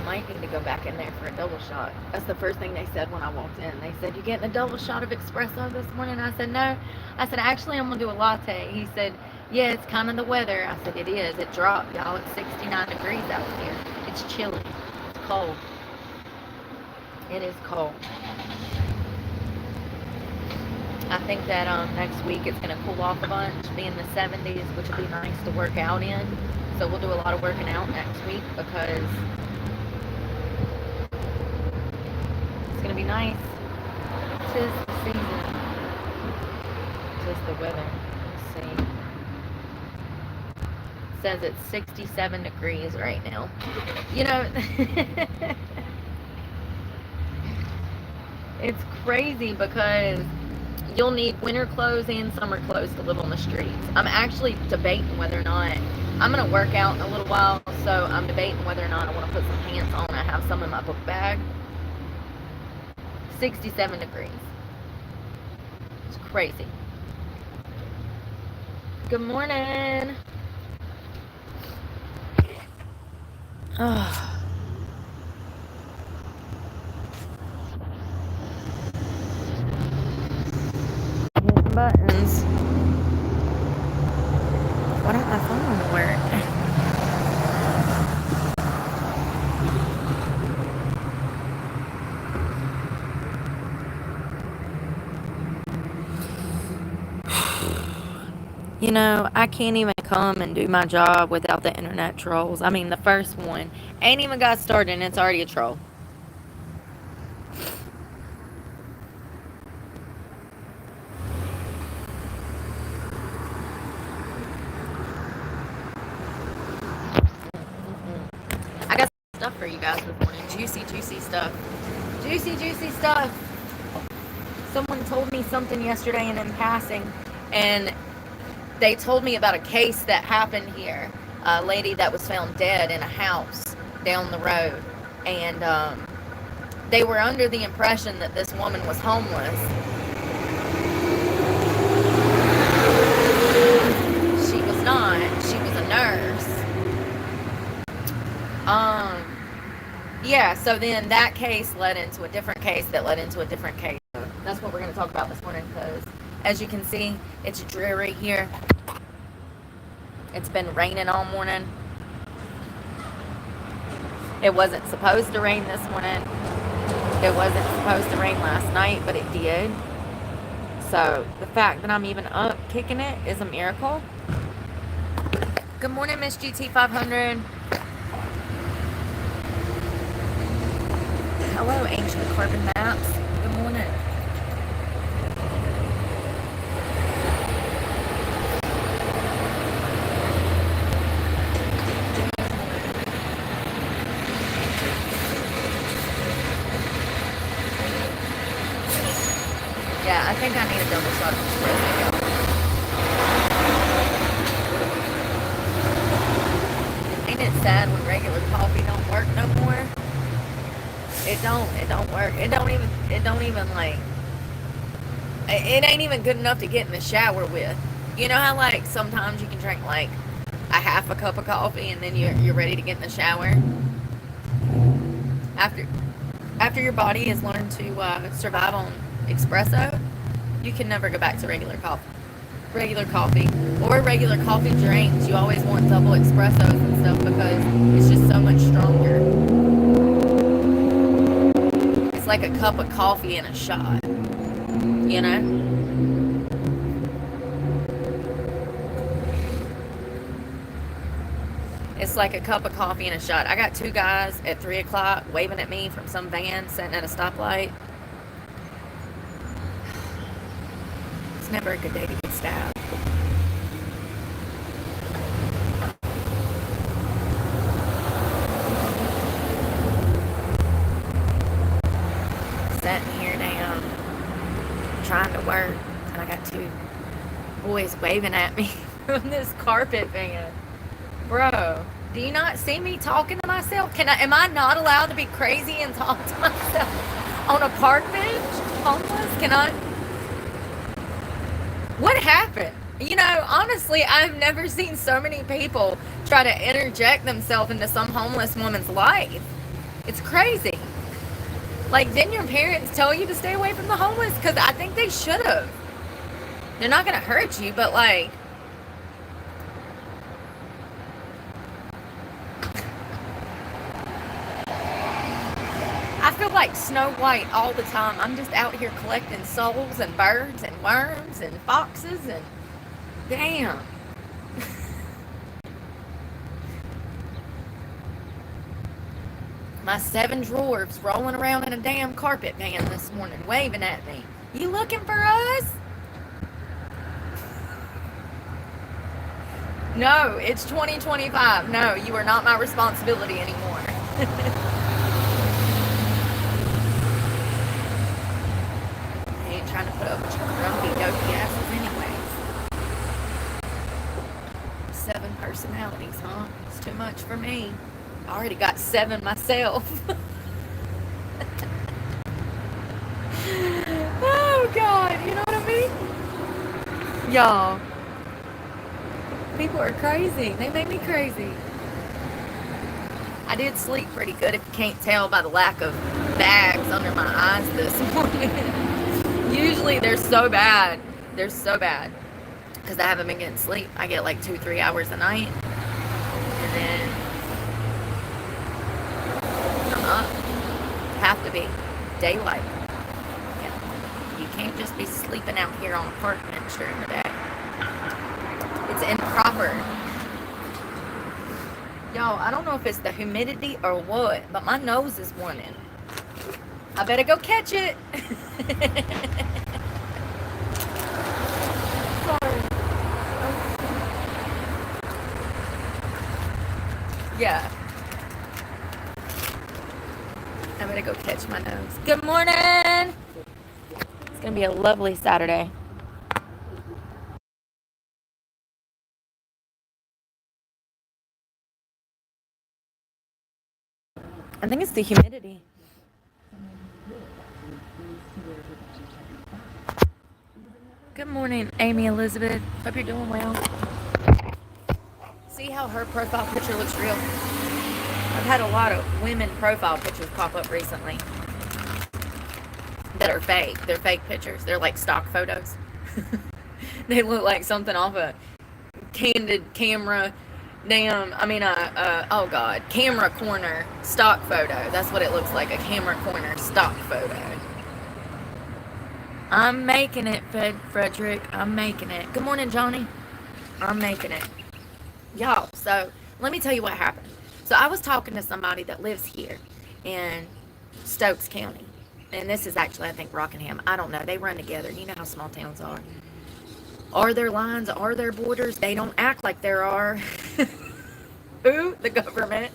might need to go back in there for a double shot. That's the first thing they said when I walked in. They said, you getting a double shot of espresso this morning? I said, no. I said, actually, I'm going to do a latte. He said, yeah, it's kind of the weather. I said, it is. It dropped, y'all. It's 69 degrees out here. It's chilly. It's cold. It is cold. I think that next week it's going to cool off a bunch, be in the 70s, which will be nice to work out in. So we'll do a lot of working out next week because it's going to be nice. Tis the season. Tis the weather. Let's see. It says it's 67 degrees right now. You know, it's crazy because you'll need winter clothes and summer clothes to live on the streets. I'm actually debating whether or not I'm going to work out in a little while, so I'm debating whether or not I want to put some pants on. I have some in my book bag. 67 degrees. It's crazy. Good morning. Oh. Buttons. Why don't my phone work? You know, I can't even come and do my job without the internet trolls. I mean, the first one ain't even got started and it's already a troll. I got stuff for you guys this morning. Juicy stuff. Juicy stuff. Someone told me something yesterday and in passing, and they told me about a case that happened here. A lady that was found dead in a house down the road. And they were under the impression that this woman was homeless. She was not. She was a nurse. Yeah, so then that case led into a different case that led into a different case. That's what we're going to talk about this morning because, as you can see, it's dreary here. It's been raining all morning. It wasn't supposed to rain this morning. It wasn't supposed to rain last night, but it did. So the fact that I'm even up kicking it is a miracle. Good morning, Miss GT500. Hello, Ancient Carbon Maps. Good morning. Yeah, I think I need a double shot of espresso. Ain't it sad when regular coffee don't work no more? It don't work. It don't even like, it ain't even good enough to get in the shower with. You know how like sometimes you can drink like a half a cup of coffee and then you're ready to get in the shower? After your body has learned to survive on espresso, you can never go back to regular coffee or regular coffee drinks. You always want double espressos and stuff because it's just so much stronger. It's like a cup of coffee and a shot, you know? It's like a cup of coffee and a shot. I got two guys at 3 o'clock waving at me from some van sitting at a stoplight. It's never a good day to get stabbed. Sitting here now, trying to work, and I got two boys waving at me from this carpet van. Bro, do you not see me talking to myself? Am I not allowed to be crazy and talk to myself on a park bench? Homeless? What happened? You know, honestly, I've never seen so many people try to interject themselves into some homeless woman's life. It's crazy. Like, didn't your parents tell you to stay away from the homeless? Because I think they should have. They're not going to hurt you, but like, I feel like Snow White all the time. I'm just out here collecting souls and birds and worms and foxes and damn. My 7 dwarves rolling around in a damn carpet van this morning, waving at me. You looking for us? No, it's 2025. No, you are not my responsibility anymore. I ain't trying to put up with your grumpy, dopey asses anyways. 7 personalities, huh? It's too much for me. I already got 7 myself. Oh, God. You know what I mean? Y'all. People are crazy. They make me crazy. I did sleep pretty good, if you can't tell by the lack of bags under my eyes this morning. Usually they're so bad. They're so bad. Because I haven't been getting sleep. I get like 2-3 hours a night. And then I'm up. Have to be. Daylight. Yeah. You can't just be sleeping out here on a park bench during the day. It's improper. Y'all, I don't know if it's the humidity or what, but my nose is running. I better go catch it. Sorry. Yeah. I better go catch my nose. Good morning. It's going to be a lovely Saturday. I think it's the humidity. Good morning, Amy Elizabeth. Hope you're doing well. See how her profile picture looks real? I've had a lot of women profile pictures pop up recently that are fake. They're fake pictures. They're like stock photos. They look like something off a candid camera. Oh God, camera corner stock photo. That's what it looks like, a camera corner stock photo. I'm making it, Frederick. I'm making it. Good morning, Johnny. I'm making it. Y'all, so let me tell you what happened. So I was talking to somebody that lives here in Stokes County. And this is actually, I think, Rockingham. I don't know. They run together. You know how small towns are. Are there lines? Are there borders? They don't act like there are. Who? The government.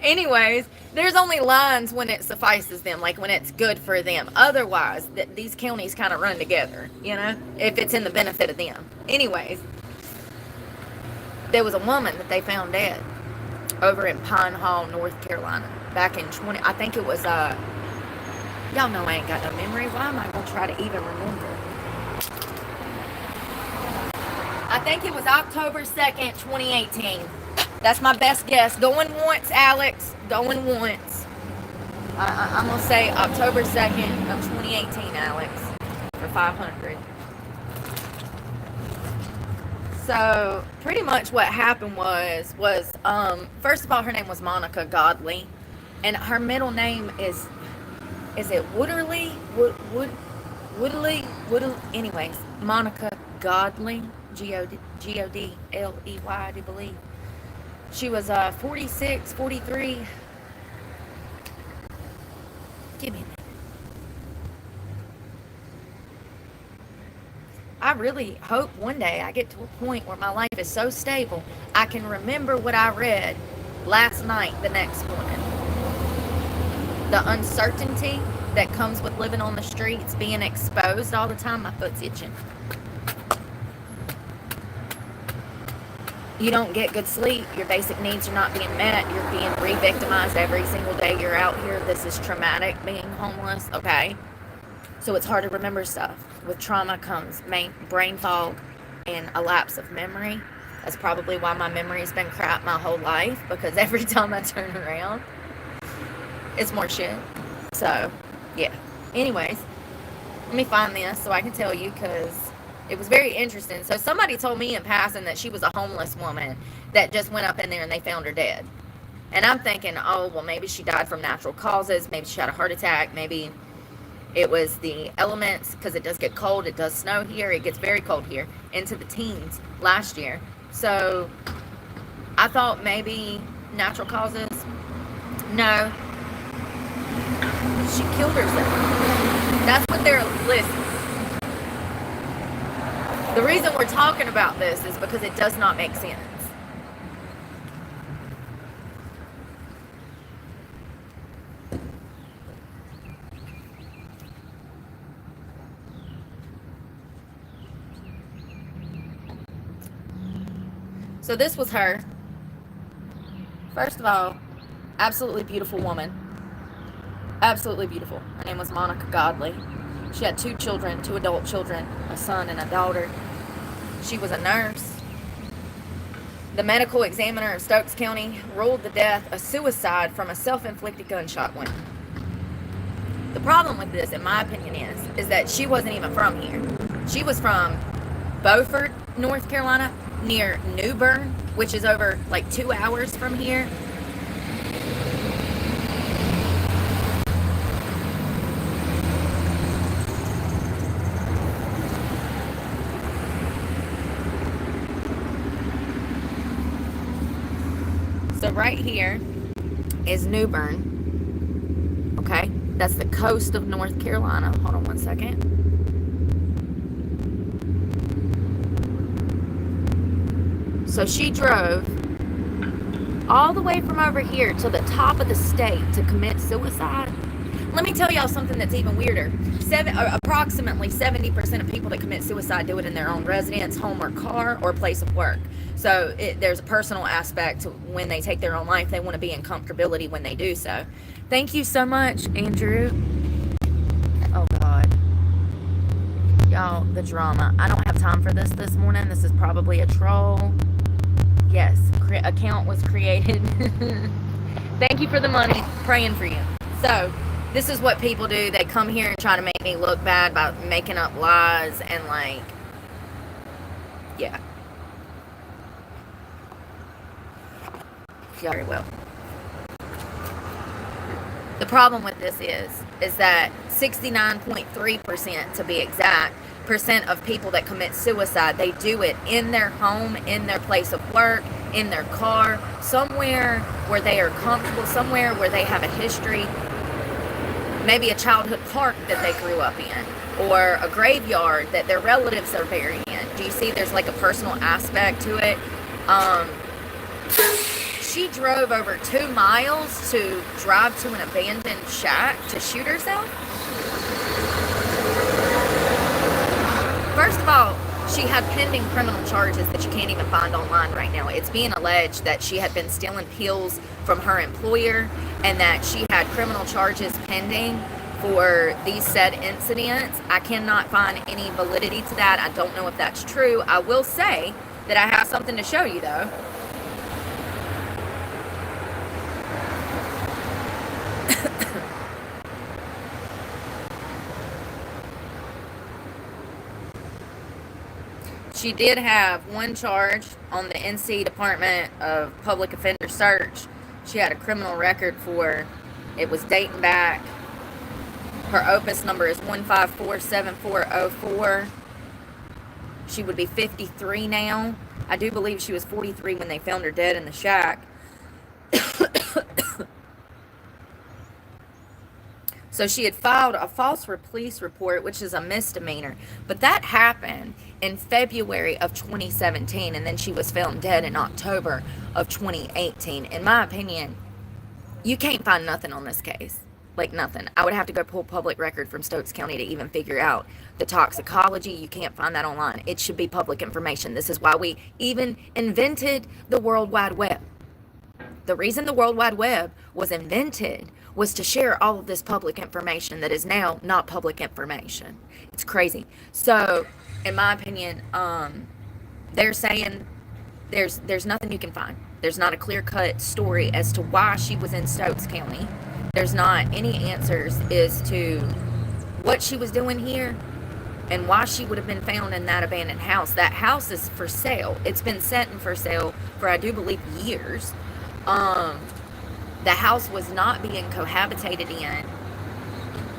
Anyways, there's only lines when it suffices them, like when it's good for them. Otherwise, these counties kind of run together, you know, if it's in the benefit of them. Anyways, there was a woman that they found dead over in Pine Hall, North Carolina, back in I think it was, y'all know I ain't got no memory. Why am I going to try to even remember? I think it was October 2nd, 2018. That's my best guess. Going once, Alex. Going once. I'm going to say October 2nd of 2018, Alex, for 500. So, pretty much what happened was first of all, her name was Monica Godley. And her middle name is it Wooderly? Woodley? Anyways, Monica Godley. Godley, I do believe. She was 46, 43. Give me a minute. I really hope one day I get to a point where my life is so stable I can remember what I read last night the next morning. The uncertainty that comes with living on the streets, being exposed all the time, my foot's itching. You don't get good sleep. Your basic needs are not being met. You're being re-victimized every single day you're out here. This is traumatic, being homeless, okay? So it's hard to remember stuff. With trauma comes brain fog and a lapse of memory. That's probably why my memory's been crap my whole life, because every time I turn around, It's more shit. So, yeah. Anyways, let me find this so I can tell you, because it was very interesting. So somebody told me in passing that she was a homeless woman that just went up in there and they found her dead. And I'm thinking, oh, well, maybe she died from natural causes. Maybe she had a heart attack. Maybe it was the elements, because it does get cold. It does snow here. It gets very cold here, into the teens last year. So I thought maybe natural causes. No. She killed herself. That's what they're listing. The reason we're talking about this is because it does not make sense. So this was her. First of all, absolutely beautiful woman. Absolutely beautiful. Her name was Monica Godley. She had 2 children, 2 adult children, a son and a daughter. She was a nurse. The medical examiner of Stokes County ruled the death a suicide from a self-inflicted gunshot wound. The problem with this, in my opinion, is that she wasn't even from here. She was from Beaufort, North Carolina, near New Bern, which is over like 2 hours from here. So right here is New Bern. Okay, that's the coast of North Carolina. Hold on one second. So she drove all the way from over here to the top of the state to commit suicide. Let me tell y'all something that's even weirder. Approximately 70% of people that commit suicide do it in their own residence, home, or car, or place of work. So there's a personal aspect to when they take their own life. They want to be in comfortability when they do so. Thank you so much, Andrew. Oh, God. Y'all, the drama. I don't have time for this morning. This is probably a troll. Yes, account was created. Thank you for the money. Praying for you. So, this is what people do. They come here and try to make me look bad by making up lies and like, yeah. Very well. The problem with this is that 69.3%, to be exact, percent of people that commit suicide, they do it in their home, in their place of work, in their car, somewhere where they are comfortable, somewhere where they have a history, maybe a childhood park that they grew up in, or a graveyard that their relatives are buried in. Do you see there's like a personal aspect to it? She drove over 2 miles to drive to an abandoned shack to shoot herself. First of all, she had pending criminal charges that you can't even find online right now. It's being alleged that she had been stealing pills from her employer and that she had criminal charges pending for these said incidents. I cannot find any validity to that. I don't know if that's true. I will say that I have something to show you, though. She did have 1 charge on the NC Department of Public Offender Search. She had a criminal record for, it was dating back. Her opus number is 1547404. She would be 53 now. I do believe she was 43 when they found her dead in the shack. So she had filed a false police report, which is a misdemeanor. But that happened in February of 2017, and then she was found dead in October of 2018. In my opinion, you can't find nothing on this case. Like nothing. I would have to go pull public record from Stokes County to even figure out the toxicology. You can't find that online. It should be public information. This is why we even invented the World Wide Web. The reason the World Wide Web was invented was to share all of this public information that is now not public information. It's crazy. So, in my opinion, they're saying there's nothing you can find. There's not a clear-cut story as to why she was in Stokes County. There's not any answers as to what she was doing here and why she would have been found in that abandoned house. That house is for sale. It's been setting for sale for, I do believe, years. The house was not being cohabitated in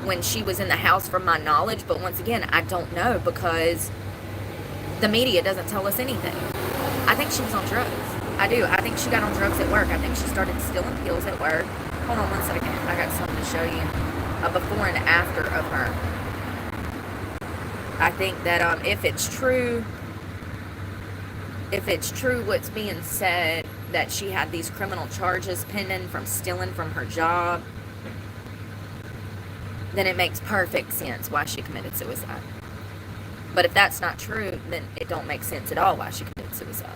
when she was in the house, from my knowledge, but once again, I don't know, because the media doesn't tell us anything. I think she was on drugs. I do. I think she got on drugs at work. I think she started stealing pills at work. Hold on one second. I got something to show you. A before and after of her. I think that if it's true what's being said, that she had these criminal charges pending from stealing from her job, then it makes perfect sense why she committed suicide. But if that's not true, then it don't make sense at all why she committed suicide.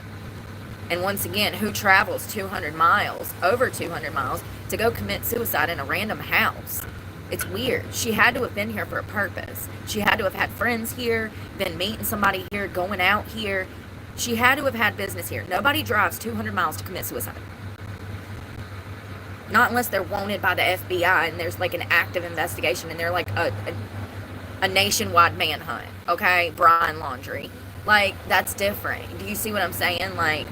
And once again, who travels 200 miles, over 200 miles, to go commit suicide in a random house? It's weird. She had to have been here for a purpose. She had to have had friends here, been meeting somebody here, going out here. She had to have had business here. Nobody drives 200 miles to commit suicide. Not unless they're wanted by the FBI and there's like an active investigation and they're like a nationwide manhunt. Okay? Brian Laundrie. Like, that's different. Do you see what I'm saying? Like,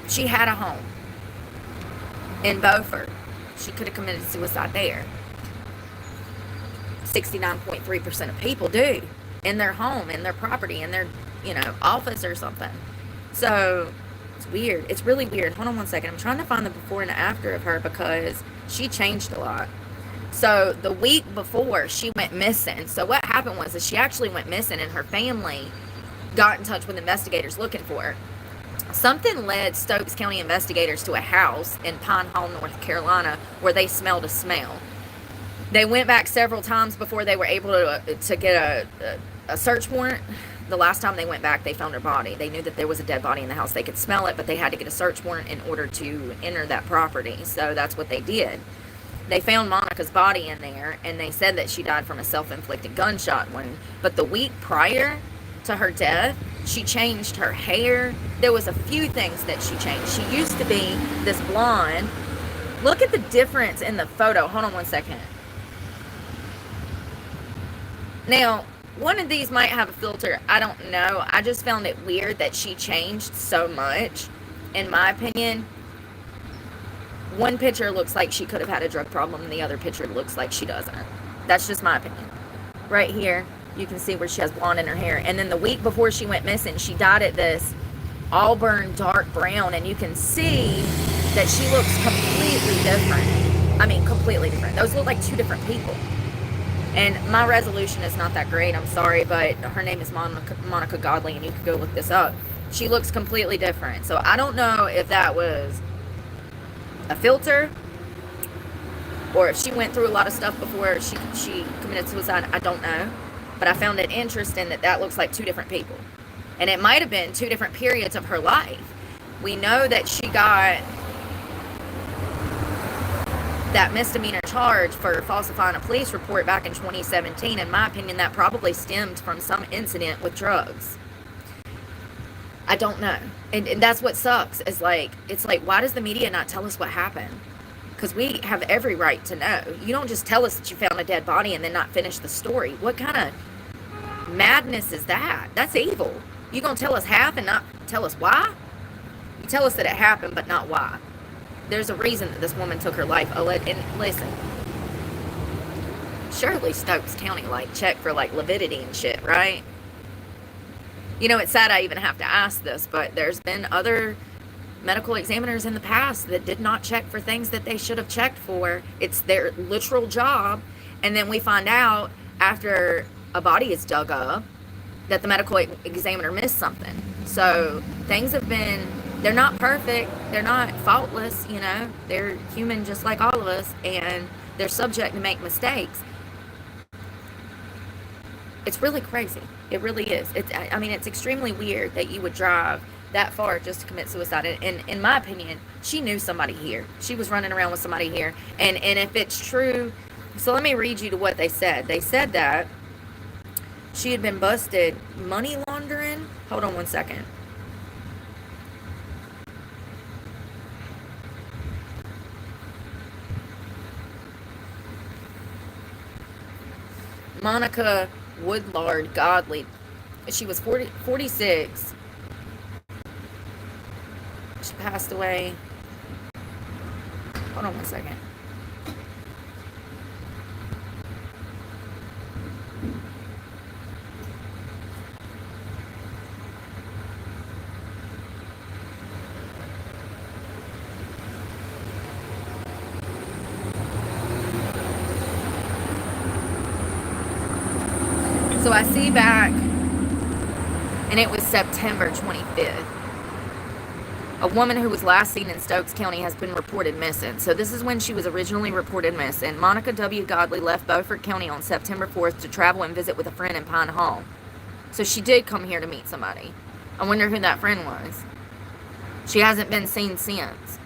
she had a home in Beaufort. She could have committed suicide there. 69.3% of people do. In their home, in their property, in their, office or something. So, it's weird. It's really weird. Hold on one second. I'm trying to find the before and after of her because she changed a lot. So, the week before, she went missing. So, what happened was that she actually went missing and her family got in touch with investigators looking for her. Something led Stokes County investigators to a house in Pine Hall, North Carolina, where they smelled a smell. They went back several times before they were able to get a search warrant. The last time they went back, they found her body. They knew that there was a dead body in the house. They could smell it, but they had to get a search warrant in order to enter that property. So that's what they did. They found Monica's body in there, and they said that she died from a self-inflicted gunshot wound. But the week prior to her death, she changed her hair. There was a few things that she changed. She used to be this blonde. Look at the difference in the photo. Hold on one second. Now, one of these might have a filter. I don't know. I just found it weird that she changed so much. In my opinion, one picture looks like she could have had a drug problem, and the other picture looks like she doesn't. That's just my opinion. Right here, you can see where she has blonde in her hair. And then the week before she went missing, she dyed it this auburn dark brown, and you can see that she looks completely different. I mean, completely different. Those look like two different people. And my resolution is not that great, I'm sorry, but her name is Monica Godley, and you could go look this up. She looks completely different. So I don't know if that was a filter, or if she went through a lot of stuff before she committed suicide. I don't know. But I found it interesting that looks like two different people. And it might have been two different periods of her life. We know that she got that misdemeanor charge for falsifying a police report back in 2017. In my opinion, that probably stemmed from some incident with drugs. I don't know. And that's what sucks. It's like, why does the media not tell us what happened? Because we have every right to know. You don't just tell us that you found a dead body and then not finish the story. What kind of madness is that? That's evil. You gonna tell us half and not tell us why? You tell us that it happened, but not why. There's a reason that this woman took her life. And listen, surely Stokes County check for lividity and shit, right? It's sad I even have to ask this, but there's been other medical examiners in the past that did not check for things that they should have checked for. It's their literal job. And then we find out after a body is dug up that the medical examiner missed something. So things have been, they're not perfect. They're not faultless, They're human just like all of us, and they're subject to make mistakes. It's really crazy. It really is. It's extremely weird that you would drive that far just to commit suicide. And in my opinion, she knew somebody here. She was running around with somebody here. And if it's true, so let me read you to what they said. They said that she had been busted money laundering. Hold on one second. Monica Woodlard Godley. She was 46. She passed away. Hold on one second. So I see back, and it was September 25th. A woman who was last seen in Stokes County has been reported missing. So this is when she was originally reported missing. Monica W. Godley left Beaufort County on September 4th to travel and visit with a friend in Pine Hall. So she did come here to meet somebody. I wonder who that friend was. She hasn't been seen since.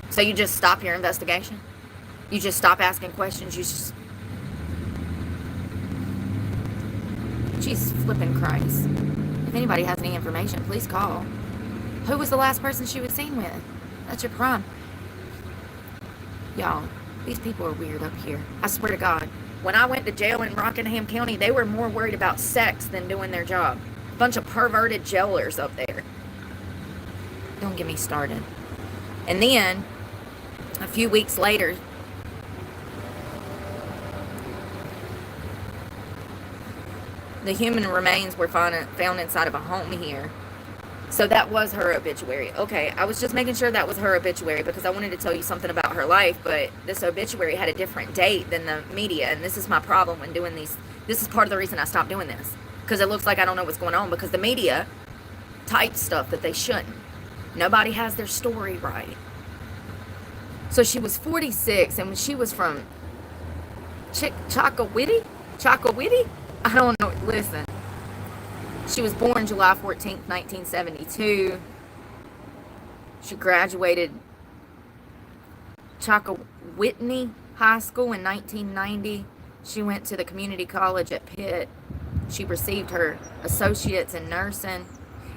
So you just stop your investigation? You just stop asking questions? You just... Jesus flipping Christ. If anybody has any information, please call. Who was the last person she was seen with? That's your crime. Y'all, these people are weird up here. I swear to God. When I went to jail in Rockingham County, they were more worried about sex than doing their job. A bunch of perverted jailers up there. Don't get me started. And then, a few weeks later, the human remains were found inside of a home here. So that was her obituary. Okay, I was just making sure that was her obituary because I wanted to tell you something about her life, but this obituary had a different date than the media, and this is my problem when doing these. This is part of the reason I stopped doing this, because it looks like I don't know what's going on, because the media types stuff that they shouldn't. Nobody has their story right. So she was 46, and she was from Chakawitty? I don't know. Listen. She was born July 14th, 1972. She graduated Chakawitney High School in 1990. She went to the community college at Pitt. She received her associates in nursing.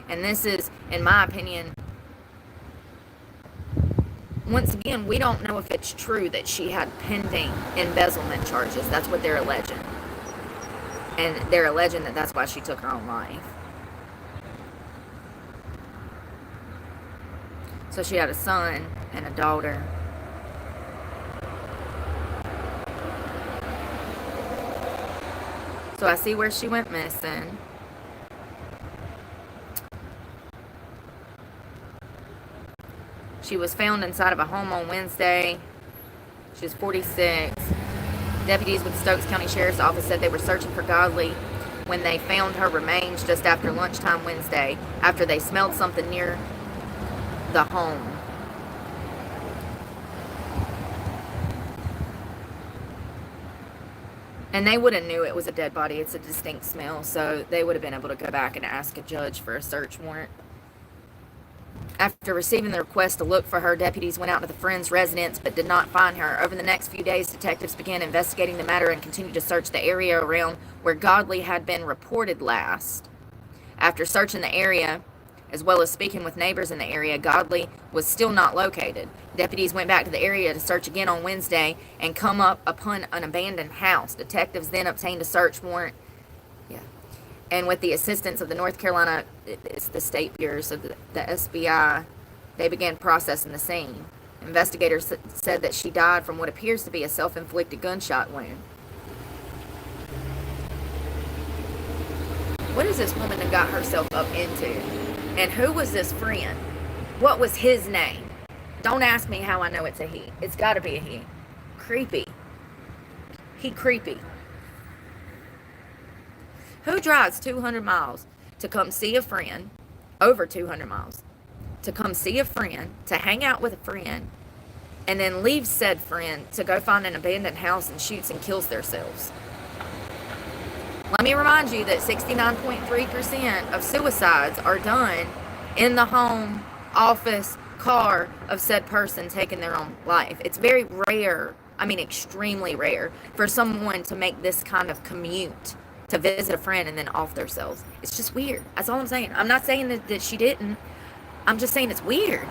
And this is, in my opinion, once again, we don't know if it's true that she had pending embezzlement charges. That's what they're alleging. And they're alleging that that's why she took her own life. So she had a son and a daughter. So I see where she went missing. She was found inside of a home on Wednesday. She was 46. Deputies with the Stokes County Sheriff's Office said they were searching for Godley when they found her remains just after lunchtime Wednesday, after they smelled something near the home. And they would have knew it was a dead body. It's a distinct smell, so they would have been able to go back and ask a judge for a search warrant. After receiving the request to look for her, deputies went out to the friend's residence but did not find her. Over the next few days, detectives began investigating the matter and continued to search the area around where Godley had been reported last. After searching the area, as well as speaking with neighbors in the area, Godley was still not located. Deputies went back to the area to search again on Wednesday and come up upon an abandoned house. Detectives then obtained a search warrant. And with the assistance of the North Carolina, it's the state bureaus of the SBI, they began processing the scene. Investigators said that she died from what appears to be a self-inflicted gunshot wound. What is this woman that got herself up into? And who was this friend? What was his name? Don't ask me how I know it's a he. It's got to be a he. Creepy. He creepy. Who drives 200 miles to come see a friend, over 200 miles, to come see a friend, to hang out with a friend, and then leaves said friend to go find an abandoned house and shoots and kills themselves? Let me remind you that 69.3% of suicides are done in the home, office, car of said person taking their own life. It's very rare, I mean extremely rare, for someone to make this kind of commute to visit a friend and then off themselves. It's just weird. That's all I'm saying. I'm not saying that she didn't. I'm just saying it's weird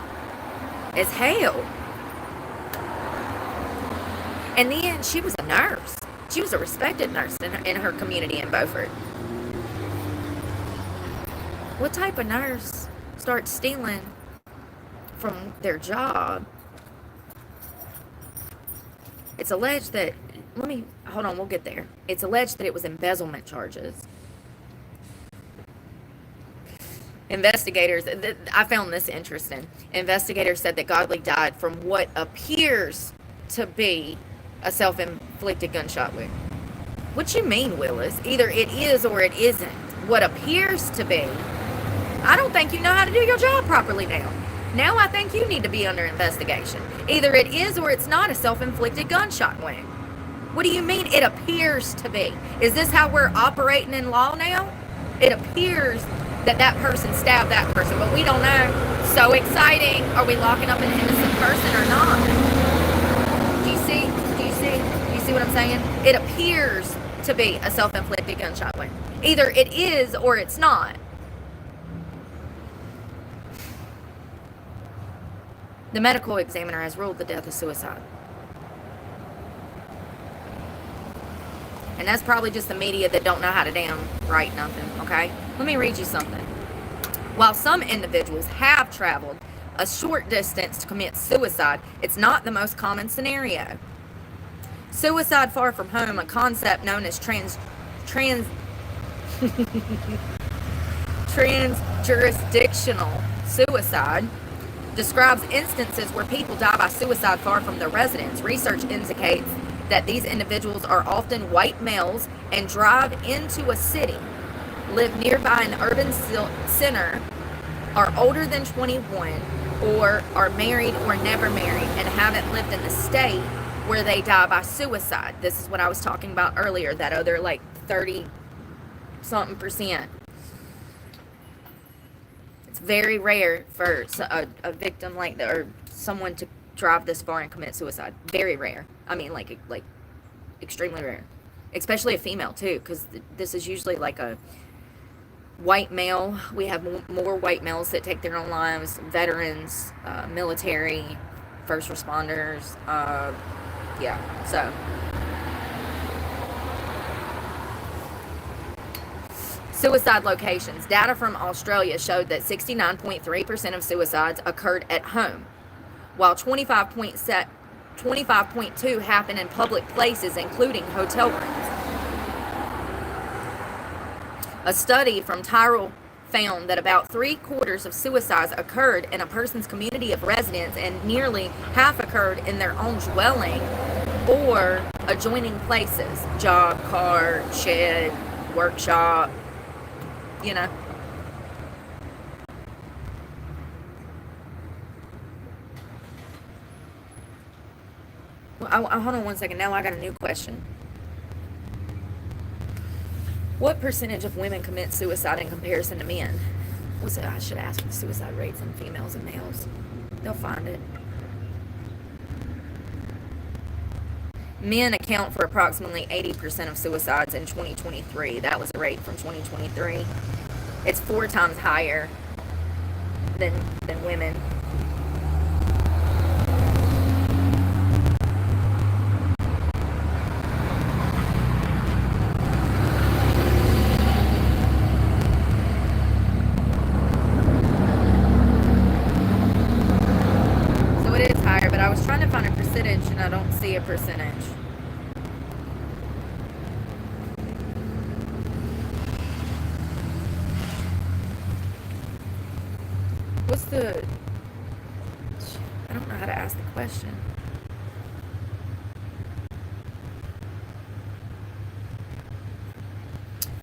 as hell. And then she was a nurse. She was a respected nurse in her community in Beaufort. What type of nurse starts stealing from their job? It's alleged that, hold on, we'll get there. It's alleged that it was embezzlement charges. Investigators, I found this interesting. Investigators said that Godley died from what appears to be a self-inflicted gunshot wound. What you mean, Willis? Either it is or it isn't. What appears to be. I don't think you know how to do your job properly now. Now I think you need to be under investigation. Either it is or it's not a self-inflicted gunshot wound. What do you mean it appears to be? Is this how we're operating in law now? It appears that person stabbed that person, but we don't know. So exciting. Are we locking up an innocent person or not? Do you see? Do you see what I'm saying? It appears to be a self-inflicted gunshot wound. Either it is or it's not. The medical examiner has ruled the death a suicide. And that's probably just the media that don't know how to damn write nothing, okay? Let me read you something. While some individuals have traveled a short distance to commit suicide, it's not the most common scenario. Suicide far from home, a concept known as transjurisdictional suicide, describes instances where people die by suicide far from their residence. Research indicates that these individuals are often white males and drive into a city, live nearby an urban center, are older than 21, or are married or never married and haven't lived in the state where they die by suicide. This is what I was talking about earlier, that other like 30-something%. It's very rare for a victim like that, or someone to drive this far and commit suicide. Very rare. I mean, like extremely rare. Especially a female too, because this is usually like a white male. We have more white males that take their own lives. Veterans, military, first responders. Yeah, so. Suicide locations. Data from Australia showed that 69.3% of suicides occurred at home, while 25.2% happened in public places, including hotel rooms. A study from Tyrrell found that about 3/4 of suicides occurred in a person's community of residence, and nearly half occurred in their own dwelling or adjoining places: job, car, shed, workshop, you know. Well, hold on one second. Now I got a new question. What percentage of women commit suicide in comparison to men? I should ask for suicide rates in females and males. They'll find it. Men account for approximately 80% of suicides in 2023. That was a rate from 2023. It's 4 times higher than women. So it is higher, but I was trying to find a percentage and I don't see a percentage. I don't know how to ask the question.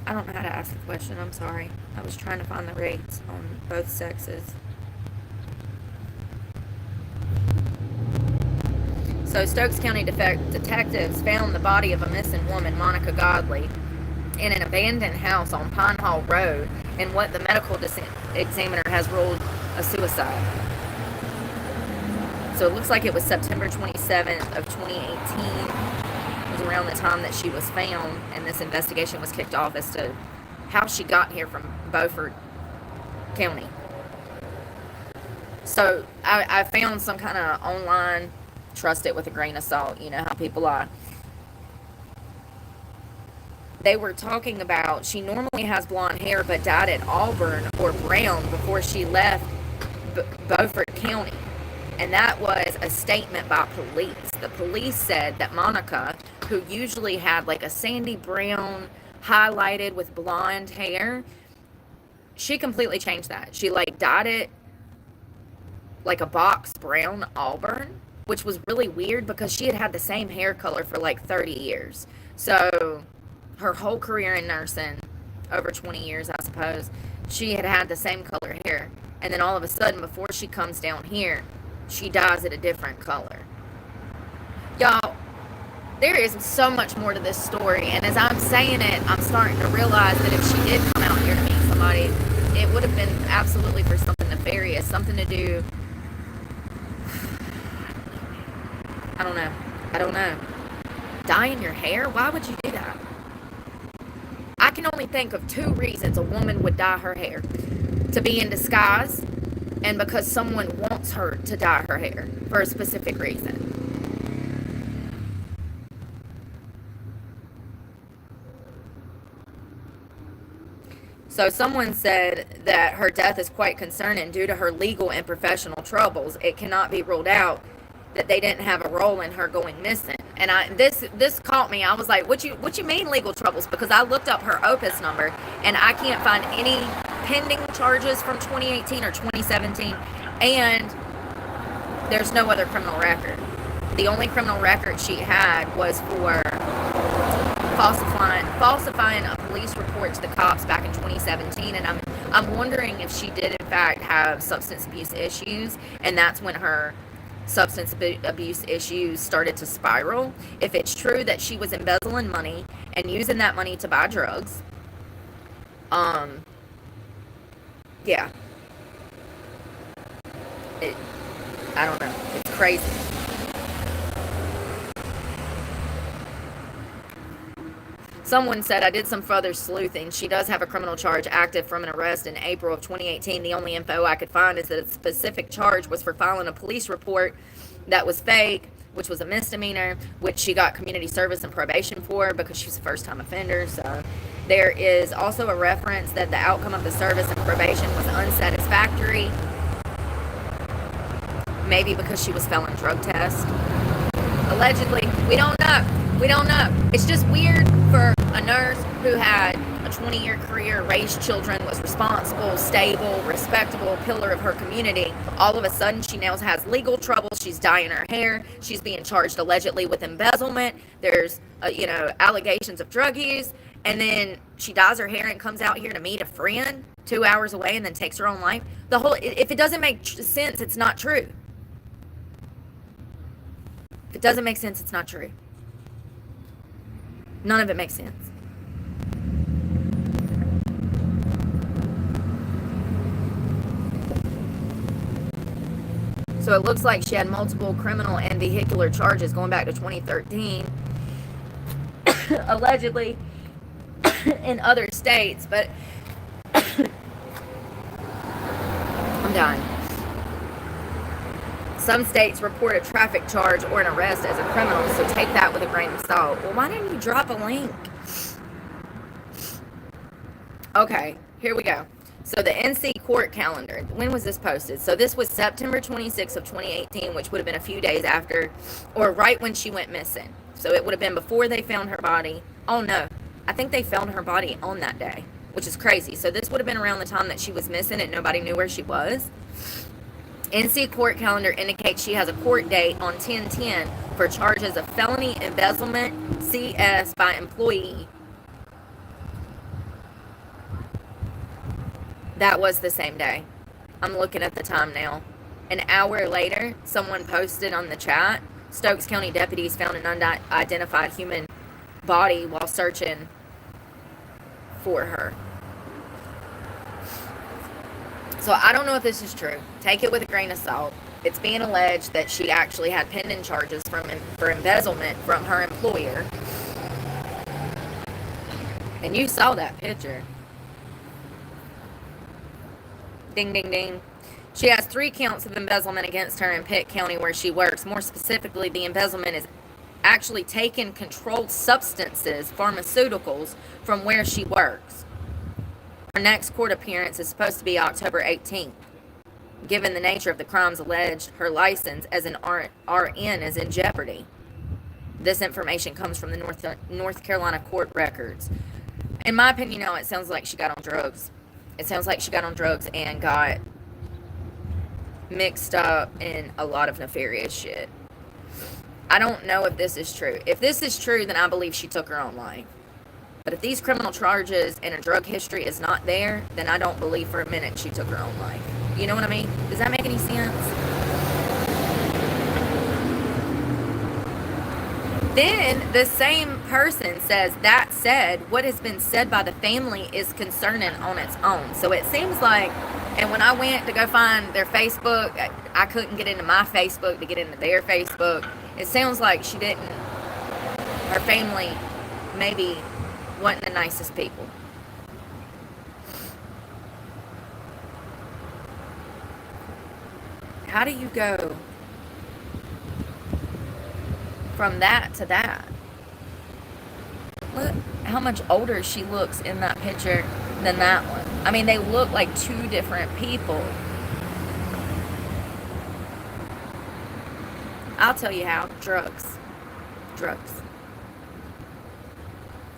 I don't know how to ask the question. I'm sorry. I was trying to find the rates on both sexes. So Stokes County detectives found the body of a missing woman, Monica Godley, in an abandoned house on Pine Hall Road in what the medical examiner has ruled a suicide. So it looks like it was September 27th of 2018. It was around the time that she was found, and this investigation was kicked off as to how she got here from Beaufort County. So I found some kind of online, trust it with a grain of salt, you know how people are. they were talking about she normally has blonde hair but dyed it auburn or brown before she left Beaufort County. And that was a statement by police. The police said that Monica, who usually had like a sandy brown highlighted with blonde hair, she completely changed that. She like dyed it like a box brown auburn, which was really weird because she had had the same hair color for like 30 years. So her whole career in nursing, over 20 years I suppose, she had had the same color hair. And then all of a sudden, before she comes down here, she dyes it a different color. Y'all, there is so much more to this story, and as I'm saying it, I'm starting to realize that if she did come out here to meet somebody, it would have been absolutely for something nefarious, something to do. I don't know. Dyeing your hair? Why would you do that? I can only think of 2 reasons a woman would dye her hair. To be in disguise, and because someone wants her to dye her hair for a specific reason. So someone said that her death is quite concerning due to her legal and professional troubles. It cannot be ruled out that they didn't have a role in her going missing. And this caught me. I was like, what you mean legal troubles? Because I looked up her opus number and I can't find any pending charges from 2018 or 2017, and there's no other criminal record. The only criminal record she had was for falsifying a police report to the cops back in 2017, and I'm wondering if she did in fact have substance abuse issues, and that's when her substance abuse issues started to spiral. If it's true that she was embezzling money and using that money to buy drugs, yeah. I don't know. It's crazy. Someone said, I did some further sleuthing. She does have a criminal charge active from an arrest in April of 2018. The only info I could find is that a specific charge was for filing a police report that was fake, which was a misdemeanor, which she got community service and probation for because she was a first-time offender. So there is also a reference that the outcome of the service and probation was unsatisfactory, maybe because she was failing drug tests. Allegedly, we don't know. It's just weird for a nurse who had a 20-year career, raised children, was responsible, stable, respectable, pillar of her community. All of a sudden, she now has legal trouble. She's dyeing her hair. She's being charged allegedly with embezzlement. There's, allegations of drug use. And then she dyes her hair and comes out here to meet a friend 2 hours away and then takes her own life. If it doesn't make sense, it's not true. If it doesn't make sense, it's not true. None of it makes sense. So it looks like she had multiple criminal and vehicular charges going back to 2013, allegedly, in other states, but I'm dying. Some states report a traffic charge or an arrest as a criminal, so take that with a grain of salt. Well, why didn't you drop a link? Okay, here we go. So the NC court calendar, when was this posted? So this was September 26th of 2018, which would have been a few days after, or right when she went missing. So it would have been before they found her body. Oh no, I think they found her body on that day, which is crazy. So this would have been around the time that she was missing and nobody knew where she was. NC court calendar indicates she has a court date on 10/10 for charges of felony embezzlement, CS by employee. That was the same day. I'm looking at the time now. An hour later, someone posted on the chat, Stokes County deputies found an unidentified human body while searching for her. So I don't know if this is true. Take it with a grain of salt. It's being alleged that she actually had pending charges for embezzlement from her employer. And you saw that picture. Ding, ding, ding. She has 3 counts of embezzlement against her in Pitt County where she works. More specifically, the embezzlement is actually taken controlled substances, pharmaceuticals, from where she works. Her next court appearance is supposed to be October 18th. Given the nature of the crimes alleged, her license as an RN is in jeopardy. This information comes from the North Carolina court records. In my opinion, it sounds like she got on drugs. It sounds like she got on drugs and got mixed up in a lot of nefarious shit. I don't know if this is true. If this is true, then I believe she took her own life. But if these criminal charges and a drug history is not there, then I don't believe for a minute she took her own life. You know what I mean? Does that make any sense? Then the same person says, that said, what has been said by the family is concerning on its own. So it seems like, and when I went to go find their Facebook, I couldn't get into my Facebook to get into their Facebook. It sounds like she didn't, her family maybe wasn't the nicest people. How do you go from that to that? Look how much older she looks in that picture than that one. I mean, they look like two different people. I'll tell you how. Drugs.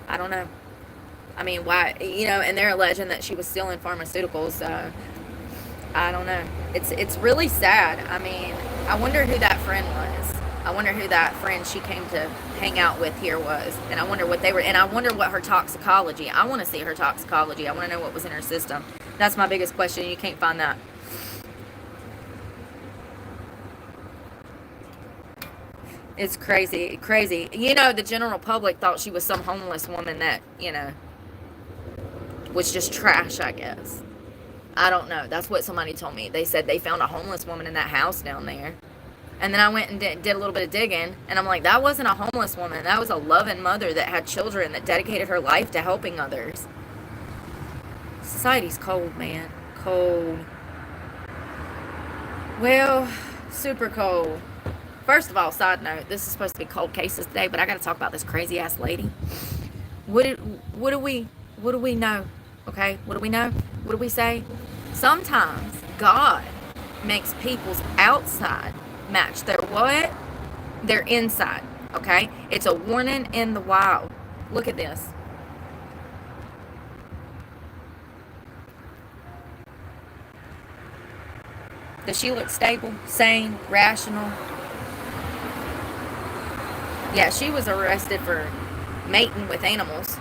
I don't know. I mean, why, and they're alleging that she was stealing pharmaceuticals. I don't know. It's really sad. I mean, I wonder who that friend was. I wonder who that friend she came to hang out with here was. And I wonder what they were, and I wonder what her toxicology. I want to see her toxicology. I want to know what was in her system. That's my biggest question. You can't find that. It's crazy. The general public thought she was some homeless woman that, was just trash, I guess. I don't know. That's what somebody told me. They said they found a homeless woman in that house down there. And then I went and did a little bit of digging, and I'm like, that wasn't a homeless woman. That was a loving mother that had children that dedicated her life to helping others. Society's cold, man. Cold. Well, super cold. First of all, side note, this is supposed to be cold cases today, but I got to talk about this crazy ass lady. What do we know? Okay, what do we know? What do we say? Sometimes God makes people's outside match their what? Their inside. Okay, it's a warning in the wild. Look at this. Does she look stable, sane, rational? Yeah, she was arrested for mating with animals.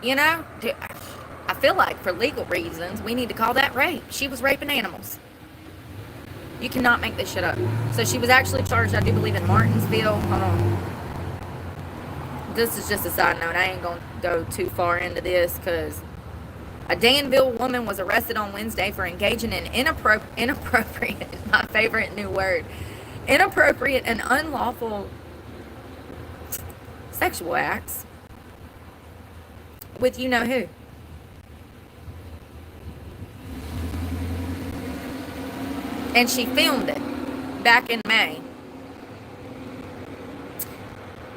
I feel like for legal reasons, we need to call that rape. She was raping animals. You cannot make this shit up. So she was actually charged, I do believe, in Martinsville. Hold on. This is just a side note. I ain't going to go too far into this because a Danville woman was arrested on Wednesday for engaging in inappropriate, my favorite new word, inappropriate and unlawful sexual acts with you know who. And she filmed it back in May.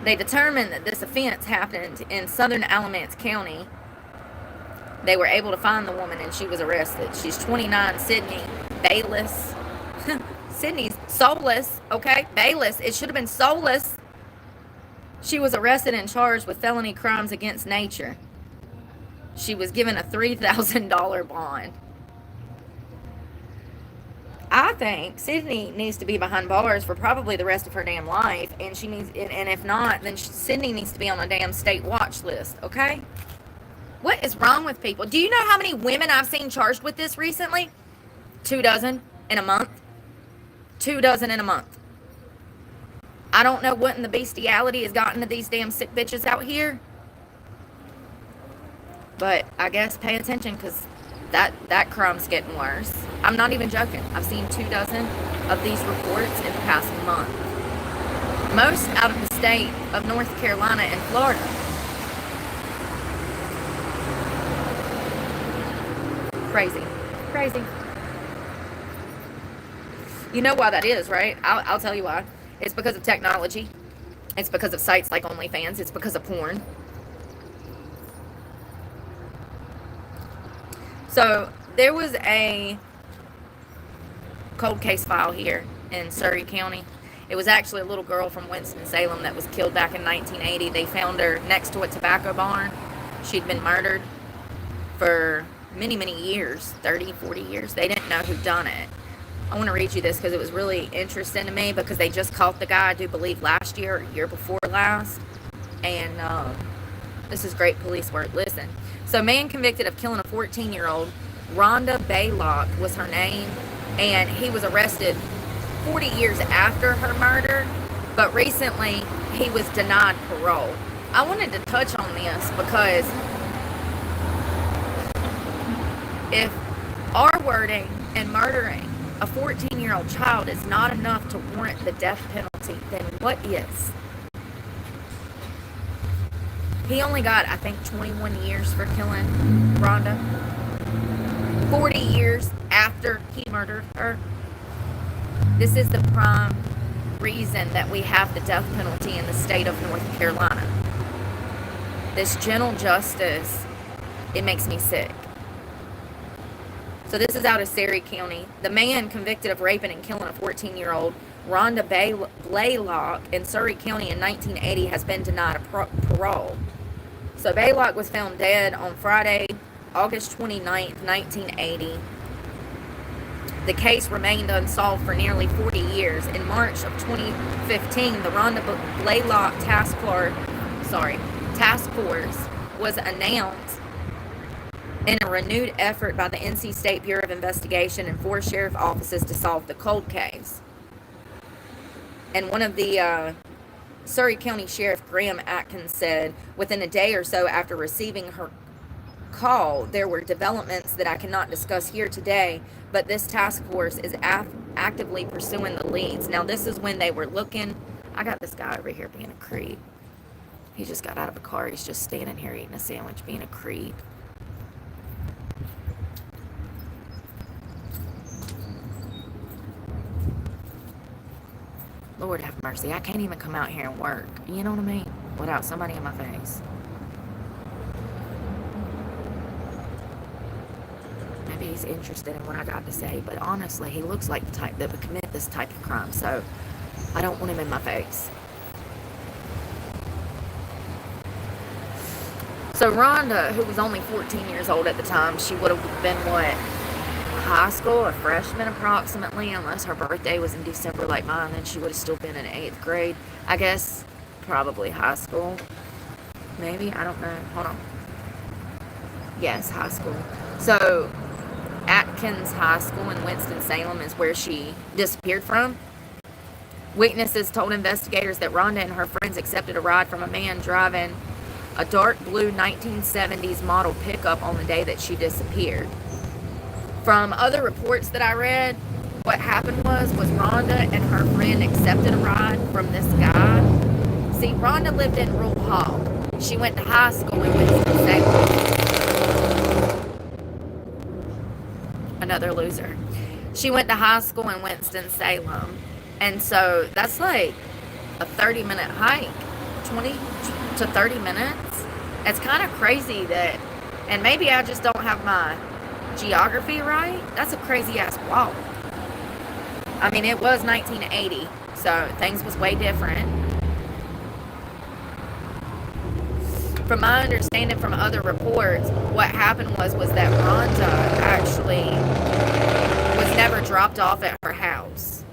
They determined that this offense happened in southern Alamance County. They were able to find the woman and she was arrested. She's 29, Sydney Bayless. Sydney's soulless, okay? Bayless. It should have been soulless. She was arrested and charged with felony crimes against nature. She was given a $3,000 bond. I think Sydney needs to be behind bars for probably the rest of her damn life, and she needs, and if not, then Sydney needs to be on a damn state watch list, okay? What is wrong with people? Do you know how many women I've seen charged with this recently? 24 in a month. 24 in a month. I don't know what in the bestiality has gotten to these damn sick bitches out here, but I guess pay attention because that crime's getting worse. I'm not even joking. I've seen 24 of these reports in the past month. Most out of the state of North Carolina and Florida. Crazy. You know why that is, right? I'll tell you why. It's because of technology. It's because of sites like OnlyFans. It's because of porn. So there was a cold case file here in Surrey County. It was actually a little girl from Winston-Salem that was killed back in 1980. They found her next to a tobacco barn. She'd been murdered for many, many years, 30, 40 years. They didn't know who done it. I want to read you this because it was really interesting to me, because they just caught the guy, I do believe, last year or year before last. And this is great police work. Listen. So, man convicted of killing a 14-year-old, Rhonda Baylock was her name, and he was arrested 40 years after her murder, but recently he was denied parole. I wanted to touch on this because if our wording and murdering a 14-year-old child is not enough to warrant the death penalty, then what is? He only got, I think, 21 years for killing Rhonda. 40 years after he murdered her. This is the prime reason that we have the death penalty in the state of North Carolina. This gentle justice, it makes me sick. So this is out of Surrey County. The man convicted of raping and killing a 14-year-old, Rhonda Baylock, in Surrey County in 1980 has been denied a parole. So Baylock was found dead on Friday, August 29th, 1980. The case remained unsolved for nearly 40 years. In March of 2015, the Rhonda Baylock Task Force was announced in a renewed effort by the NC State Bureau of Investigation and 4 sheriff offices to solve the cold case. And one of the Surrey County Sheriff Graham Atkins said, within a day or so after receiving her call, there were developments that I cannot discuss here today, but this task force is actively pursuing the leads. Now, this is when they were looking. I got this guy over here being a creep. He just got out of a car. He's just standing here eating a sandwich, being a creep. Lord have mercy. I can't even come out here and work. You know what I mean? Without somebody in my face. Maybe he's interested in what I got to say, but honestly, he looks like the type that would commit this type of crime, so I don't want him in my face. So Rhonda, who was only 14 years old at the time, she would have been, what, high school, a freshman approximately, unless her birthday was in December like mine, then she would have still been in 8th grade. I guess probably high school. Maybe, I don't know. Hold on. Yes, high school. So Atkins High School in Winston-Salem is where she disappeared from. Witnesses told investigators that Rhonda and her friends accepted a ride from a man driving a dark blue 1970s model pickup on the day that she disappeared. From other reports that I read, what happened was Rhonda and her friend accepted a ride from this guy. See, Rhonda lived in Rural Hall. She went to high school in Winston-Salem. Another loser. She went to high school in Winston-Salem. And so that's like a 30-minute hike. 20 to 30 minutes. It's kind of crazy that, and maybe I just don't have my geography right. That's a crazy ass walk. I mean, it was 1980, so things was way different. From my understanding from other reports, what happened was that Rhonda actually was never dropped off at her house.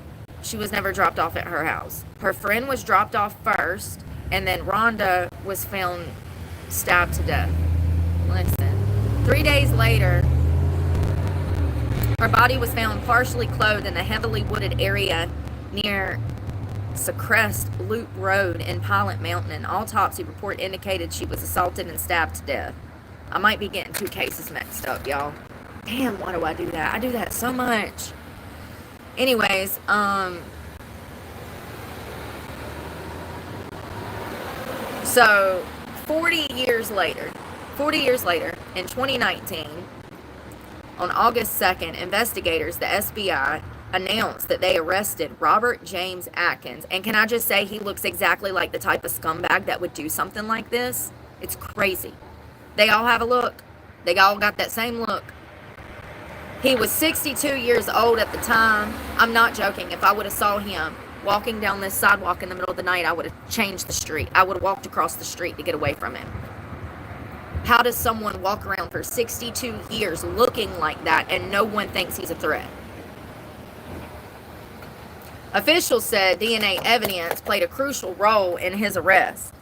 She was never dropped off at her house. Her friend was dropped off first, and then Rhonda was found stabbed to death. Listen. 3 days later, her body was found partially clothed in a heavily wooded area near Secrest Loop Road in Pilot Mountain. An autopsy report indicated she was assaulted and stabbed to death. I might be getting 2 cases mixed up, y'all. Damn, why do I do that? I do that so much. Anyways, so 40 years later, in 2019, on August 2nd, investigators, the SBI, announced that they arrested Robert James Atkins. And can I just say, he looks exactly like the type of scumbag that would do something like this. It's crazy. They all have a look. They all got that same look. He was 62 years old at the time. I'm not joking. If I would have saw him walking down this sidewalk in the middle of the night, I would have changed the street. I would have walked across the street to get away from him. How does someone walk around for 62 years looking like that and no one thinks he's a threat? Officials said DNA evidence played a crucial role in his arrest.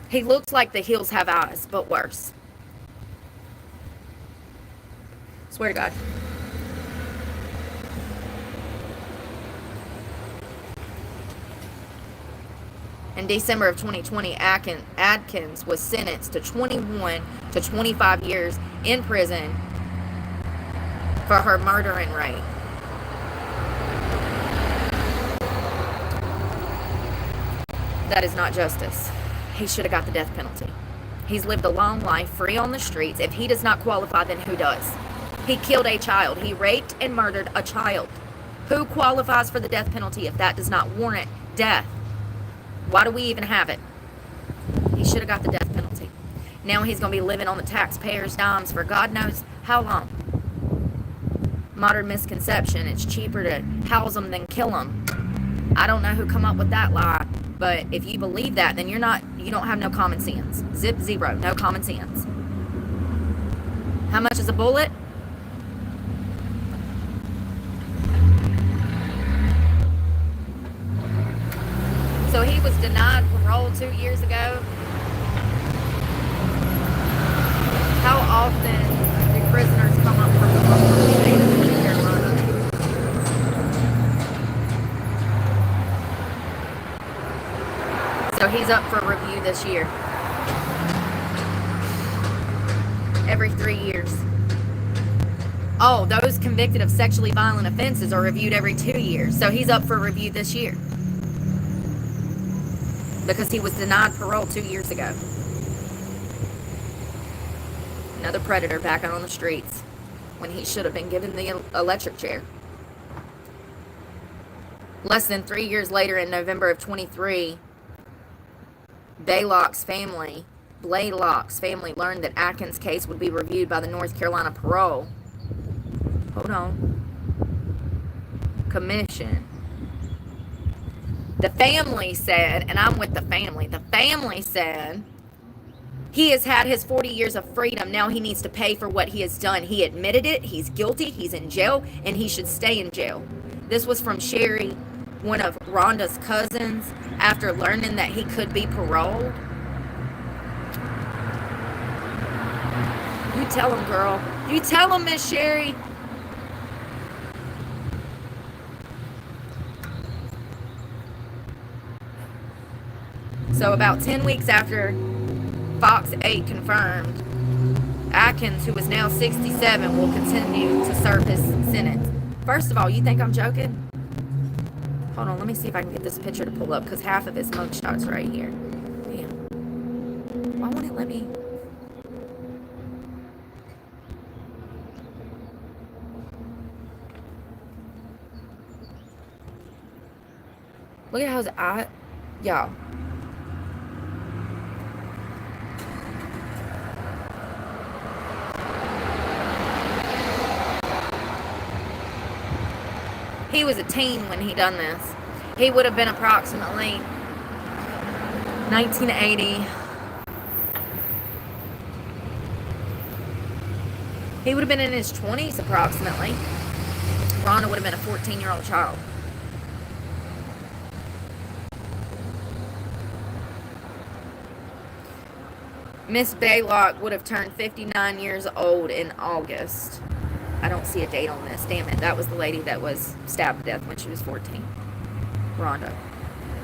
He looks like the hills have eyes, but worse. Swear to God. In December of 2020, Atkins was sentenced to 21 to 25 years in prison for her murder and rape. That is not justice. He should have got the death penalty. He's lived a long life free on the streets. If he does not qualify, then who does? He killed a child. He raped and murdered a child. Who qualifies for the death penalty if that does not warrant death? Why do we even have it? He should have got the death penalty. Now he's going to be living on the taxpayers' dimes for God knows how long. Modern misconception, it's cheaper to house them than kill them. I don't know who come up with that lie, but if you believe that, then you don't have no common sense. Zip zero, no common sense. How much is a bullet? So he was denied parole 2 years ago. How often do prisoners come up for parole in the state of North Carolina? So he's up for review this year. Every 3 years. Oh, those convicted of sexually violent offenses are reviewed every 2 years. So he's up for review this year. Because he was denied parole 2 years ago. Another predator back out on the streets when he should have been given the electric chair. Less than 3 years later, in November of 23, Blaylock's family learned that Atkins' case would be reviewed by the North Carolina Parole. Commission. The family said, and I'm with the family said, he has had his 40 years of freedom. Now he needs to pay for what he has done. He admitted it. He's guilty. He's in jail, and he should stay in jail. This was from Sherry, one of Rhonda's cousins, after learning that he could be paroled. You tell him, girl. You tell him, Miss Sherry. So about 10 weeks after Fox 8 confirmed, Atkins, who is now 67, will continue to serve his sentence. First of all, you think I'm joking? Hold on, let me see if I can get this picture to pull up, because half of his mugshot's right here. Damn. Why won't it let me? Look at how his eye... Y'all. He was a teen when he done this. He would have been approximately 1980. He would have been in his 20s approximately. Rhonda would have been a 14-year-old child. Miss Blaylock would have turned 59 years old in August. I don't see a date on this. Damn it. That was the lady that was stabbed to death when she was 14. Rhonda.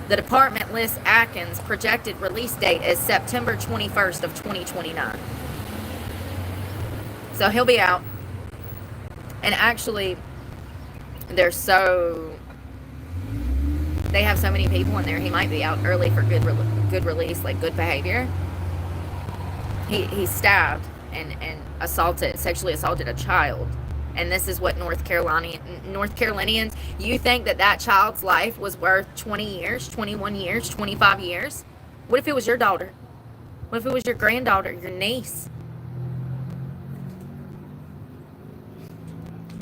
The department lists Atkins' projected release date as September 21st of 2029. So he'll be out. And actually, they have so many people in there, he might be out early for good release, like good behavior. He's stabbed and sexually assaulted a child. And this is what North Carolinians, you think that child's life was worth 20 years, 21 years, 25 years? What if it was your daughter? What if it was your granddaughter, your niece?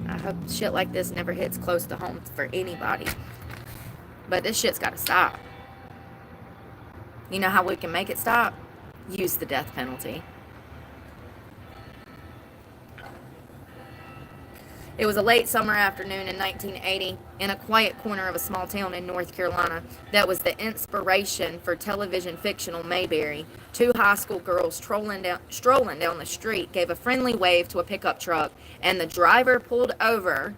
I hope shit like this never hits close to home for anybody. But this shit's got to stop. You know how we can make it stop? Use the death penalty. It was a late summer afternoon in 1980 in a quiet corner of a small town in North Carolina that was the inspiration for television fictional Mayberry. Two high school girls strolling down the street gave a friendly wave to a pickup truck, and the driver pulled over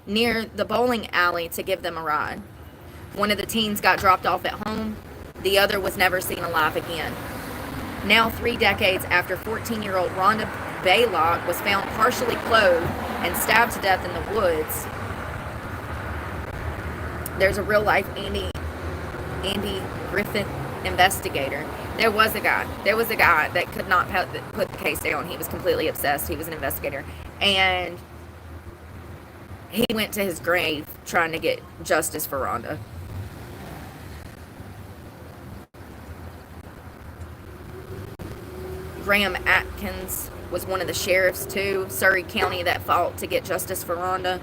near the bowling alley to give them a ride. One of the teens got dropped off at home. The other was never seen alive again. Now, 3 decades after 14-year-old Rhonda Baylock was found partially clothed and stabbed to death in the woods, there's a real-life Andy Griffith investigator. There was a guy that could not put the case down. He was completely obsessed. He was an investigator. And he went to his grave trying to get justice for Rhonda. Graham Atkins was one of the sheriffs too, Surrey County, that fought to get justice for Rhonda.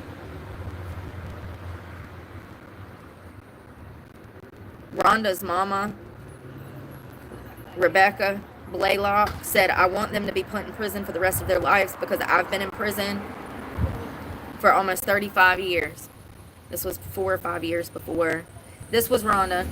Rhonda's mama, Rebecca Blaylock, said, "I want them to be put in prison for the rest of their lives because I've been in prison for almost 35 years. This was 4 or 5 years before. This was Rhonda.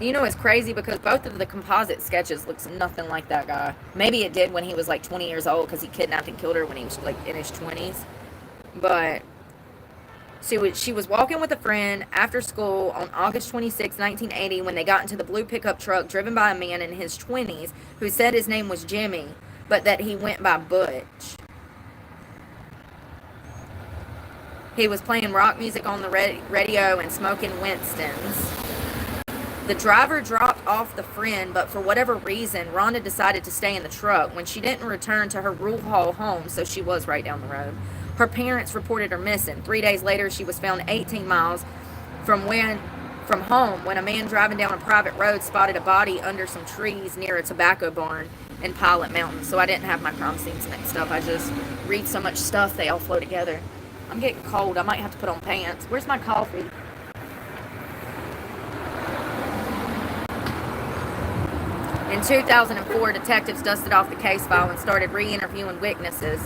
You know, it's crazy because both of the composite sketches looks nothing like that guy. Maybe it did when he was like 20 years old because he kidnapped and killed her when he was like in his 20s. But she was walking with a friend after school on August 26, 1980 when they got into the blue pickup truck driven by a man in his 20s who said his name was Jimmy, but that he went by Butch. He was playing rock music on the radio and smoking Winston's. The driver dropped off the friend, but for whatever reason, Rhonda decided to stay in the truck when she didn't return to her Rule Hall home, so she was right down the road. Her parents reported her missing. 3 days later, she was found 18 miles from home when a man driving down a private road spotted a body under some trees near a tobacco barn in Pilot Mountain. So I didn't have my crime scenes next up. I just read so much stuff, they all flow together. I'm getting cold. I might have to put on pants. Where's my coffee? In 2004, detectives dusted off the case file and started re-interviewing witnesses.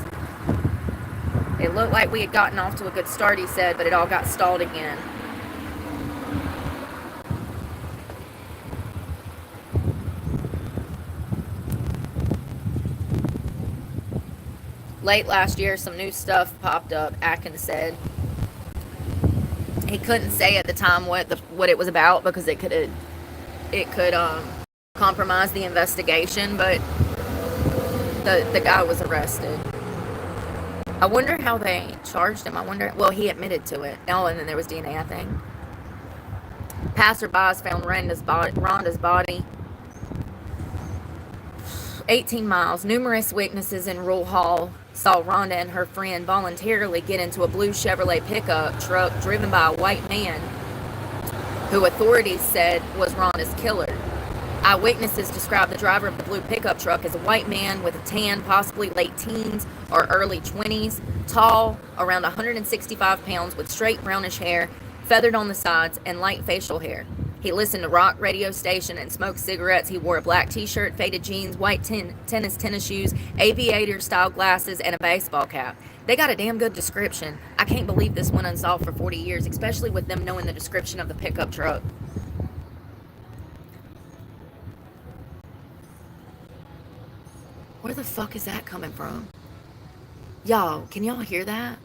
It looked like we had gotten off to a good start, he said, but it all got stalled again. Late last year, some new stuff popped up, Atkins said. He couldn't say at the time what it was about because it could compromise the investigation, but the guy was arrested. I wonder how they charged him. Well, he admitted to it. Oh, and then there was DNA, I think. Passerbys found Rhonda's body 18 miles. Numerous witnesses in Rule Hall saw Rhonda and her friend voluntarily get into a blue Chevrolet pickup truck driven by a white man who authorities said was Rhonda's killer. Eyewitnesses described the driver of the blue pickup truck as a white man with a tan, possibly late teens or early 20s, tall, around 165 pounds, with straight brownish hair, feathered on the sides, and light facial hair. He listened to rock radio station and smoked cigarettes. He wore a black t-shirt, faded jeans, white tennis shoes, aviator-style glasses, and a baseball cap. They got a damn good description. I can't believe this went unsolved for 40 years, especially with them knowing the description of the pickup truck. Where the fuck is that coming from? Y'all, can y'all hear that?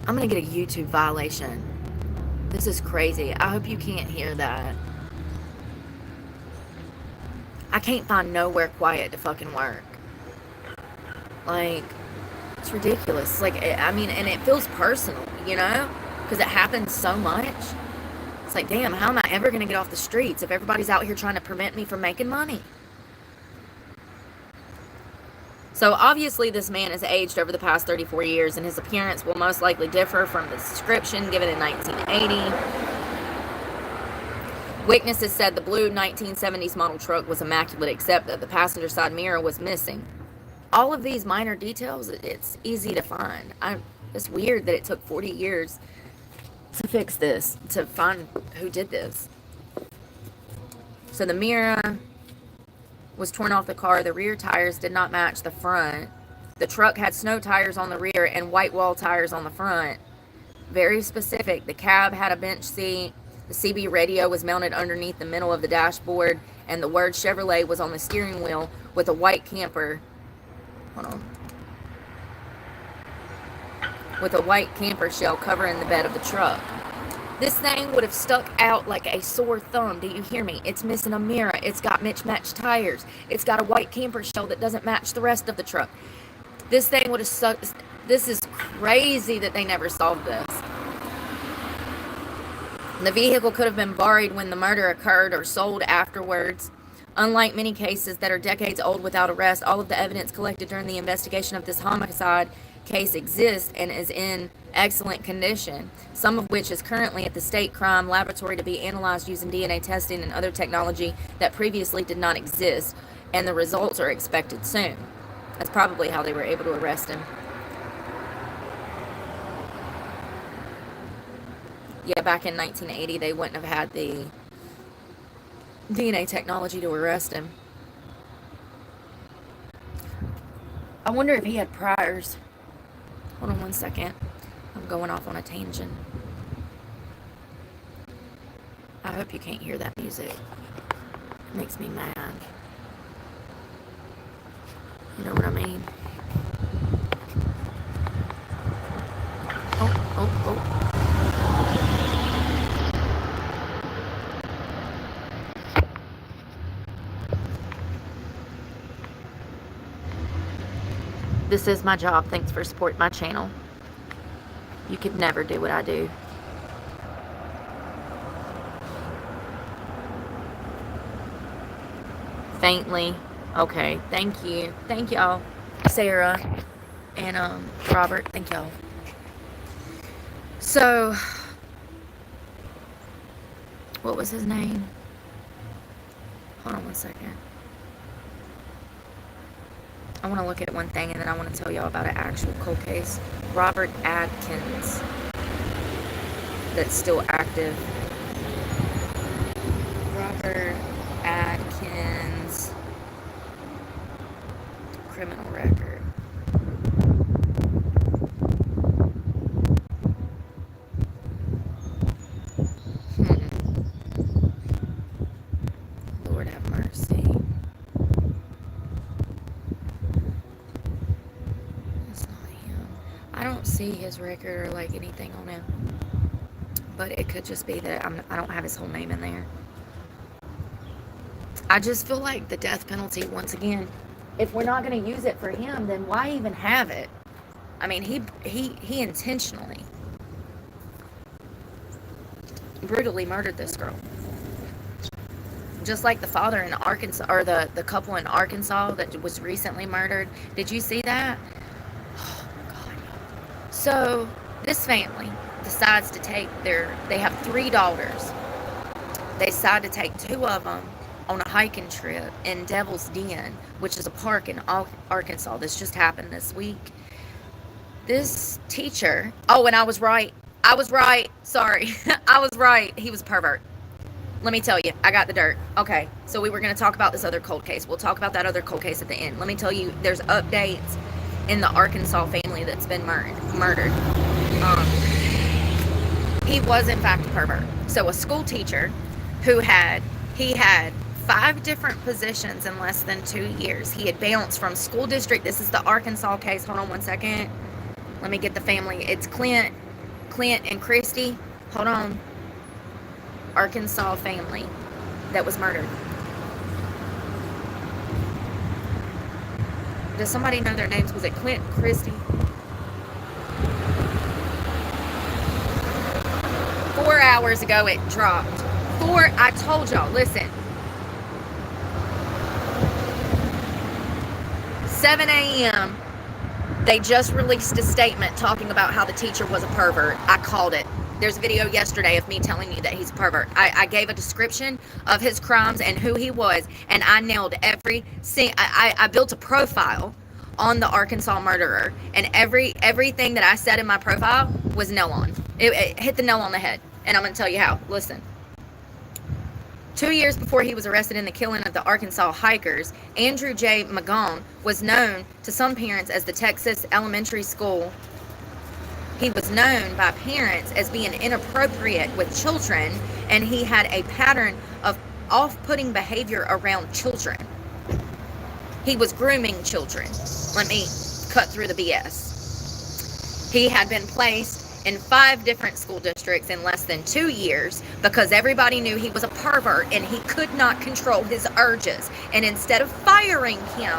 I'm gonna get a YouTube violation. This is crazy. I hope you can't hear that. I can't find nowhere quiet to fucking work. Like, It's ridiculous. Like, I mean, and it feels personal, you know, because it happens so much. It's like, damn, how am I ever going to get off the streets if everybody's out here trying to prevent me from making money? So obviously this man has aged over the past 34 years, and his appearance will most likely differ from the description given in 1980. Witnesses said the blue 1970s model truck was immaculate, except that the passenger side mirror was missing. All of these minor details, it's easy to find. It's weird that it took 40 years to fix this, to find who did this. So the mirror was torn off the car. The rear tires did not match the front. The truck had snow tires on the rear and white wall tires on the front. Very specific. The cab had a bench seat. The CB radio was mounted underneath the middle of the dashboard, and the word Chevrolet was on the steering wheel with a white camper. Hold on. With a white camper shell covering the bed of the truck. This thing would have stuck out like a sore thumb. Do you hear me? It's missing a mirror. It's got mismatched tires. It's got a white camper shell that doesn't match the rest of the truck. This thing would have stuck. This is crazy that they never solved this. The vehicle could have been borrowed when the murder occurred or sold afterwards. Unlike many cases that are decades old without arrest, all of the evidence collected during the investigation of this homicide case exists and is in excellent condition, some of which is currently at the state crime laboratory to be analyzed using DNA testing and other technology that previously did not exist, and the results are expected soon. That's probably how they were able to arrest him. Yeah, back in 1980, they wouldn't have had the DNA technology to arrest him. I wonder if he had priors. Hold on one second. I'm going off on a tangent. I hope you can't hear that music. It makes me mad. You know what I mean? Oh. This is my job. Thanks for supporting my channel. You could never do what I do. Faintly. Okay. Thank you. Thank y'all. Sarah and Robert. Thank y'all. So, what was his name? Hold on one second. I want to look at one thing, and then I want to tell y'all about an actual cold case. Robert Adkins. That's still active. Robert Adkins. Criminal record. Lord have mercy. I don't see his record or like anything on him, but it could just be that I don't have his whole name in there. I just feel like the death penalty, once again, if we're not going to use it for him, then why even have it? I mean, he intentionally brutally murdered this girl, just like the father in Arkansas, or the couple in Arkansas that was recently murdered. Did you see that? So, this family decides to take they have 3 daughters. They decide to take 2 of them on a hiking trip in Devil's Den, which is a park in Arkansas. This just happened this week. This teacher, oh, and I was right. Sorry. I was right. He was a pervert. Let me tell you, I got the dirt. Okay, so we were going to talk about this other cold case. We'll talk about that other cold case at the end. Let me tell you, there's updates in the Arkansas family that's been murdered. He was in fact a pervert. So a school teacher who had 5 different positions in less than 2 years. He had bounced from school district. This is the Arkansas case. Hold on one second. Let me get the family. It's Clint and Christy. Hold on. Arkansas family that was murdered. Does somebody know their names? Was it Clint, Christy? 4 hours ago it dropped. I told y'all, listen. 7 a.m. They just released a statement talking about how the teacher was a pervert. I called it. There's a video yesterday of me telling you that he's a pervert. I gave a description of his crimes and who he was, and I nailed I built a profile on the Arkansas murderer, and everything that I said in my profile was nail on. It hit the nail on the head, and I'm going to tell you how. Listen. 2 years before he was arrested in the killing of the Arkansas hikers, Andrew J. McGone was known to some parents as the Texas elementary school. He was known by parents as being inappropriate with children, and he had a pattern of off-putting behavior around children. He was grooming children. Let me cut through the BS. He had been placed in 5 different school districts in less than 2 years because everybody knew he was a pervert and he could not control his urges. And instead of firing him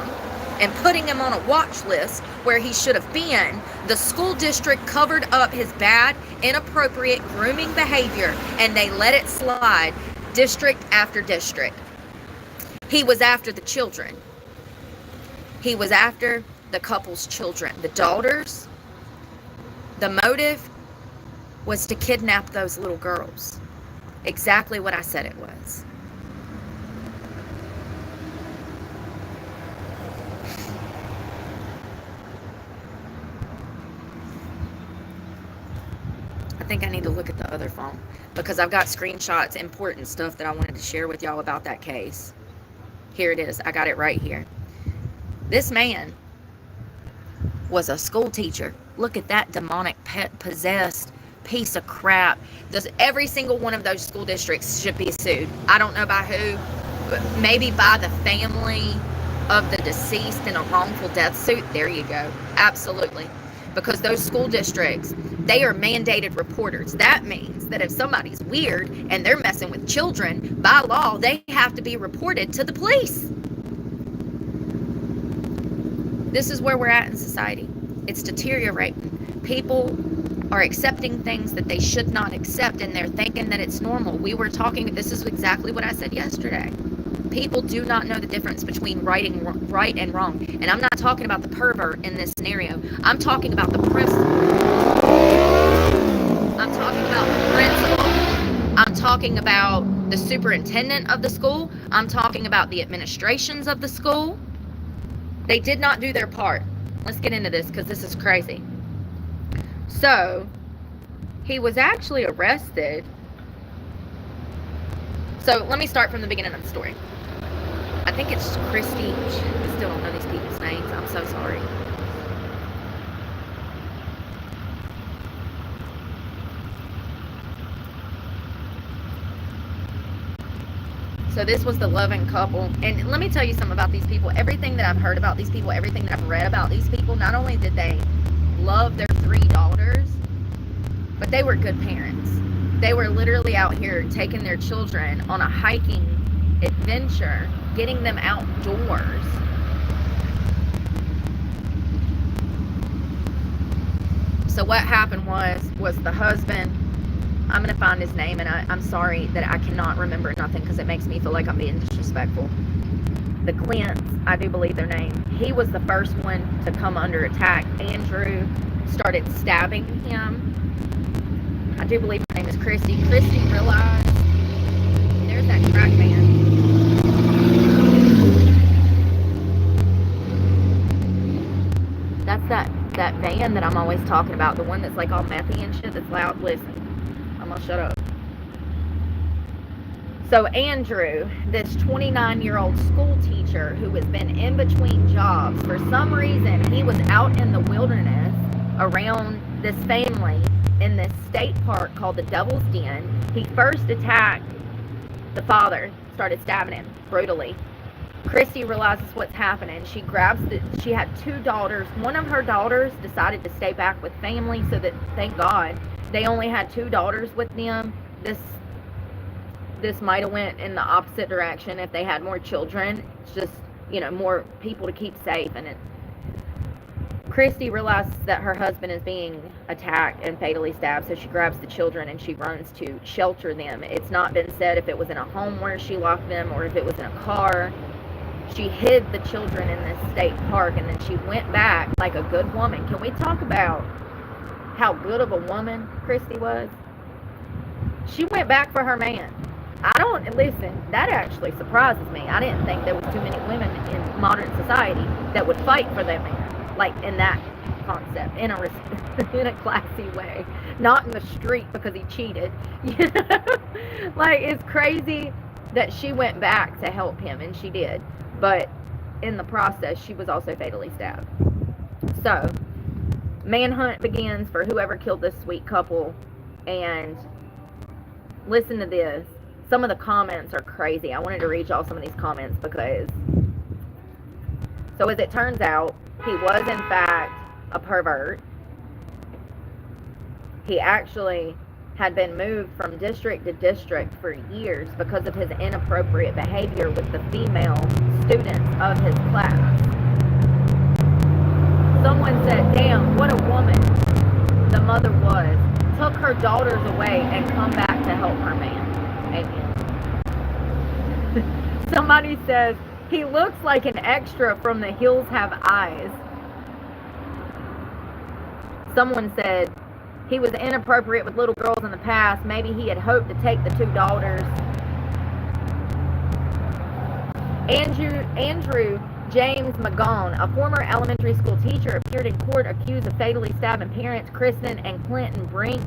and putting him on a watch list where he should have been, the school district covered up his bad, inappropriate grooming behavior, and they let it slide district after district. He was after the children. He was after the couple's children, the daughters. The motive was to kidnap those little girls. Exactly what I said it was. I think I need to look at the other phone because I've got screenshots, important stuff that I wanted to share with y'all about that case. Here it is. I got it right here. This man was a school teacher. Look at that demonic, possessed piece of crap. Every single one of those school districts should be sued. I don't know by who, but maybe by the family of the deceased in a wrongful death suit. There you go. Absolutely. Because those school districts, they are mandated reporters. That means that if somebody's weird and they're messing with children, by law, they have to be reported to the police. This is where we're at in society. It's deteriorating. People are accepting things that they should not accept, and they're thinking that it's normal. This is exactly what I said yesterday. People do not know the difference between right and wrong. And I'm not talking about the pervert in this scenario. I'm talking about the principle. I'm talking about the principal. I'm talking about the superintendent of the school. I'm talking about the administrations of the school. They did not do their part. Let's get into this because this is crazy. So, he was actually arrested. So, let me start from the beginning of the story. I think it's Christy. I still don't know these people's names. I'm so sorry. So this was the loving couple. And let me tell you something about these people. Everything that I've heard about these people, everything that I've read about these people, not only did they love their 3 daughters, but they were good parents. They were literally out here taking their children on a hiking adventure, getting them outdoors. So what happened was the husband, I'm going to find his name, and I'm sorry that I cannot remember nothing because it makes me feel like I'm being disrespectful. The Clints, I do believe their name. He was the first one to come under attack. Andrew started stabbing him. I do believe her name is Christy. Christy realized, there's that crack van. That's that van that I'm always talking about. The one that's like all methy and shit that's loud. Listen, I'm gonna shut up. So Andrew, this 29-year-old school teacher who has been in between jobs, for some reason he was out in the wilderness around this family in this state park called the Devil's Den. He first attacked the father, started stabbing him brutally. Christy realizes what's happening. She she had 2 daughters. One of her daughters decided to stay back with family, so that, thank God, they only had 2 daughters with them. This might have went in the opposite direction if they had more children. It's just, more people to keep safe, and Christy realizes that her husband is being attacked and fatally stabbed, so she grabs the children and she runs to shelter them. It's not been said if it was in a home where she locked them or if it was in a car. She hid the children in this state park, and then she went back like a good woman. Can we talk about how good of a woman Christy was? She went back for her man. Listen, that actually surprises me. I didn't think there was too many women in modern society that would fight for their man, like in that concept, in a classy way, not in the street because he cheated. You know, like, it's crazy that she went back to help him, and she did, but in the process, she was also fatally stabbed. So, manhunt begins for whoever killed this sweet couple, and listen to this. Some of the comments are crazy. I wanted to read y'all some of these comments because, so as it turns out, he was in fact a pervert. He actually had been moved from district to district for years because of his inappropriate behavior with the female students of his class. Someone said, damn, what a woman the mother was. Took her daughters away and come back to help her man. Amen. Somebody says, he looks like an extra from The Hills Have Eyes. Someone said, he was inappropriate with little girls in the past. Maybe he had hoped to take the two daughters. Andrew James McGone, a former elementary school teacher, appeared in court accused of fatally stabbing parents Kristen and Clinton Brink.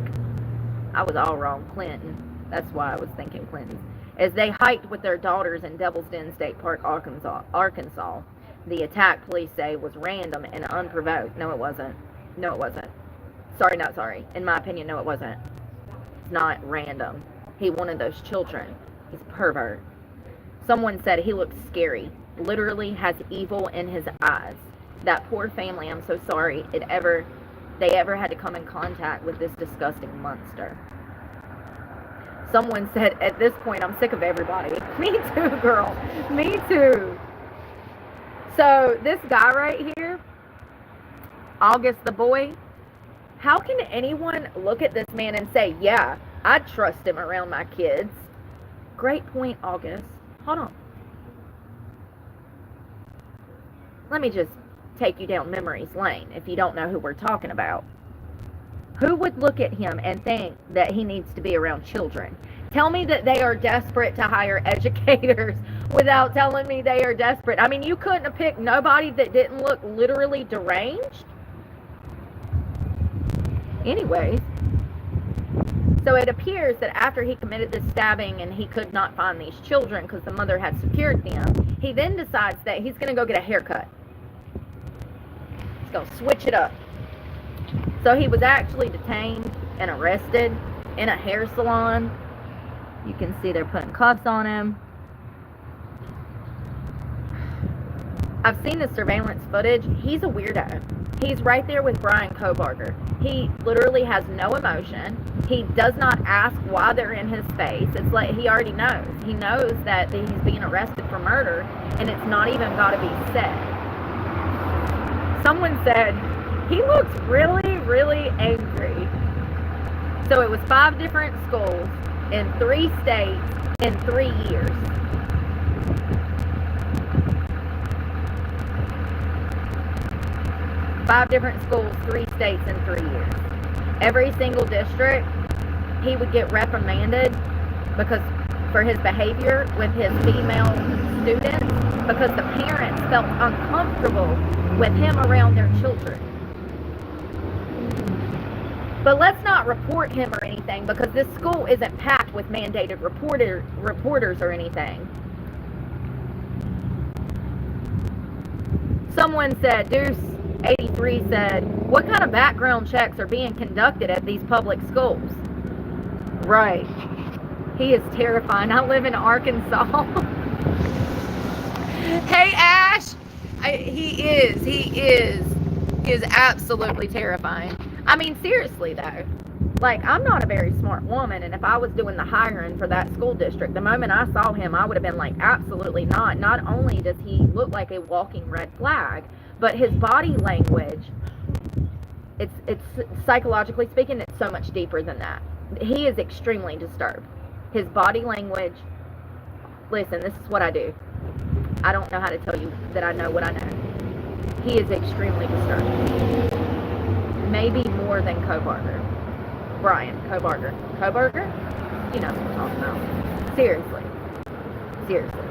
I was all wrong, Clinton. That's why I was thinking Clinton. As they hiked with their daughters in Devil's Den State Park, Arkansas. The attack, police say, was random and unprovoked. No, it wasn't. No, it wasn't. Sorry. In my opinion, no, it wasn't. It's not random. He wanted those children. He's a pervert. Someone said he looked scary. Literally has evil in his eyes. That poor family, I'm so sorry they ever had to come in contact with this disgusting monster. Someone said, at this point, I'm sick of everybody. Me too, girl. Me too. So, this guy right here, August the boy, how can anyone look at this man and say, yeah, I'd trust him around my kids? Great point, August. Hold on. Let me just take you down memory's lane if you don't know who we're talking about. Who would look at him and think that he needs to be around children? Tell me that they are desperate to hire educators without telling me they are desperate. I mean, you couldn't have picked nobody that didn't look literally deranged. Anyways, so it appears that after he committed this stabbing and he could not find these children because the mother had secured them, he then decides that he's going to go get a haircut. He's going to switch it up. So he was actually detained and arrested in a hair salon. You can see they're putting cuffs on him. I've seen the surveillance footage. He's a weirdo. He's right there with Brian Kobarger. He literally has no emotion. He does not ask why they're in his face. It's like he already knows. He knows that he's being arrested for murder, and it's not even got to be said. Someone said, he looks really, really angry. So it was 5 different schools in 3 states in 3 years. Five different schools, 3 states in 3 years. Every single district, he would get reprimanded because for his behavior with his female students because the parents felt uncomfortable with him around their children. But let's not report him or anything because this school isn't packed with mandated reporters or anything. Someone said, Deuce 83 said, what kind of background checks are being conducted at these public schools? Right. He is terrifying. I live in Arkansas. Hey, Ash. He is absolutely terrifying. I mean, seriously, though. Like, I'm not a very smart woman, and if I was doing the hiring for that school district, the moment I saw him, I would have been like, absolutely not. Not only does he look like a walking red flag, but his body language it's psychologically speaking, it's so much deeper than that. He is extremely disturbed. His body language, listen, this is what I do. I don't know how to tell you that I know what I know. He is extremely disturbed. Maybe more than co-barger. Brian, co-barger. Co-barger? You know what I'm talking about. Seriously. Seriously.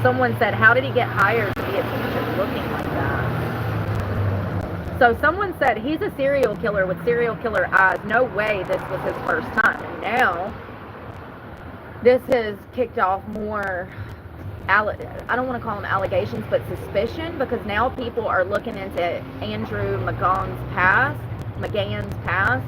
Someone said, how did he get hired to be a teacher looking like that? So someone said, he's a serial killer with serial killer eyes. No way this was his first time. And now, this has kicked off more, I don't want to call them allegations, but suspicion, because now people are looking into Andrew McGann's past,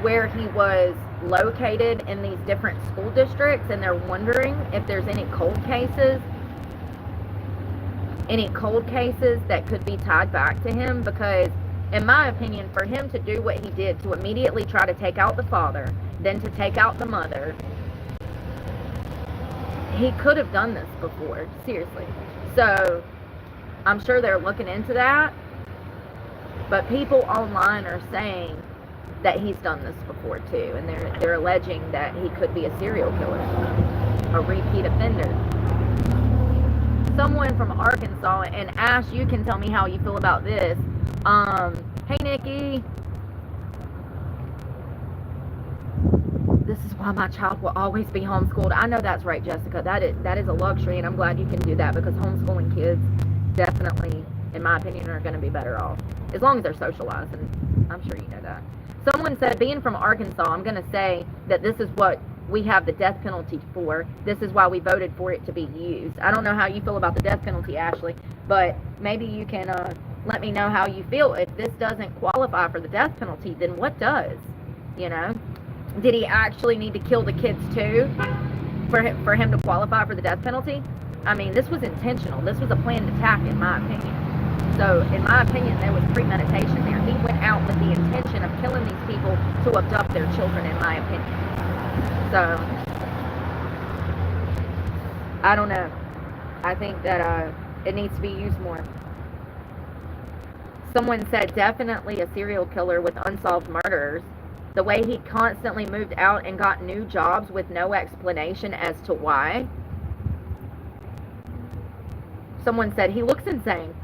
where he was located in these different school districts, and they're wondering if there's any cold cases that could be tied back to him, because in my opinion, for him to do what he did, to immediately try to take out the father, then to take out the mother, he could have done this before, seriously. So I'm sure they're looking into that, but people online are saying that he's done this before too, and they're alleging that he could be a serial killer, a repeat offender. Someone from Arkansas, and Ash, you can tell me how you feel about this. Hey Nikki, this is why my child will always be homeschooled. I know that's right, Jessica. That is a luxury, and I'm glad you can do that, because homeschooling kids definitely, in my opinion, are going to be better off, as long as they're socialized, and I'm sure you know that. Someone said, being from Arkansas, I'm going to say that this is what we have the death penalty for. This is why we voted for it to be used. I don't know how you feel about the death penalty, Ashley, but maybe you can let me know how you feel. If this doesn't qualify for the death penalty, then what does? You know? Did he actually need to kill the kids too for him to qualify for the death penalty? I mean, this was intentional. This was a planned attack, in my opinion. So, in my opinion, there was premeditation there. He went out with the intention of killing these people to abduct their children, in my opinion. So, I don't know. I think that it needs to be used more. Someone said, definitely a serial killer with unsolved murders. The way he constantly moved out and got new jobs with no explanation as to why. Someone said, he looks insane.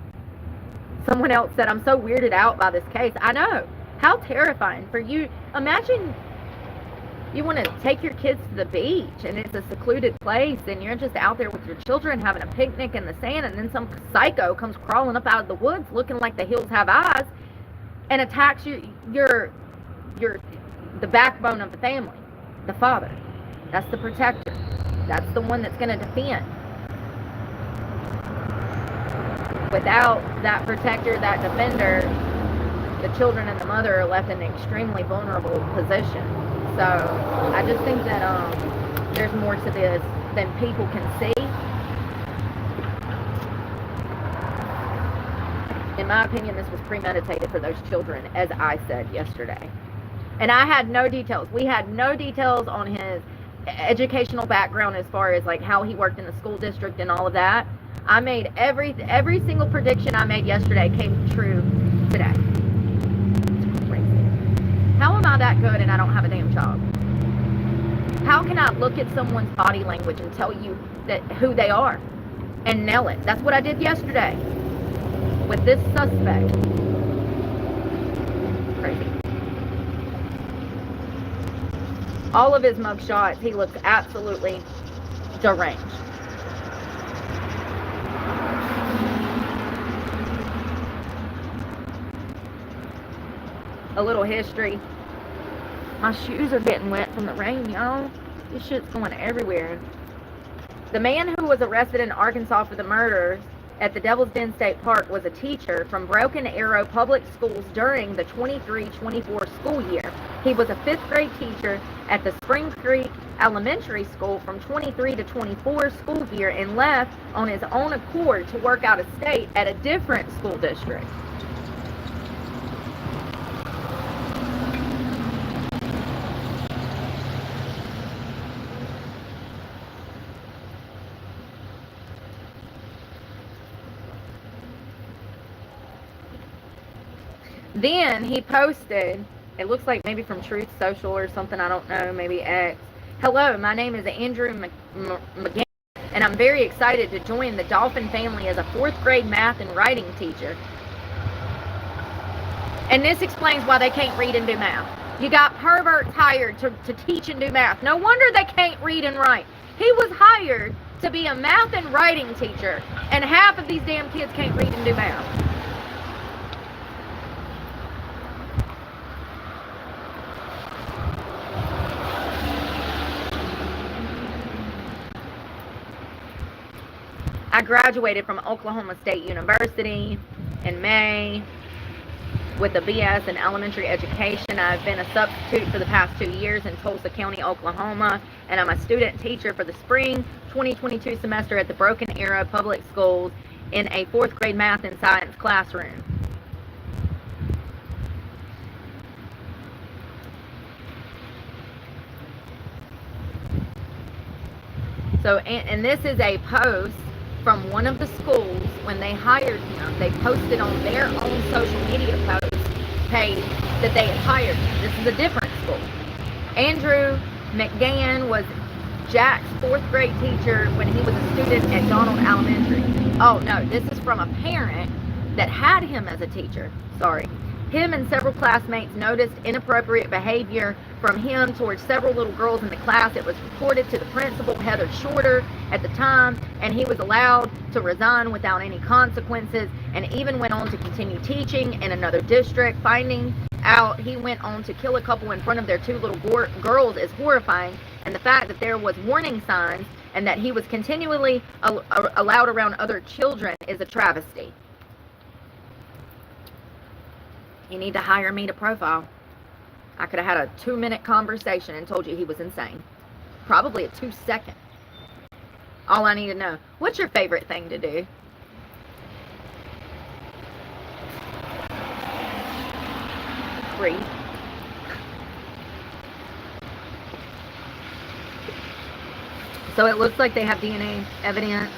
Someone else said, I'm so weirded out by this case. I know. How terrifying for you. Imagine you want to take your kids to the beach, and it's a secluded place, and you're just out there with your children having a picnic in the sand, and then some psycho comes crawling up out of the woods looking like the hills have eyes and attacks the backbone of the family, the father. That's the protector. That's the one that's going to defend. Without that protector, that defender, the children and the mother are left in an extremely vulnerable position. So I just think that there's more to this than people can see. In my opinion, this was premeditated for those children, as I said yesterday. And I had no details. We had no details on his educational background as far as like how he worked in the school district and all of that. I made every single prediction I made yesterday came true today. It's crazy. How am I that good and I don't have a damn job? How can I look at someone's body language and tell you that who they are and nail it? That's what I did yesterday with this suspect. Crazy. All of his mugshots, he looks absolutely deranged. A little history. My shoes are getting wet from the rain, y'all. This shit's going everywhere. The man who was arrested in Arkansas for the murders at the Devil's Den State Park was a teacher from Broken Arrow Public Schools during the 23-24 school year. He was a 5th grade teacher at the Spring Creek Elementary School from 23 to 24 school year and left on his own accord to work out of state at a different school district. Then he posted, it looks like maybe from Truth Social or something, I don't know, maybe X. Hello, my name is Andrew McGann, and I'm very excited to join the Dolphin family as a 4th grade math and writing teacher. And this explains why they can't read and do math. You got perverts hired to teach and do math. No wonder they can't read and write. He was hired to be a math and writing teacher, and half of these damn kids can't read and do math. I graduated from Oklahoma State University in May with a BS in elementary education. I've been a substitute for the past 2 years in Tulsa County, Oklahoma, and I'm a student teacher for the spring 2022 semester at the Broken Arrow Public Schools in a 4th grade math and science classroom. So, and this is a post from one of the schools when they hired him. They posted on their own social media page that they had hired him. This is a different school. Andrew McGann was Jack's 4th grade teacher when he was a student at Donald Elementary. Oh no, this is from a parent that had him as a teacher. Sorry. Him and several classmates noticed inappropriate behavior from him towards several little girls in the class. It was reported to the principal, Heather Shorter, at the time, and he was allowed to resign without any consequences, and even went on to continue teaching in another district. Finding out he went on to kill a couple in front of their 2 little girls is horrifying, and the fact that there was warning signs and that he was continually allowed around other children is a travesty. You need to hire me to profile. I could have had a 2-minute conversation and told you he was insane. Probably a 2-second. All I need to know. What's your favorite thing to do? Breathe. So it looks like they have DNA evidence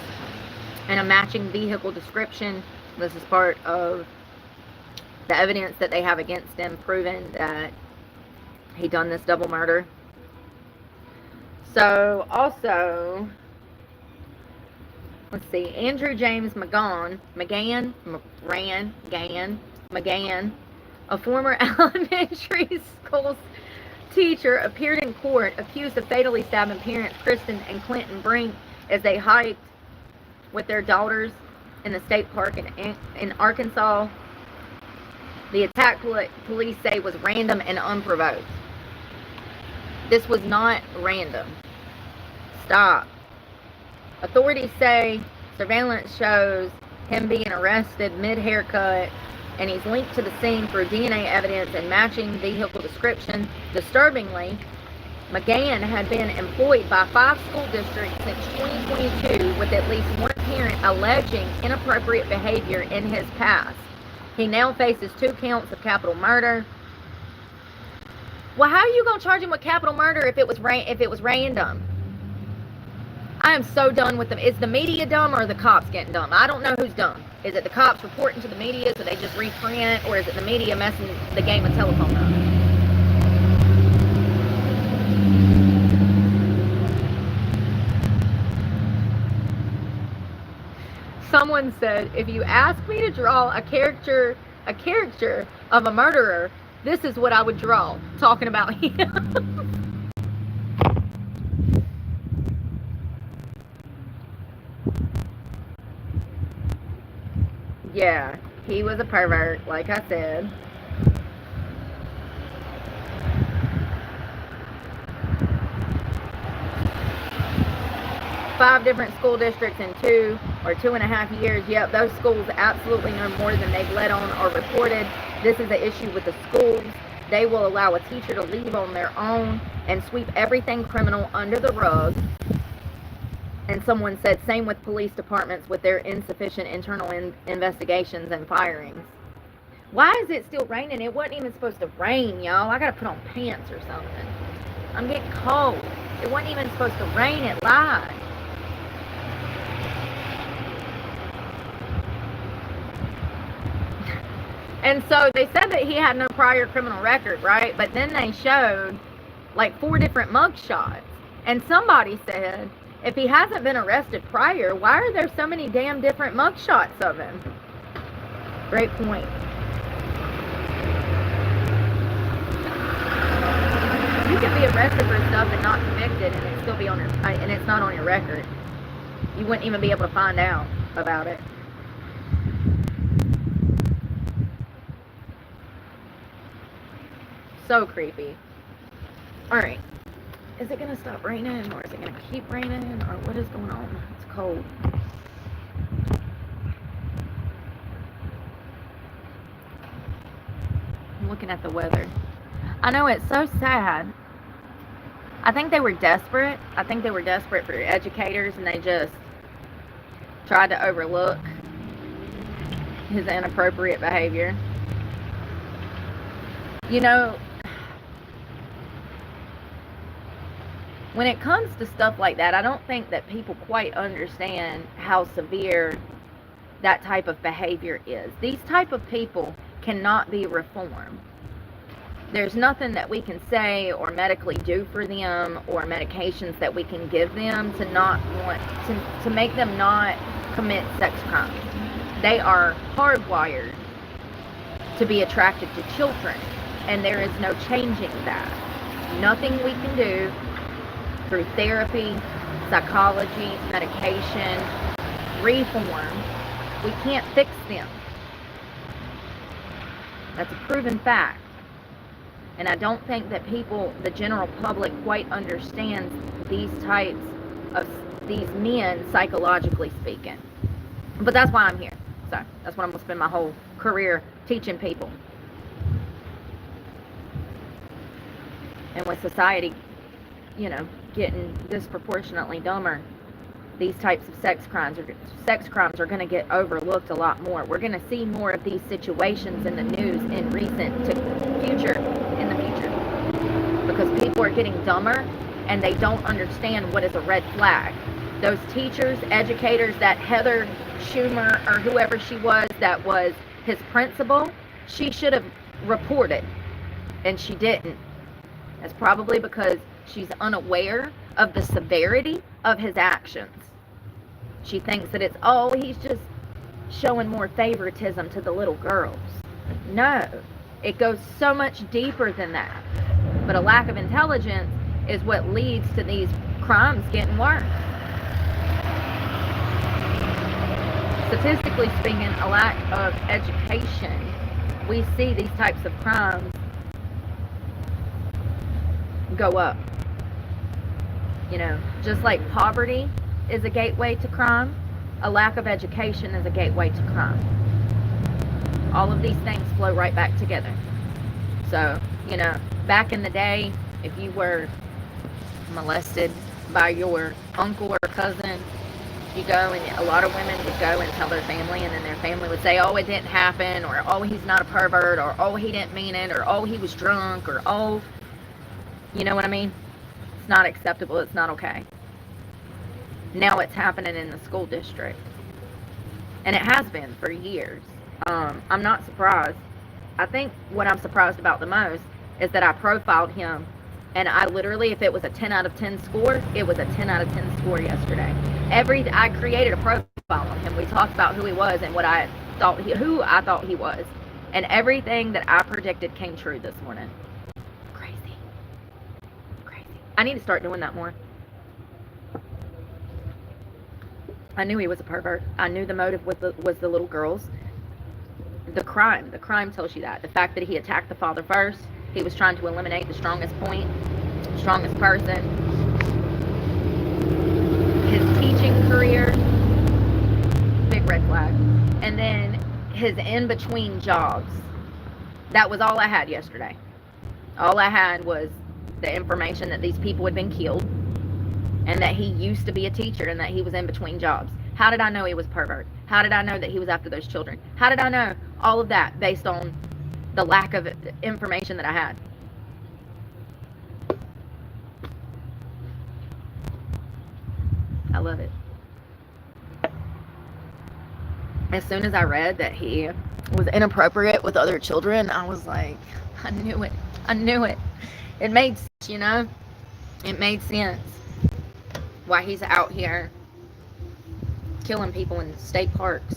and a matching vehicle description. This is part of the evidence that they have against him, proving that he done this double murder. So also, let's see, Andrew James McGann, a former elementary school teacher, appeared in court accused of fatally stabbing parents Kristen and Clinton Brink as they hiked with their daughters in the state park in Arkansas. The attack, police say, was random and unprovoked. This was not random. Stop. Authorities say surveillance shows him being arrested mid-haircut, and he's linked to the scene through DNA evidence and matching vehicle description. Disturbingly, McGann had been employed by 5 school districts since 2022 with at least one parent alleging inappropriate behavior in his past. He now faces 2 counts of capital murder. Well, how are you going to charge him with capital murder if it was random? I am so done with them. Is the media dumb or are the cops getting dumb? I don't know who's dumb. Is it the cops reporting to the media so they just reprint, or is it the media messing the game of telephone up? Someone said, if you ask me to draw a character of a murderer, this is what I would draw, talking about him. Yeah, he was a pervert, like I said. Five different school districts in 2 or 2.5 years. Yep, those schools absolutely know more than they've let on or reported. This is an issue with the schools. They will allow a teacher to leave on their own and sweep everything criminal under the rug. And someone said, same with police departments with their insufficient internal investigations and firings. Why is it still raining? It wasn't even supposed to rain, y'all. I gotta put on pants or something. I'm getting cold. It wasn't even supposed to rain. It lied. And so they said that he had no prior criminal record, right? But then they showed like 4 different mug shots. And somebody said, if he hasn't been arrested prior, why are there so many damn different mug shots of him? Great point. You can be arrested for stuff and not convicted, and it still be on your, and it's not on your record. You wouldn't even be able to find out about it. So creepy. Alright. Is it going to stop raining, or is it going to keep raining, or what is going on? It's cold. I'm looking at the weather. I know, it's so sad. I think they were desperate. I think they were desperate for educators, and they just tried to overlook his inappropriate behavior. You know, when it comes to stuff like that, I don't think that people quite understand how severe that type of behavior is. These type of people cannot be reformed. There's nothing that we can say or medically do for them, or medications that we can give them to not want to make them not commit sex crimes. They are hardwired to be attracted to children, and there is no changing that. Nothing we can do through therapy, psychology, medication, reform, we can't fix them. That's a proven fact. And I don't think that people, the general public, quite understands these types of, these men, psychologically speaking. But that's why I'm here. So that's what I'm going to spend my whole career teaching people. And with society, you know, getting disproportionately dumber, these types of sex crimes are going to get overlooked a lot more. We're going to see more of these situations in the news in the future, because people are getting dumber and they don't understand what is a red flag. Those teachers, educators, that Heather Schumer or whoever she was that was his principal, she should have reported, and she didn't. That's probably because she's unaware of the severity of his actions. She thinks that it's, oh, he's just showing more favoritism to the little girls. No, it goes so much deeper than that. But a lack of intelligence is what leads to these crimes getting worse. Statistically speaking, a lack of education, we see these types of crimes go up. You know, just like poverty is a gateway to crime, a lack of education is a gateway to crime. All of these things flow right back together. So, you know, back in the day, if you were molested by your uncle or cousin, you go, and a lot of women would go and tell their family, and then their family would say, oh, it didn't happen, or oh, he's not a pervert, or oh, he didn't mean it, or oh, he was drunk, or oh, you know what I mean? It's not acceptable. It's not okay. Now it's happening in the school district. And it has been for years. I'm not surprised. I think what I'm surprised about the most is that I profiled him, and I literally, if it was a 10 out of 10 score, it was a 10 out of 10 score yesterday. I created a profile on him. We talked about who he was and who I thought he was. And everything that I predicted came true this morning. Crazy. I need to start doing that more. I knew he was a pervert. I knew the motive was the little girls. The crime tells you that. The fact that he attacked the father first, he was trying to eliminate the strongest point, strongest person. His teaching career, big red flag. And then his in-between jobs. That was all I had yesterday. All I had was the information that these people had been killed, and that he used to be a teacher, and that he was in between jobs. How did I know he was a pervert? How did I know that he was after those children? How did I know all of that based on the lack of information that I had? I love it. As soon as I read that he was inappropriate with other children, I was like, I knew it. I knew it. It made sense, you know? It made sense why he's out here killing people in state parks.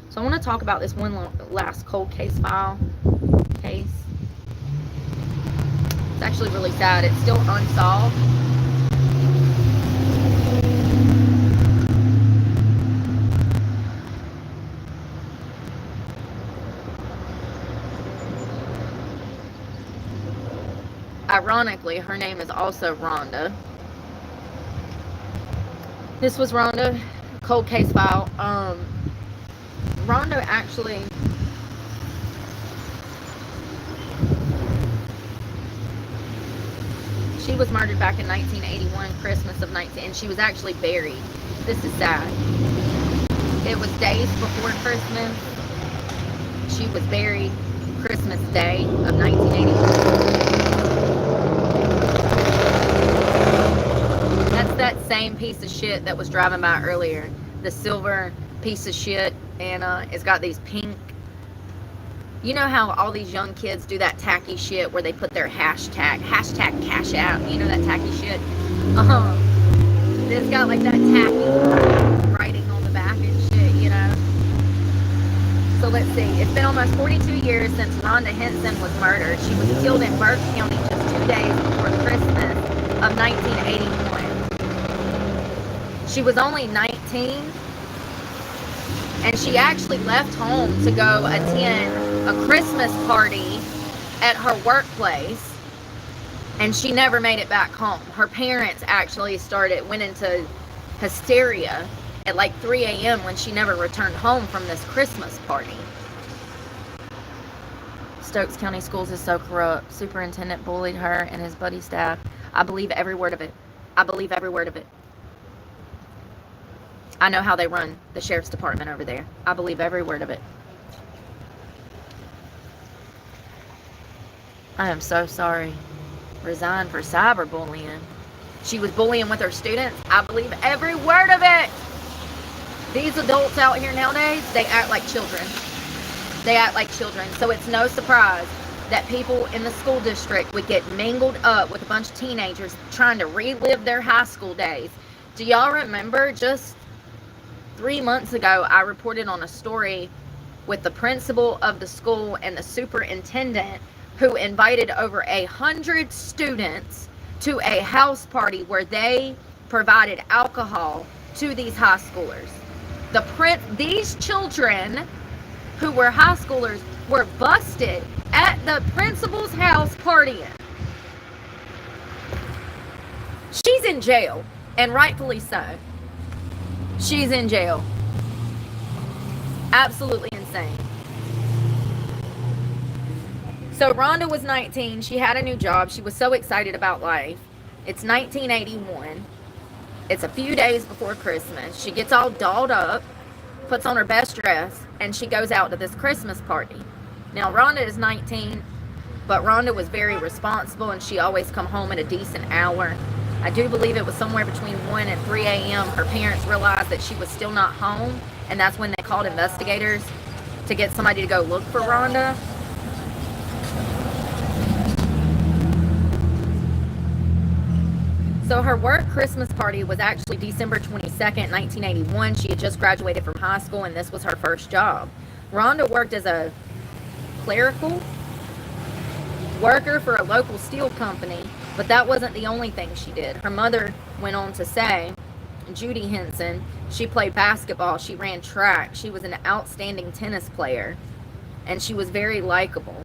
So I want to talk about this one last cold case. It's actually really sad. It's still unsolved. Ironically, her name is also Rhonda. This was Rhonda, cold case file. Rhonda actually, she was murdered back in 1981, Christmas of 19, and she was actually buried. This is sad. It was days before Christmas. She was buried Christmas Day of 1981. That's that same piece of shit that was driving by earlier. The silver piece of shit, and it's got these pink. You know how all these young kids do that tacky shit where they put their hashtag cash out. You know that tacky shit? It's got like that tacky writing on the back and shit, you know? So let's see. It's been almost 42 years since Rhonda Henson was murdered. She was killed in Burke County just 2 days before Christmas of 1981. She was only 19, and she actually left home to go attend a Christmas party at her workplace, and she never made it back home. Her parents actually went into hysteria at like 3 a.m. when she never returned home from this Christmas party. Stokes County Schools is so corrupt. Superintendent bullied her and his buddy staff. I believe every word of it. I believe every word of it. I know how they run the sheriff's department over there. I believe every word of it. I am so sorry. Resigned for cyberbullying. She was bullying with her students. I believe every word of it. These adults out here nowadays, they act like children. They act like children. So it's no surprise that people in the school district would get mingled up with a bunch of teenagers trying to relive their high school days. Do y'all remember just 3 months ago, I reported on a story with the principal of the school and the superintendent who invited over 100 students to a house party where they provided alcohol to these high schoolers. These children who were high schoolers were busted at the principal's house partying. She's in jail, and rightfully so. She's in jail. Absolutely insane. So Rhonda was 19. She had a new job. She was so excited about life. It's 1981. It's a few days before Christmas. She gets all dolled up, puts on her best dress, and she goes out to this Christmas party. Now, Rhonda is 19, but Rhonda was very responsible, and she always come home at a decent hour. I do believe it was somewhere between 1 and 3 a.m. Her parents realized that she was still not home, and that's when they called investigators to get somebody to go look for Rhonda. So her work Christmas party was actually December 22nd, 1981. She had just graduated from high school, and this was her first job. Rhonda worked as a clerical worker for a local steel company, but that wasn't the only thing she did. Her mother went on to say, Judy Henson, she played basketball, she ran track, she was an outstanding tennis player, and she was very likable.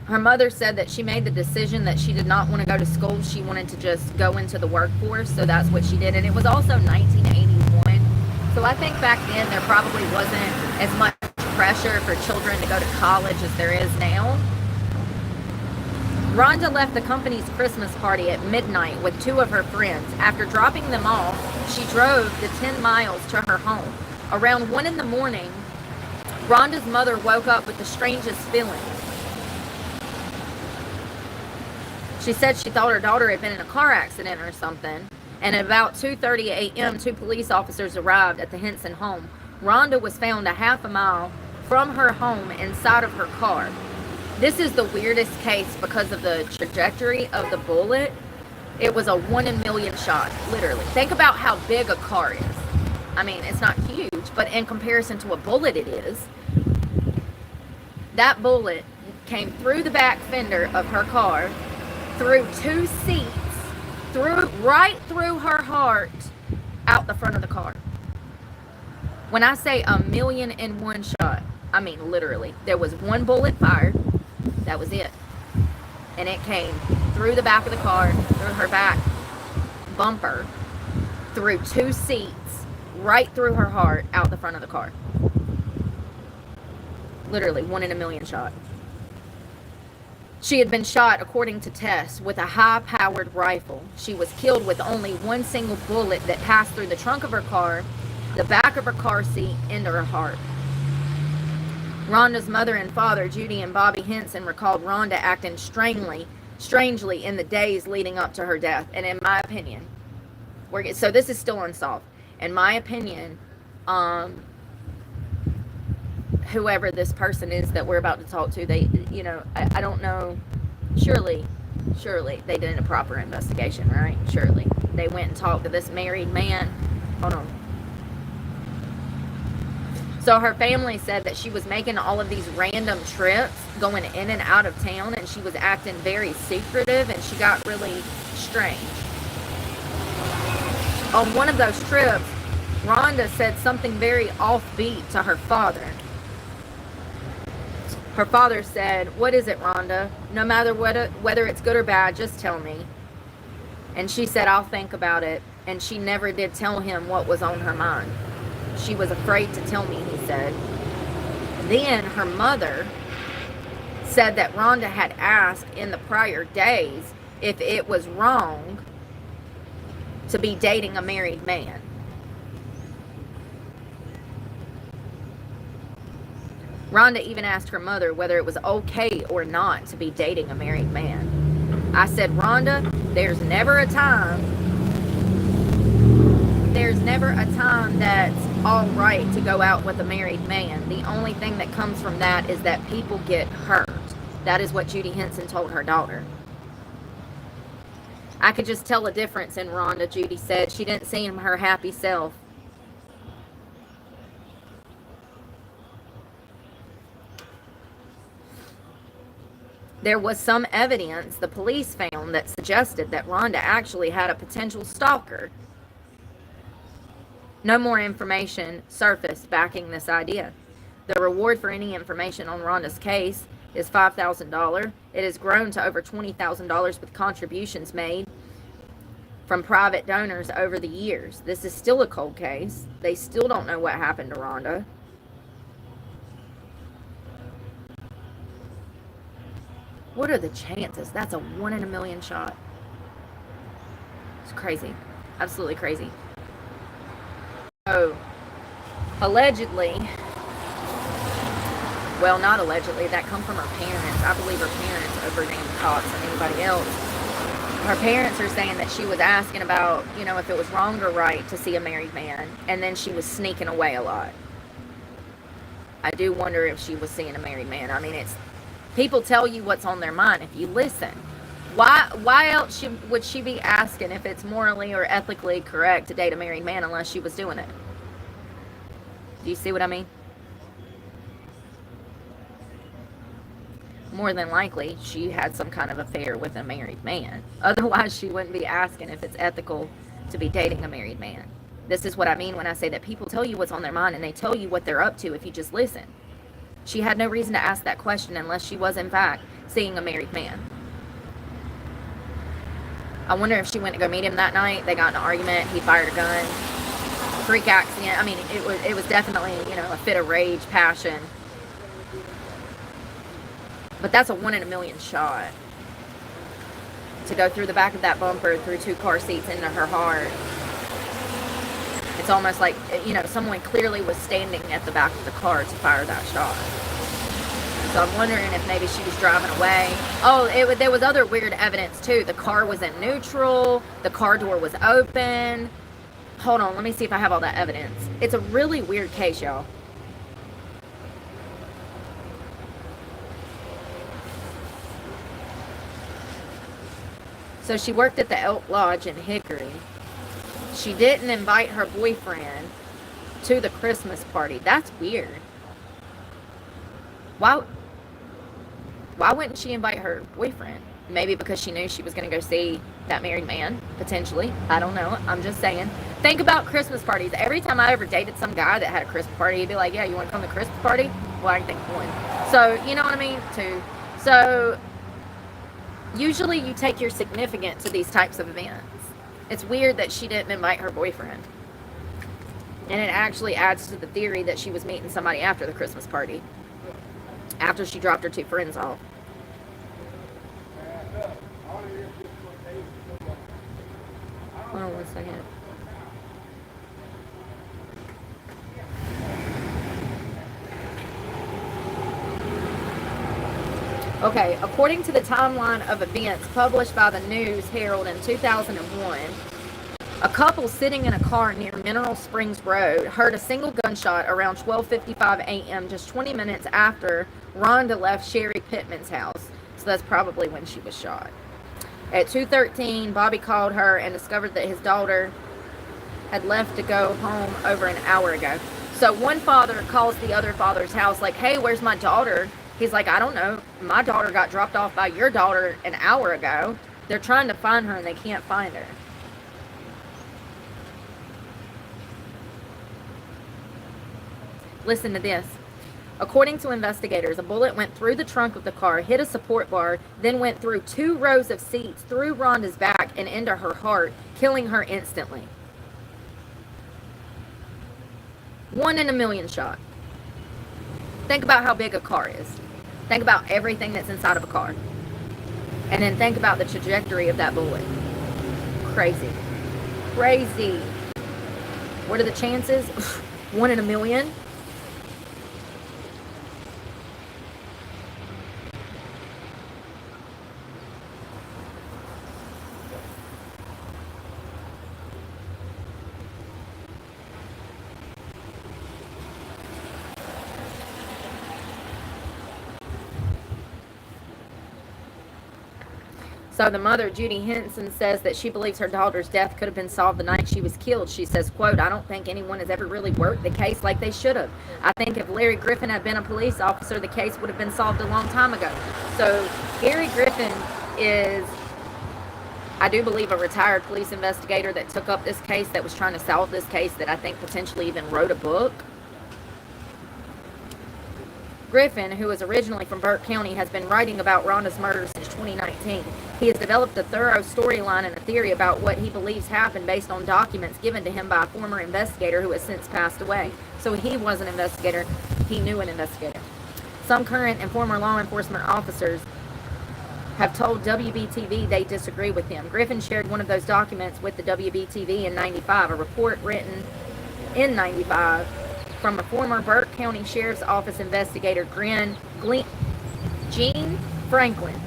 Her mother said that she made the decision that she did not want to go to school. She wanted to just go into the workforce, so that's what she did. And it was also 1981. So I think back then there probably wasn't as much pressure for children to go to college as there is now. Rhonda left the company's Christmas party at midnight with 2 of her friends. After dropping them off, she drove the 10 miles to her home. Around 1 in the morning, Rhonda's mother woke up with the strangest feelings. She said she thought her daughter had been in a car accident or something, And at about 2:30 a.m., 2 police officers arrived at the Henson home. Rhonda was found a half a mile from her home inside of her car. This is the weirdest case because of the trajectory of the bullet. It was a 1 in a million shot, literally. Think about how big a car is. I mean, it's not huge, but in comparison to a bullet it is. That bullet came through the back fender of her car, through 2 seats, right through her heart, out the front of the car. When I say 1,000,001 shot, I mean literally. There was 1 bullet fired. That was it. And it came through the back of the car, through her back bumper, through 2 seats, right through her heart, out the front of the car. Literally, 1 in a million shot. She had been shot, according to tests, with a high-powered rifle. She was killed with only 1 single bullet that passed through the trunk of her car, the back of her car seat, into her heart. Rhonda's mother and father, Judy and Bobby Henson, recalled Rhonda acting strangely in the days leading up to her death. And in my opinion, so this is still unsolved. In my opinion, whoever this person is that we're about to talk to, they, I don't know. Surely they did a proper investigation, right? Surely they went and talked to this married man. Hold on. So her family said that she was making all of these random trips, going in and out of town, and she was acting very secretive, and she got really strange. On one of those trips, Rhonda said something very offbeat to her father. Her father said, "What is it, Rhonda? No matter whether it's good or bad, just tell me." And she said, "I'll think about it." And she never did tell him what was on her mind. She was afraid to tell me, he said. Then her mother said that Rhonda had asked in the prior days if it was wrong to be dating a married man. Rhonda even asked her mother whether it was okay or not to be dating a married man. I said, "Rhonda, there's never a time that's all right to go out with a married man. The only thing that comes from that is that people get hurt." That is what Judy Henson told her daughter. "I could just tell a difference in Rhonda," Judy said. "She didn't seem her happy self." There was some evidence the police found that suggested that Rhonda actually had a potential stalker. No more information surfaced backing this idea. The reward for any information on Rhonda's case is $5,000. It has grown to over $20,000 with contributions made from private donors over the years. This is still a cold case. They still don't know what happened to Rhonda. What are the chances? That's a 1 in a million shot. It's crazy. Absolutely crazy. So, allegedly, well, not allegedly, that come from her parents. I believe her parents over named the cops or anybody else. Her parents are saying that she was asking about, if it was wrong or right to see a married man, and then she was sneaking away a lot. I do wonder if she was seeing a married man. I mean, people tell you what's on their mind if you listen. Why else would she be asking if it's morally or ethically correct to date a married man unless she was doing it? Do you see what I mean? More than likely, she had some kind of affair with a married man. Otherwise, she wouldn't be asking if it's ethical to be dating a married man. This is what I mean when I say that people tell you what's on their mind and they tell you what they're up to if you just listen. She had no reason to ask that question unless she was, in fact, seeing a married man. I wonder if she went to go meet him that night. They got in an argument. He fired a gun. Freak accident. I mean, it was definitely, a fit of rage, passion. But that's a 1 in a million shot. To go through the back of that bumper, through 2 car seats into her heart. It's almost like, someone clearly was standing at the back of the car to fire that shot. So I'm wondering if maybe she was driving away. Oh, there was other weird evidence too. The car was in neutral. The car door was open. Hold on, let me see if I have all that evidence. It's a really weird case, y'all. So she worked at the Elk Lodge in Hickory. She didn't invite her boyfriend to the Christmas party. That's weird. Why wouldn't she invite her boyfriend? Maybe because she knew she was going to go see that married man, potentially. I don't know. I'm just saying. Think about Christmas parties. Every time I ever dated some guy that had a Christmas party, he'd be like, yeah, you want to come to the Christmas party? Well, I can think of one. So, you know what I mean? Two. So, usually you take your significant to these types of events. It's weird that she didn't invite her boyfriend. And it actually adds to the theory that she was meeting somebody after the Christmas party. After she dropped her two friends off. Hold on one second. Okay, according to the timeline of events published by the News Herald in 2001, a couple sitting in a car near Mineral Springs Road heard a single gunshot around 12:55 a.m. just 20 minutes after Rhonda left Sherry Pittman's house. So that's probably when she was shot. At 2:13, Bobby called her and discovered that his daughter had left to go home over an hour ago. So one father calls the other father's house like, hey, where's my daughter? He's like, I don't know. My daughter got dropped off by your daughter an hour ago. They're trying to find her and they can't find her. Listen to this. According to investigators, a bullet went through the trunk of the car, hit a support bar, then went through 2 rows of seats, through Rhonda's back and into her heart, killing her instantly. 1 in a million shot. Think about how big a car is. Think about everything that's inside of a car. And then think about the trajectory of that bullet. Crazy. Crazy. What are the chances? 1 in a million? So the mother, Judy Henson, says that she believes her daughter's death could have been solved the night she was killed. She says, quote, I don't think anyone has ever really worked the case like they should have. I think if Larry Griffin had been a police officer, the case would have been solved a long time ago. So Gary Griffin is, I do believe, a retired police investigator that took up this case, that was trying to solve this case, that I think potentially even wrote a book. Griffin, who is originally from Burke County, has been writing about Rhonda's murder since 2019. He has developed a thorough storyline and a theory about what he believes happened based on documents given to him by a former investigator who has since passed away. So he was an investigator. He knew an investigator. Some current and former law enforcement officers have told WBTV they disagree with him. Griffin shared one of those documents with the WBTV in 95, a report written in 95 from a former Burke County Sheriff's Office investigator, Gene Franklin.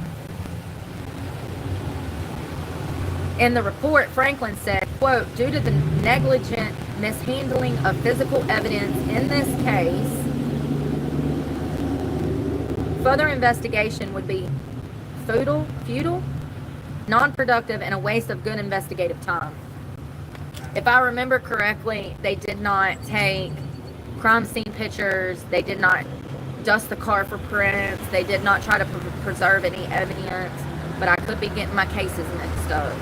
In the report, Franklin said, quote, due to the negligent mishandling of physical evidence in this case, further investigation would be futile, non-productive, and a waste of good investigative time. If I remember correctly, they did not take crime scene pictures. They did not dust the car for prints. They did not try to preserve any evidence. But I could be getting my cases mixed up.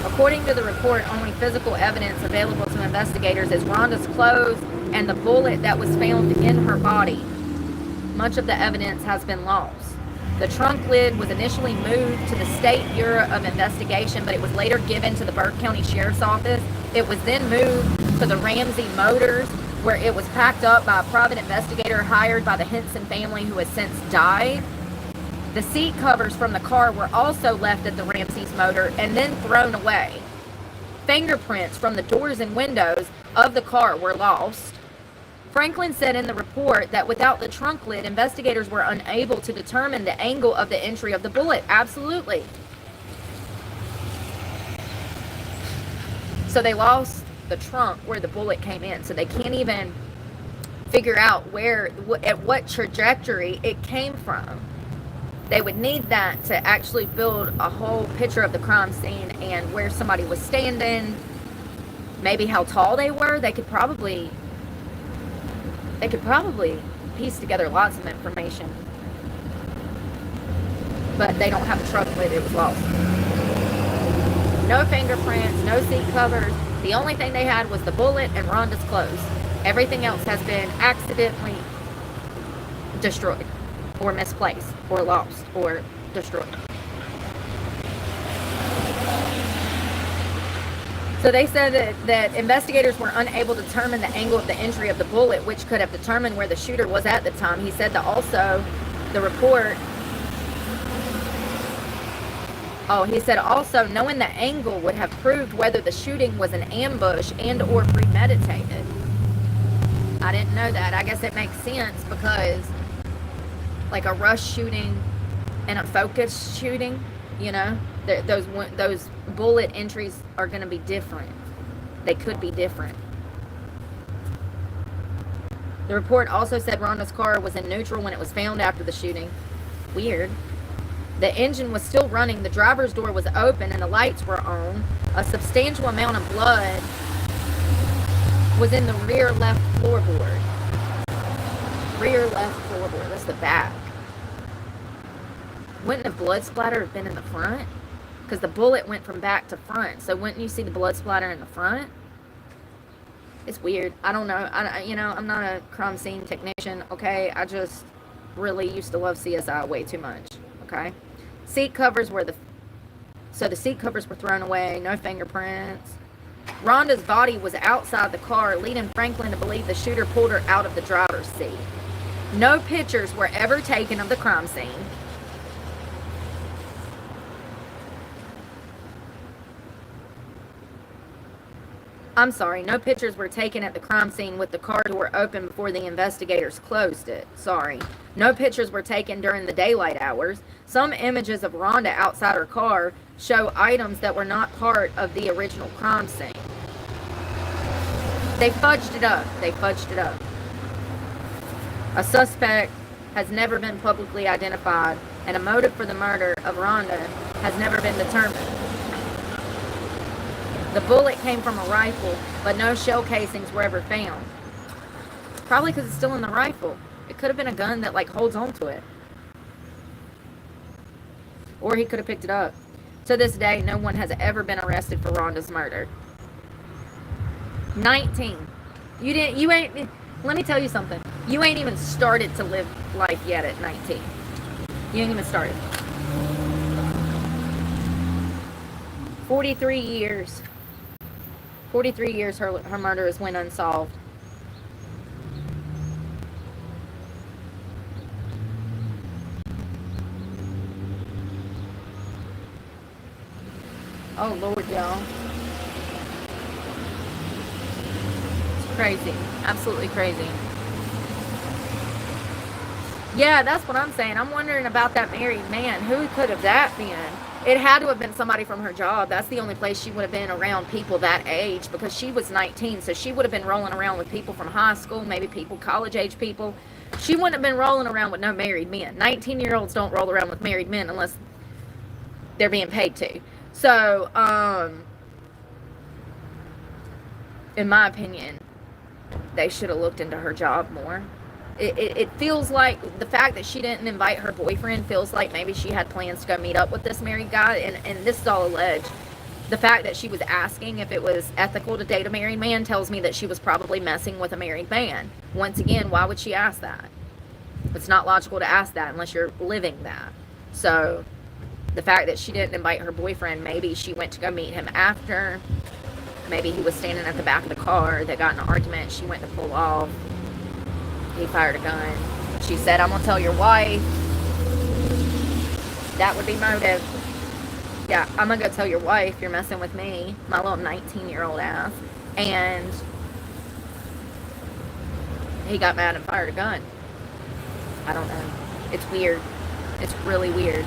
According to the report, only physical evidence available to investigators is Rhonda's clothes and the bullet that was found in her body. Much of the evidence has been lost. The trunk lid was initially moved to the State Bureau of Investigation, but it was later given to the Burke County Sheriff's Office. It was then moved to the Ramsey Motors, where it was packed up by a private investigator hired by the Henson family, who has since died. The seat covers from the car were also left at the Ramsey's Motor and then thrown away. Fingerprints from the doors and windows of the car were lost. Franklin said in the report that without the trunk lid, investigators were unable to determine the angle of the entry of the bullet. Absolutely. So they lost the trunk where the bullet came in. So they can't even figure out at what trajectory it came from. They would need that to actually build a whole picture of the crime scene and where somebody was standing, maybe how tall they were. They could probably piece together lots of information. But they don't have a trunk lid. It was lost. No fingerprints, no seat covers. The only thing they had was the bullet and Rhonda's clothes. Everything else has been accidentally destroyed or misplaced or lost or destroyed. So they said that investigators were unable to determine the angle of the entry of the bullet, which could have determined where the shooter was at the time. He said that also the report, he said also knowing the angle would have proved whether the shooting was an ambush and or premeditated. I didn't know that. I guess it makes sense because like a rush shooting and a focus shooting, you know, those bullet entries are going to be different. They could be different. The report also said Rhonda's car was in neutral when it was found after the shooting. Weird. The engine was still running, the driver's door was open, and the lights were on. A substantial amount of blood was in the rear left floorboard. Rear left floorboard. That's the back. Wouldn't the blood splatter have been in the front? Because the bullet went from back to front. So wouldn't you see the blood splatter in the front? It's weird. I don't know. I'm not a crime scene technician, okay? I just really used to love CSI way too much, okay? Seat covers were the seat covers were thrown away. No fingerprints. Rhonda's body was outside the car, leading Franklin to believe the shooter pulled her out of the driver's seat. No pictures were ever taken of the crime scene. I'm sorry, no pictures were taken at the crime scene with the car door open before the investigators closed it. Sorry. No pictures were taken during the daylight hours. Some images of Rhonda outside her car show items that were not part of the original crime scene. They fudged it up. A suspect has never been publicly identified, and a motive for the murder of Rhonda has never been determined. The bullet came from a rifle, but no shell casings were ever found. Probably because it's still in the rifle. It could have been a gun that like holds on to it. Or he could have picked it up. To this day, no one has ever been arrested for Rhonda's murder. 19. Let me tell you something. You ain't even started to live life yet at 19. You ain't even started. 43 years. 43 years her murder has went unsolved. Oh, Lord, y'all. It's crazy. Absolutely crazy. Yeah, that's what I'm saying. I'm wondering about that married man. Who could have that been? It had to have been somebody from her job. That's the only place she would have been around people that age, because she was 19, so she would have been rolling around with people from high school, maybe people, college-age people. She wouldn't have been rolling around with no married men. 19-year-olds don't roll around with married men unless they're being paid to. So, in my opinion, they should have looked into her job more. It feels like the fact that she didn't invite her boyfriend feels like maybe she had plans to go meet up with this married guy, and this is all alleged. The fact that she was asking if it was ethical to date a married man tells me that she was probably messing with a married man. Once again, why would she ask that? It's not logical to ask that unless you're living that. So the fact that she didn't invite her boyfriend, maybe she went to go meet him after. Maybe he was standing at the back of the car. They got in an argument. She went to pull off. He fired a gun. She said, I'm going to tell your wife. That would be motive. Yeah, I'm gonna go tell your wife you're messing with me, my little 19-year-old ass. And he got mad and fired a gun. I don't know. It's weird. It's really weird.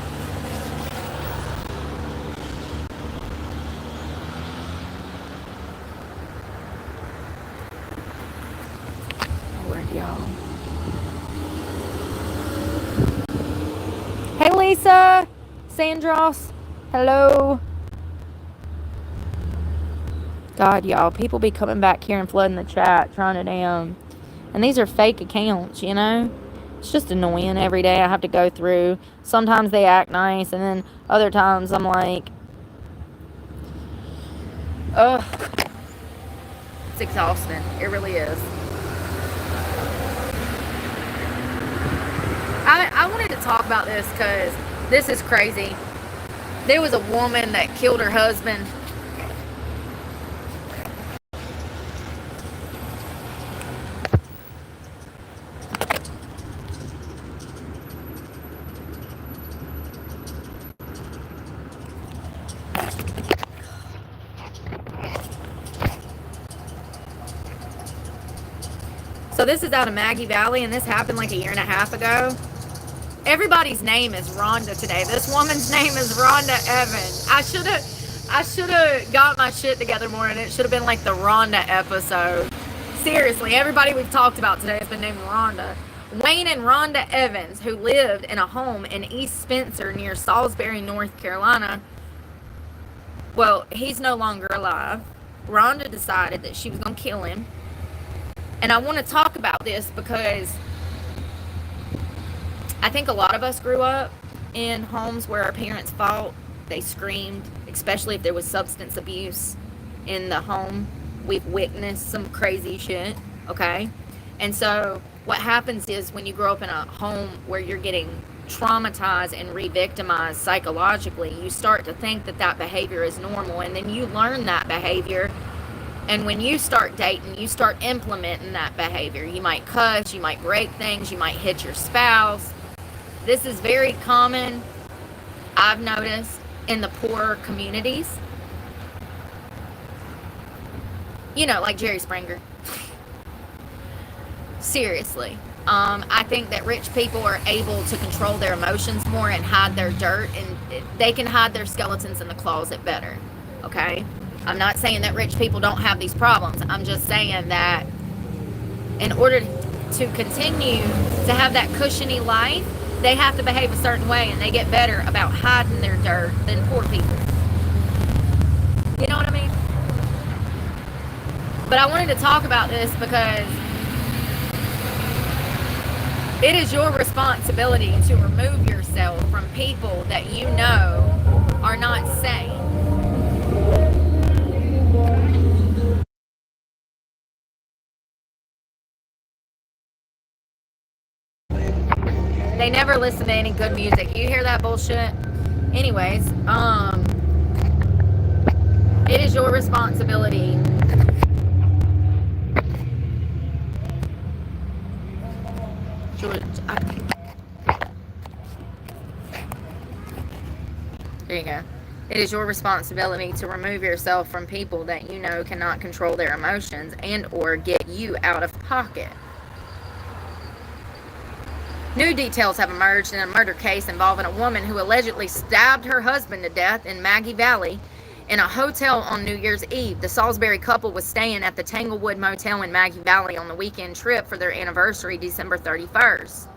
Lord, y'all. Hey, Lisa. Sandros. Hello. God, y'all. People be coming back here and flooding the chat, trying to damn. And these are fake accounts, you know? It's just annoying every day I have to go through. Sometimes they act nice, and then other times I'm like, ugh. It's exhausting. It really is. I wanted to talk about this because this is crazy. There was a woman that killed her husband. So this is out of Maggie Valley, and this happened like a year and a half ago. Everybody's name is Rhonda today. This woman's name is Rhonda Evans. I should have got my shit together more, and it should have been like the Rhonda episode. Seriously, everybody we've talked about today has been named Rhonda. Wayne and Rhonda Evans, who lived in a home in East Spencer near Salisbury, North Carolina. Well, he's no longer alive. Rhonda decided that she was going to kill him. And I want to talk about this because I think a lot of us grew up in homes where our parents fought. They screamed, especially if there was substance abuse in the home. We've witnessed some crazy shit, okay? And so what happens is when you grow up in a home where you're getting traumatized and re-victimized psychologically, you start to think that that behavior is normal, and then you learn that behavior. And when you start dating, you start implementing that behavior. You might cuss, you might break things, you might hit your spouse. This is very common, I've noticed, in the poorer communities. You know, like Jerry Springer. Seriously. I think that rich people are able to control their emotions more and hide their dirt, and they can hide their skeletons in the closet better, okay? I'm not saying that rich people don't have these problems. I'm just saying that in order to continue to have that cushiony life, they have to behave a certain way, and they get better about hiding their dirt than poor people. You know what I mean? But I wanted to talk about this because it is your responsibility to remove yourself from people that you know are not sane. They never listen to any good music. You hear that bullshit? Anyways, it is your responsibility there you go. It is your responsibility to remove yourself from people that you know cannot control their emotions and or get you out of pocket. New details have emerged in a murder case involving a woman who allegedly stabbed her husband to death in Maggie Valley in a hotel on New Year's Eve. The Salisbury couple was staying at the Tanglewood Motel in Maggie Valley on the weekend trip for their anniversary, December 31st.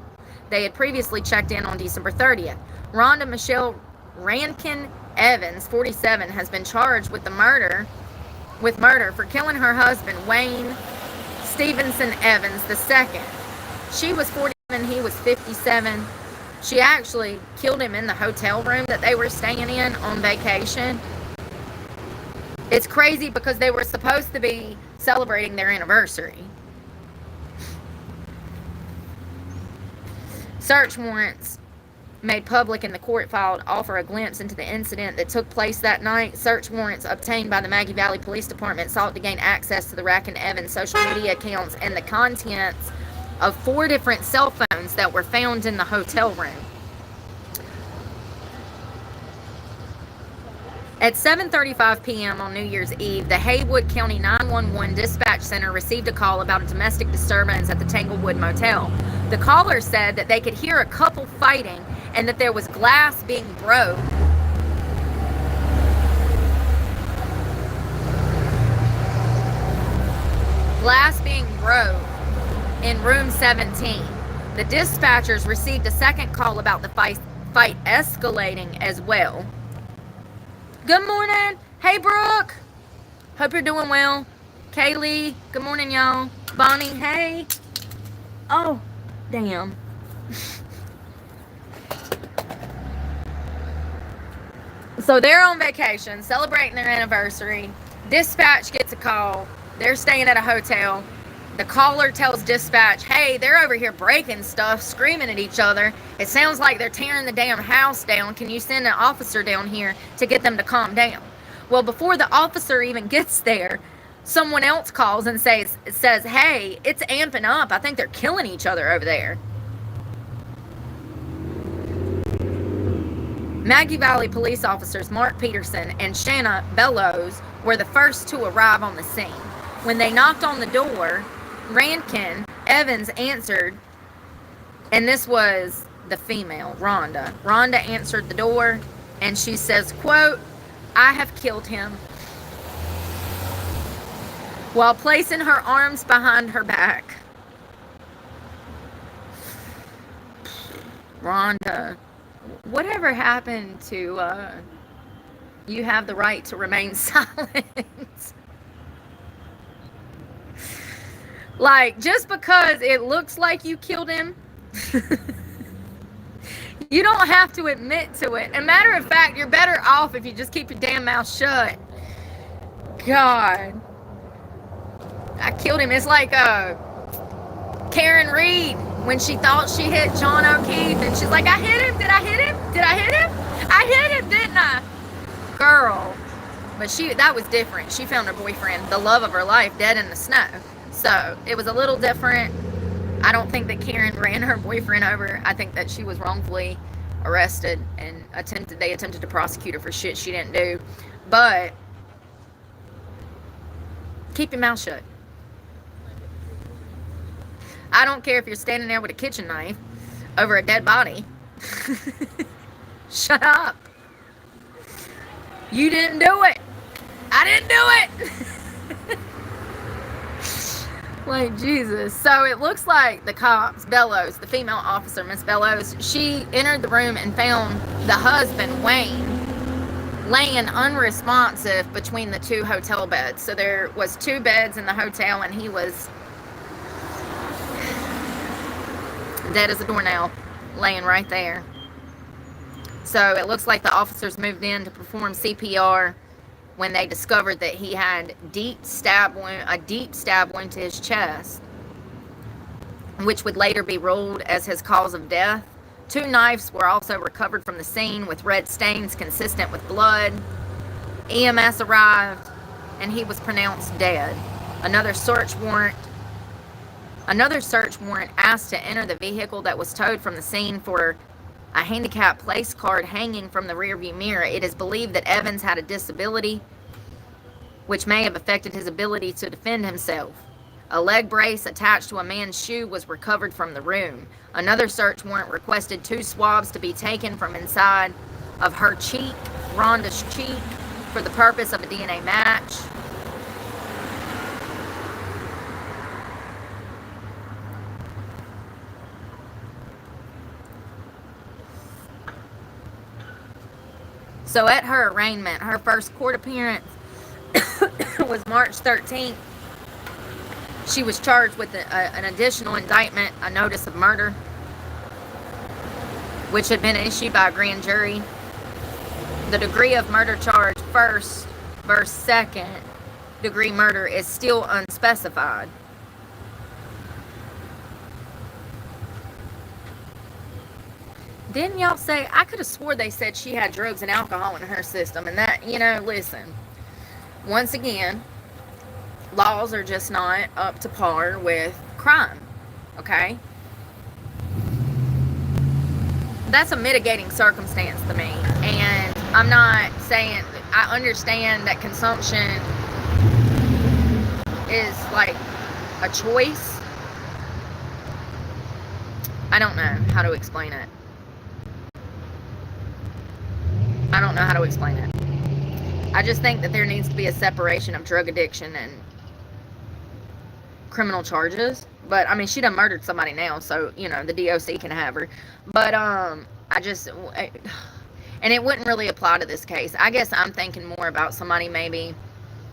They had previously checked in on December 30th. Rhonda Michelle Rankin Evans, 47, has been charged with murder for killing her husband, Wayne Stevenson Evans II. She was 47, he was 57. She actually killed him in the hotel room that they were staying in on vacation. It's crazy because they were supposed to be celebrating their anniversary. Search warrants made public in the court file offer a glimpse into the incident that took place that night. Search warrants obtained by the Maggie Valley Police Department sought to gain access to the Rankin Evans social media accounts and the contents of 4 different cell phones that were found in the hotel room. At 7:35 p.m. on New Year's Eve, the Haywood County 911 dispatch center received a call about a domestic disturbance at the Tanglewood Motel. The caller said that they could hear a couple fighting and that there was glass being broke. Glass being broke in room 17. The dispatchers received a second call about the fight escalating as well. Good morning. Hey, Brooke. Hope you're doing well. Kaylee. Good morning, y'all. Bonnie. Hey. Oh, damn. So they're on vacation, celebrating their anniversary. Dispatch gets a call. They're staying at a hotel. The caller tells dispatch, hey, they're over here breaking stuff, screaming at each other. It sounds like they're tearing the damn house down. Can you send an officer down here to get them to calm down? Well, before the officer even gets there, someone else calls and says, hey, it's amping up. I think they're killing each other over there. Maggie Valley police officers Mark Peterson and Shanna Bellows were the first to arrive on the scene. When they knocked on the door, Rankin Evans answered, and this was the female, Rhonda. Rhonda answered the door, and she says, quote, I have killed him, while placing her arms behind her back. Rhonda, whatever happened to, you have the right to remain silent? Like, just because it looks like you killed him, you don't have to admit to it. And matter of fact, you're better off if you just keep your damn mouth shut. God. I killed him. It's like Karen Reed when she thought she hit John O'Keefe and she's like, I hit him. Did I hit him? Did I hit him? I hit him, didn't I? Girl. But that was different. She found her boyfriend, the love of her life, dead in the snow. So it was a little different. I don't think that Karen ran her boyfriend over. I think that she was wrongfully arrested and they attempted to prosecute her for shit she didn't do. But keep your mouth shut. I don't care if you're standing there with a kitchen knife over a dead body. Shut up. You didn't do it. I didn't do it. Like, Jesus. So it looks like the cops, Bellows, the female officer, Miss Bellows, she entered the room and found the husband, Wayne, laying unresponsive between the two hotel beds. So there was 2 beds in the hotel and he was dead as a doornail, laying right there. So it looks like the officers moved in to perform CPR when they discovered that he had a deep stab wound to his chest, which would later be ruled as his cause of death. 2 knives were also recovered from the scene with red stains consistent with blood. EMS arrived and he was pronounced dead. Another search warrant asked to enter the vehicle that was towed from the scene for a handicap place card hanging from the rearview mirror. It is believed that Evans had a disability which may have affected his ability to defend himself. A leg brace attached to a man's shoe was recovered from the room. Another search warrant requested 2 swabs to be taken from inside of her cheek, Rhonda's cheek, for the purpose of a DNA match. So at her arraignment, her first court appearance was March 13th. She was charged with an additional indictment, a notice of murder, which had been issued by a grand jury. The degree of murder charge, first versus second degree murder, is still unspecified. Didn't y'all say, I could have swore they said she had drugs and alcohol in her system, and that, listen, once again, laws are just not up to par with crime, okay? That's a mitigating circumstance to me, and I'm not saying, I understand that consumption is like a choice. I don't know how to explain it. I don't know how to explain it. I just think that there needs to be a separation of drug addiction and criminal charges. But I mean, she done murdered somebody now, so you know the DOC can have her. But and it wouldn't really apply to this case. I guess I'm thinking more about somebody maybe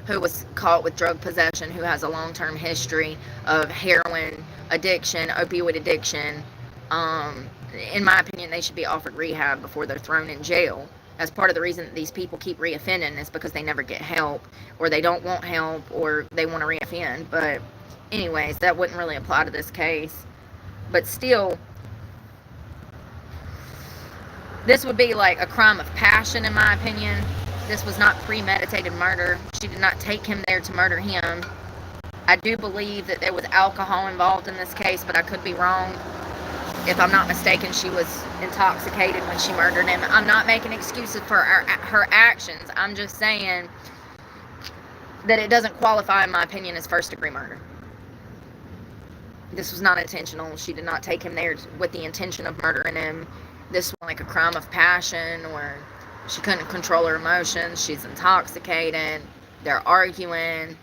who was caught with drug possession, who has a long-term history of heroin addiction, opioid addiction. In my opinion, they should be offered rehab before they're thrown in jail. As part of the reason that these people keep reoffending is because they never get help, or they don't want help, or they want to reoffend. But anyways, that wouldn't really apply to this case. But still, this would be like a crime of passion, in my opinion. This was not premeditated murder. She did not take him there to murder him. I do believe that there was alcohol involved in this case, but I could be wrong. If I'm not mistaken, she was intoxicated when she murdered him. I'm not making excuses for her actions. I'm just saying that it doesn't qualify, in my opinion, as first-degree murder. This was not intentional. She did not take him there with the intention of murdering him. This was like a crime of passion, or she couldn't control her emotions. She's intoxicated. They're arguing.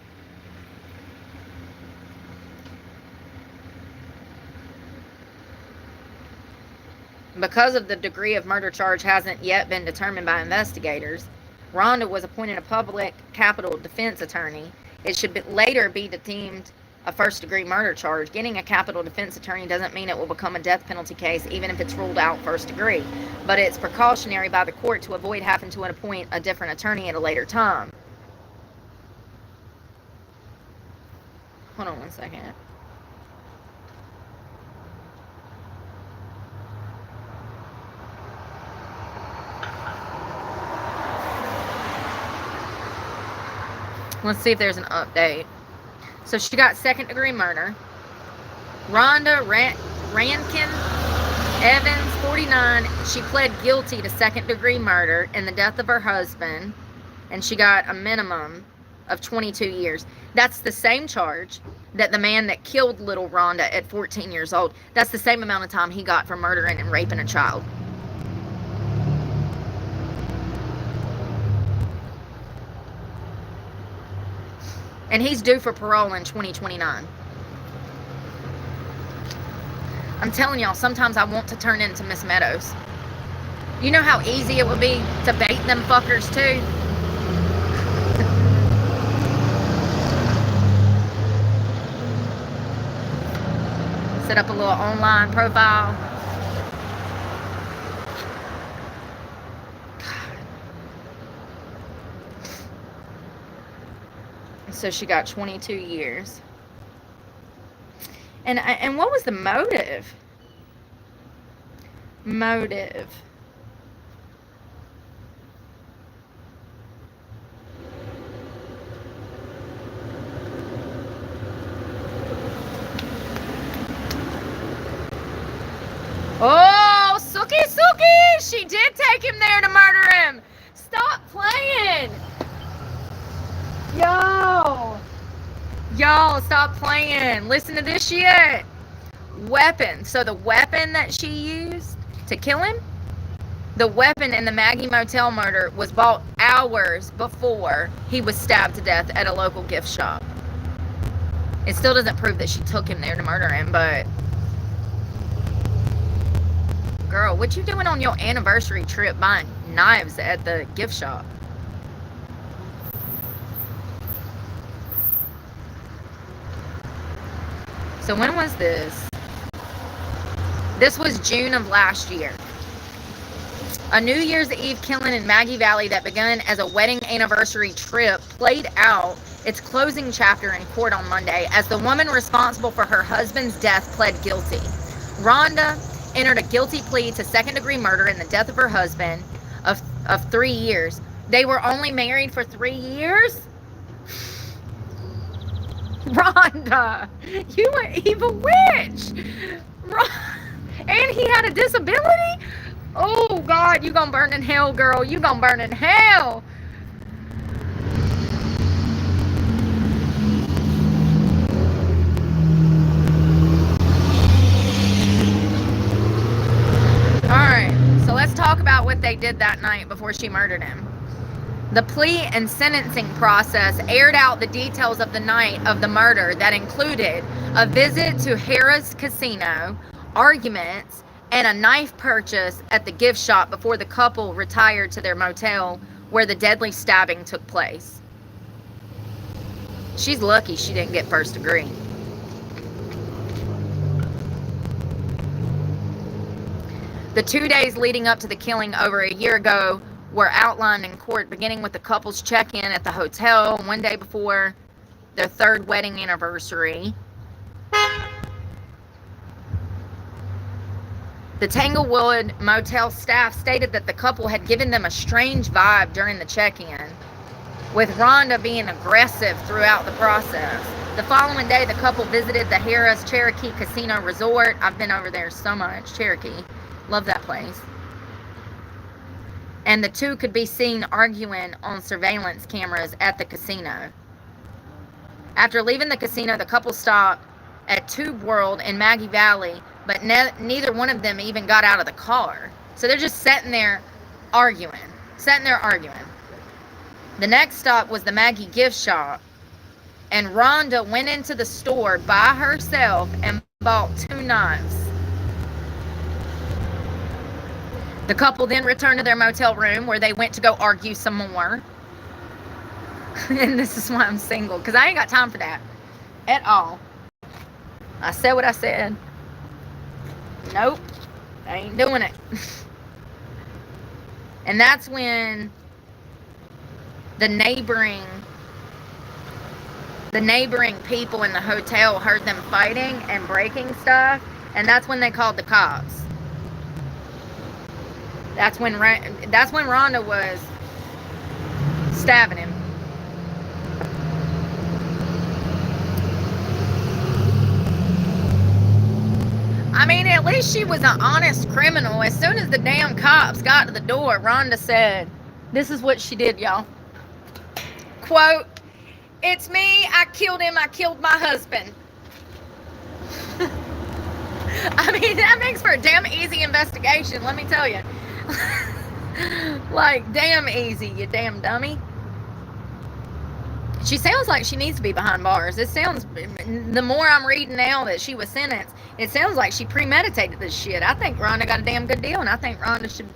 Because of the degree of murder charge hasn't yet been determined by investigators, Rhonda was appointed a public capital defense attorney. It should later be deemed a first-degree murder charge. Getting a capital defense attorney doesn't mean it will become a death penalty case, even if it's ruled out first degree. But it's precautionary by the court to avoid having to appoint a different attorney at a later time. Hold on one second. Let's see if there's an update. So she got second-degree murder. Rhonda Rankin Evans, 49, she pled guilty to second-degree murder in the death of her husband, and she got a minimum of 22 years. That's the same charge that the man that killed little Rhonda at 14 years old, that's the same amount of time he got for murdering and raping a child. And he's due for parole in 2029. I'm telling y'all, sometimes I want to turn into Miss Meadows. You know how easy it would be to bait them fuckers too? Set up a little online profile. So she got 22 years. And what was the motive? Motive. Oh, Suki! She did take him there to murder him. Stop playing. Y'all, stop playing. Listen to this shit. Weapon. So the weapon that she used to kill him, the weapon in the Maggie Motel murder was bought hours before he was stabbed to death at a local gift shop. It still doesn't prove that she took him there to murder him, but... Girl, what you doing on your anniversary trip buying knives at the gift shop? So when was this? This was June of last year. A New Year's Eve killing in Maggie Valley that began as a wedding anniversary trip played out its closing chapter in court on Monday as the woman responsible for her husband's death pled guilty. Rhonda entered a guilty plea to second-degree murder in the death of her husband of 3 years. They were only married for 3 years? Rhonda, you an evil witch. And he had a disability? Oh, God, you gonna burn in hell, girl. You gonna burn in hell. what they did that night before she murdered him. The plea and sentencing process aired out the details of the night of the murder that included a visit to Harrah's Casino, arguments, and a knife purchase at the gift shop before the couple retired to their motel where the deadly stabbing took place. She's lucky she didn't get first degree. The 2 days leading up to the killing over a year ago were outlined in court, beginning with the couple's check-in at the hotel one day before their third wedding anniversary. The Tanglewood motel staff stated that the couple had given them a strange vibe during the check-in, with Rhonda being aggressive throughout the process. The following day, the couple visited the Harrah's Cherokee Casino Resort. I've been over there so much. Cherokee. Love that place. And the two could be seen arguing on surveillance cameras at the casino. After leaving the casino, the couple stopped at Tube World in Maggie Valley, but neither one of them even got out of the car. So they're just sitting there arguing. The next stop was the Maggie gift shop, and Rhonda went into the store by herself and bought 2 knives. The couple then returned to their motel room where they went to go argue some more. And this is why I'm single, because I ain't got time for that at all. I said what I said. Nope, I ain't doing it. And that's when the neighboring people in the hotel heard them fighting and breaking stuff, and that's when they called the cops. That's when Rhonda was stabbing him. I mean, at least she was an honest criminal. As soon as the damn cops got to the door, Rhonda said, this is what she did, y'all. Quote, "It's me. I killed him. I killed my husband." I mean, that makes for a damn easy investigation, let me tell you. Like, damn easy, you damn dummy. She sounds like she needs to be behind bars. It sounds, the more I'm reading now that she was sentenced, it sounds like she premeditated this shit. I think Rhonda got a damn good deal, and I think Rhonda should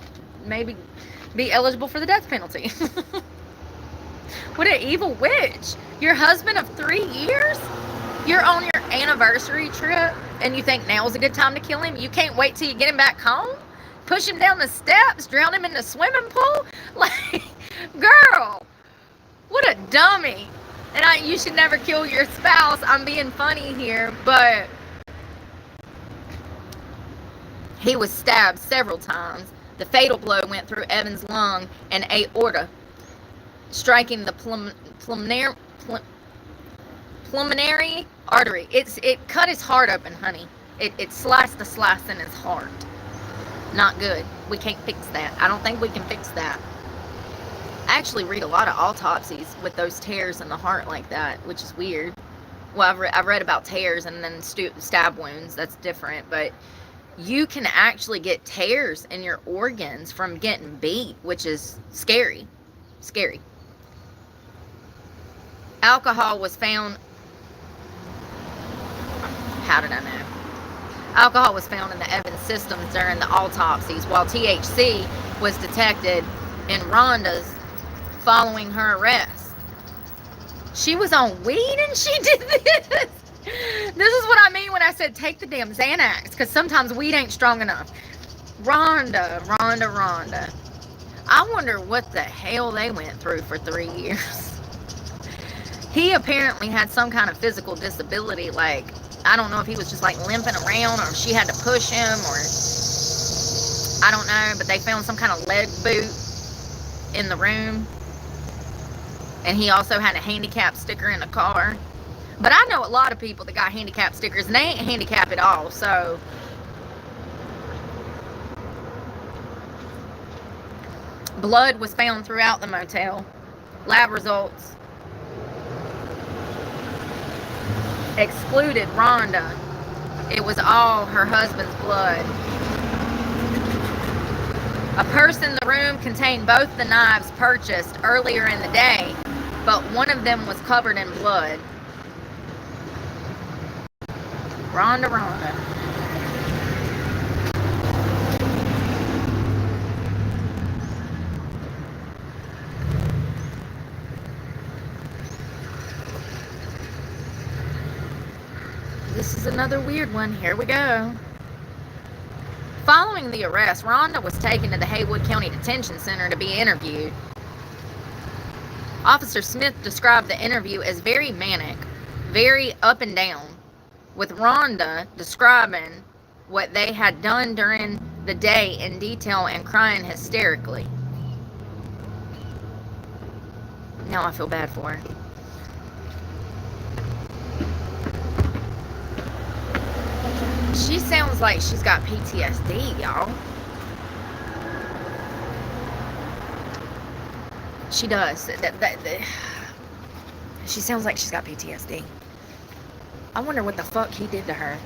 maybe be eligible for the death penalty. What an evil witch. Your husband of 3 years? You're on your anniversary trip, and you think now's a good time to kill him? You can't wait till you get him back home? Push him down the steps? Drown him in the swimming pool? Like, girl, what a dummy. And you should never kill your spouse. I'm being funny here, but he was stabbed several times. The fatal blow went through Evan's lung and aorta, striking the pulmonary artery. It cut his heart open, honey. It sliced the slice in his heart. Not good. We can't fix that. I don't think we can fix that. I actually read a lot of autopsies with those tears in the heart like that, which is weird. Well, I've read about tears and then stab wounds. That's different. But you can actually get tears in your organs from getting beat, which is scary. Scary. Alcohol was found. How did I know? Alcohol was found in the Evans systems during the autopsies, while THC was detected in Rhonda's following her arrest. She was on weed and she did this. This is what I mean when I said take the damn Xanax, because sometimes weed ain't strong enough. Rhonda. I wonder what the hell they went through for 3 years. He apparently had some kind of physical disability, like, I don't know if he was just like limping around or if she had to push him or I don't know, but they found some kind of leg boot in the room. And he also had a handicap sticker in the car. But I know a lot of people that got handicap stickers and they ain't handicapped at all, so. Blood was found throughout the motel. Lab results excluded Rhonda. It was all her husband's blood. A purse in the room contained both the knives purchased earlier in the day, but one of them was covered in blood. Rhonda. This is another weird one. Here we go. Following the arrest, Rhonda was taken to the Haywood County Detention Center to be interviewed. Officer Smith described the interview as very manic, very up and down, with Rhonda describing what they had done during the day in detail and crying hysterically. Now I feel bad for her. She sounds like she's got PTSD, y'all. She does. She sounds like she's got PTSD. I wonder what the fuck he did to her.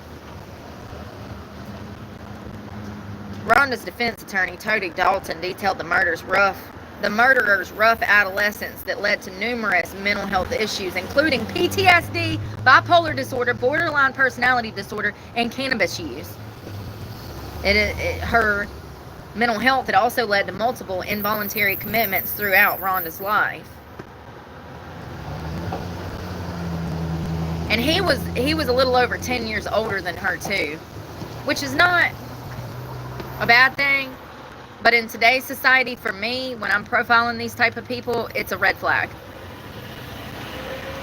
Rhonda's defense attorney, Tody Dalton, detailed the murderer's rough adolescence that led to numerous mental health issues, including PTSD, bipolar disorder, borderline personality disorder, and cannabis use. Her mental health had also led to multiple involuntary commitments throughout Rhonda's life. And he was a little over 10 years older than her too, which is not a bad thing. But in today's society, for me, when I'm profiling these type of people, it's a red flag.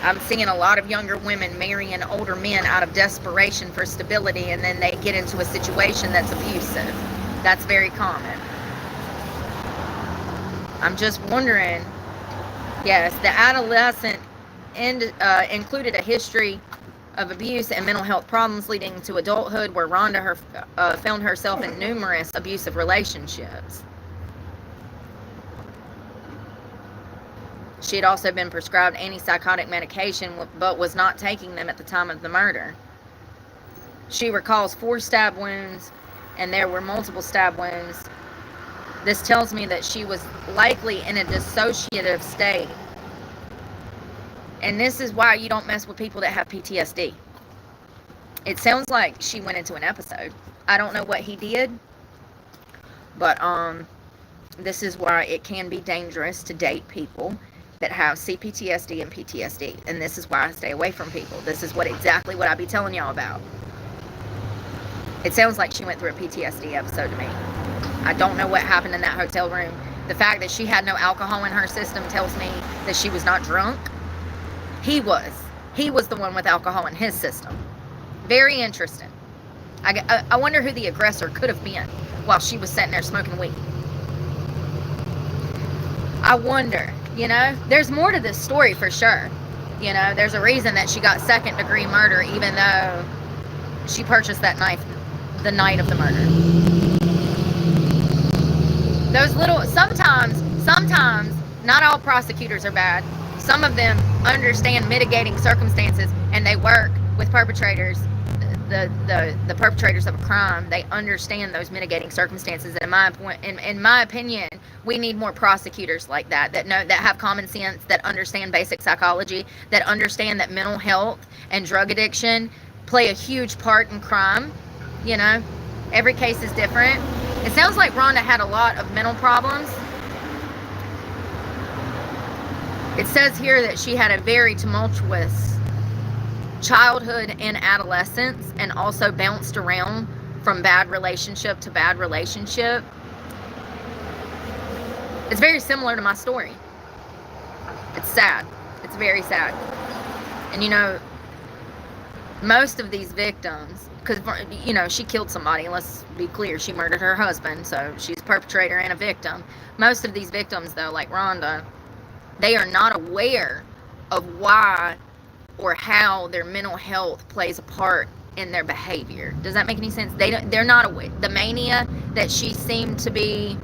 I'm seeing a lot of younger women marrying older men out of desperation for stability, and then they get into a situation that's abusive. That's very common. I'm just wondering, yes, the adolescent included a history of abuse and mental health problems leading to adulthood, where Rhonda found herself in numerous abusive relationships. She had also been prescribed antipsychotic medication, but was not taking them at the time of the murder. She recalls 4 stab wounds, and there were multiple stab wounds. This tells me that she was likely in a dissociative state. And this is why you don't mess with people that have PTSD. It sounds like she went into an episode. I don't know what he did, but this is why it can be dangerous to date people that have CPTSD and PTSD. And this is why I stay away from people. This is exactly what I be telling y'all about. It sounds like she went through a PTSD episode to me. I don't know what happened in that hotel room. The fact that she had no alcohol in her system tells me that she was not drunk. He was the one with alcohol in his system. Very interesting. I wonder who the aggressor could have been while she was sitting there smoking weed. I wonder, there's more to this story for sure. There's a reason that she got second-degree murder, even though she purchased that knife the night of the murder. Sometimes, not all prosecutors are bad. Some of them understand mitigating circumstances, and they work with perpetrators, the perpetrators of a crime. They understand those mitigating circumstances. And in my opinion, we need more prosecutors like that have common sense, that understand basic psychology, that understand that mental health and drug addiction play a huge part in crime. Every case is different. It sounds like Rhonda had a lot of mental problems. It says here that she had a very tumultuous childhood and adolescence, and also bounced around from bad relationship to bad relationship. It's very similar to my story. It's sad. It's very sad. And most of these victims, because she killed somebody, let's be clear, she murdered her husband, so she's a perpetrator and a victim. Most of these victims, though, like Rhonda, they are not aware of why or how their mental health plays a part in their behavior. Does that make any sense? They're not aware. The mania that she seemed to be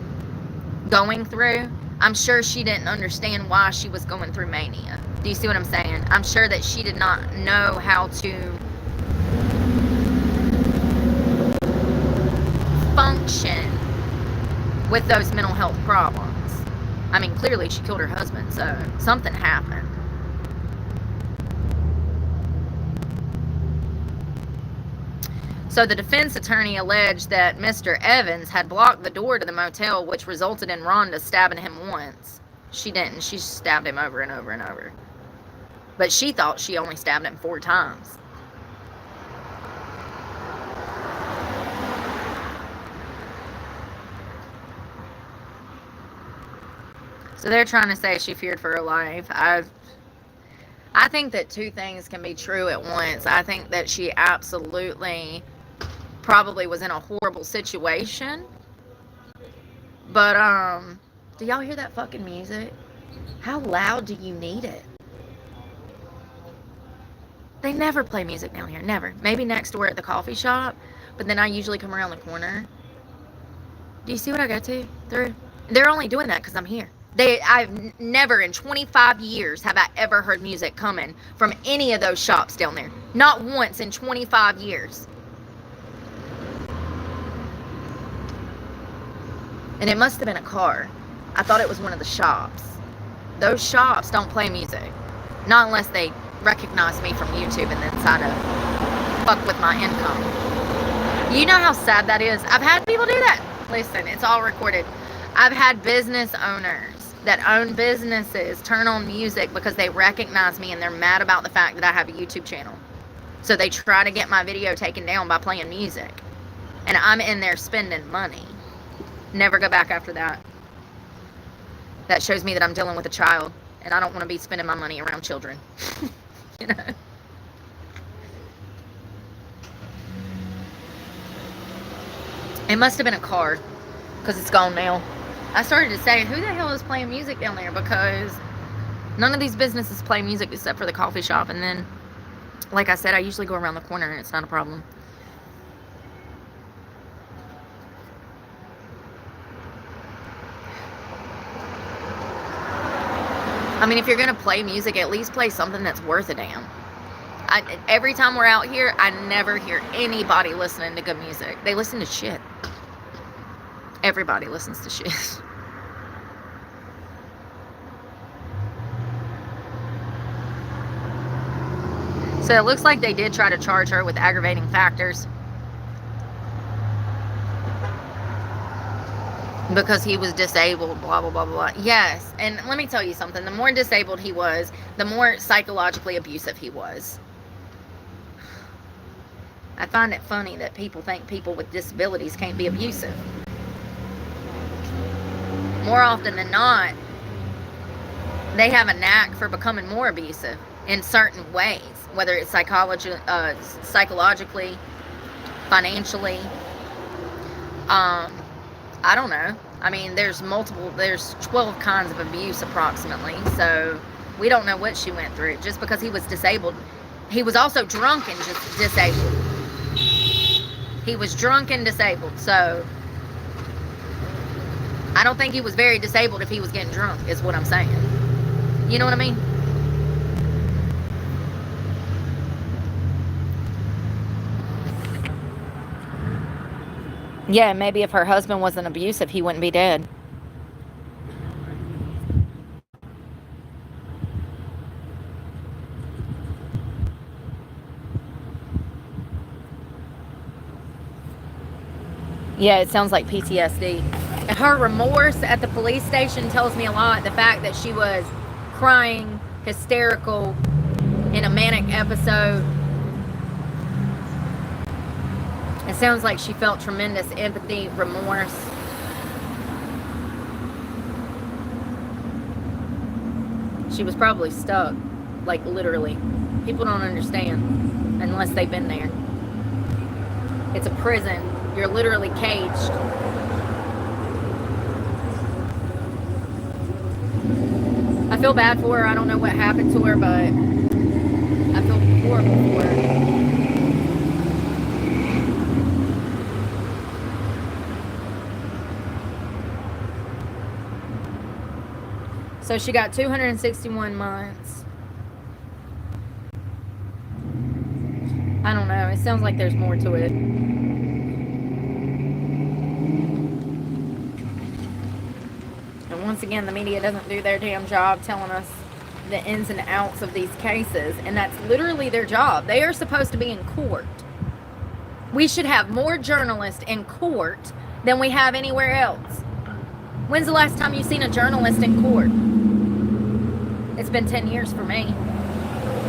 going through, I'm sure she didn't understand why she was going through mania. Do you see what I'm saying? I'm sure that she did not know how to function with those mental health problems. I mean, clearly she killed her husband, so something happened. So the defense attorney alleged that Mr. Evans had blocked the door to the motel, which resulted in Rhonda stabbing him once. She didn't. She stabbed him over and over and over. But she thought she only stabbed him 4 times. So they're trying to say she feared for her life. I think that 2 things can be true at once. I think that she absolutely probably was in a horrible situation. But, do y'all hear that fucking music? How loud do you need it? They never play music down here. Never. Maybe next door at the coffee shop. But then I usually come around the corner. Do you see what I go to? They're only doing that because I'm here. I've never in 25 years have I ever heard music coming from any of those shops down there. Not once in 25 years. And it must have been a car. I thought it was one of the shops. Those shops don't play music. Not unless they recognize me from YouTube and then try to fuck with my income. You know how sad that is? I've had people do that. Listen, it's all recorded. I've had business owners that own businesses turn on music because they recognize me and they're mad about the fact that I have a YouTube channel. So they try to get my video taken down by playing music. And I'm in there spending money. Never go back after that. That shows me that I'm dealing with a child. And I don't want to be spending my money around children. You know? It must have been a car. Because it's gone now. I started to say, who the hell is playing music down there? Because none of these businesses play music except for the coffee shop. And then, like I said, I usually go around the corner and it's not a problem. I mean, if you're going to play music, at least play something that's worth a damn. Every time we're out here, I never hear anybody listening to good music. They listen to shit. Everybody listens to shit. So it looks like they did try to charge her with aggravating factors. Because he was disabled, blah, blah, blah, blah. Yes, and let me tell you something. The more disabled he was, the more psychologically abusive he was. I find it funny that people think people with disabilities can't be abusive. More often than not, they have a knack for becoming more abusive in certain ways. Whether it's psychologically, financially, I don't know. I mean, there's 12 kinds of abuse approximately, so we don't know what she went through. Just because he was disabled, he was also drunk and just disabled. He was drunk and disabled, so I don't think he was very disabled if he was getting drunk, is what I'm saying. You know what I mean? Yeah, maybe if her husband wasn't abusive, he wouldn't be dead. Yeah, it sounds like PTSD. Her remorse at the police station tells me a lot. The fact that she was crying, hysterical, in a manic episode. It sounds like she felt tremendous empathy, remorse. She was probably stuck, like literally. People don't understand unless they've been there. It's a prison. You're literally caged. I feel bad for her. I don't know what happened to her, but I feel horrible for her. So she got 261 months. I don't know. It sounds like there's more to it. once again, the media doesn't do their damn job telling us the ins and outs of these cases, and that's literally their job. They are supposed to be in court. We should have more journalists in court than we have anywhere else. When's the last time you've seen a journalist in court? It's been 10 years for me.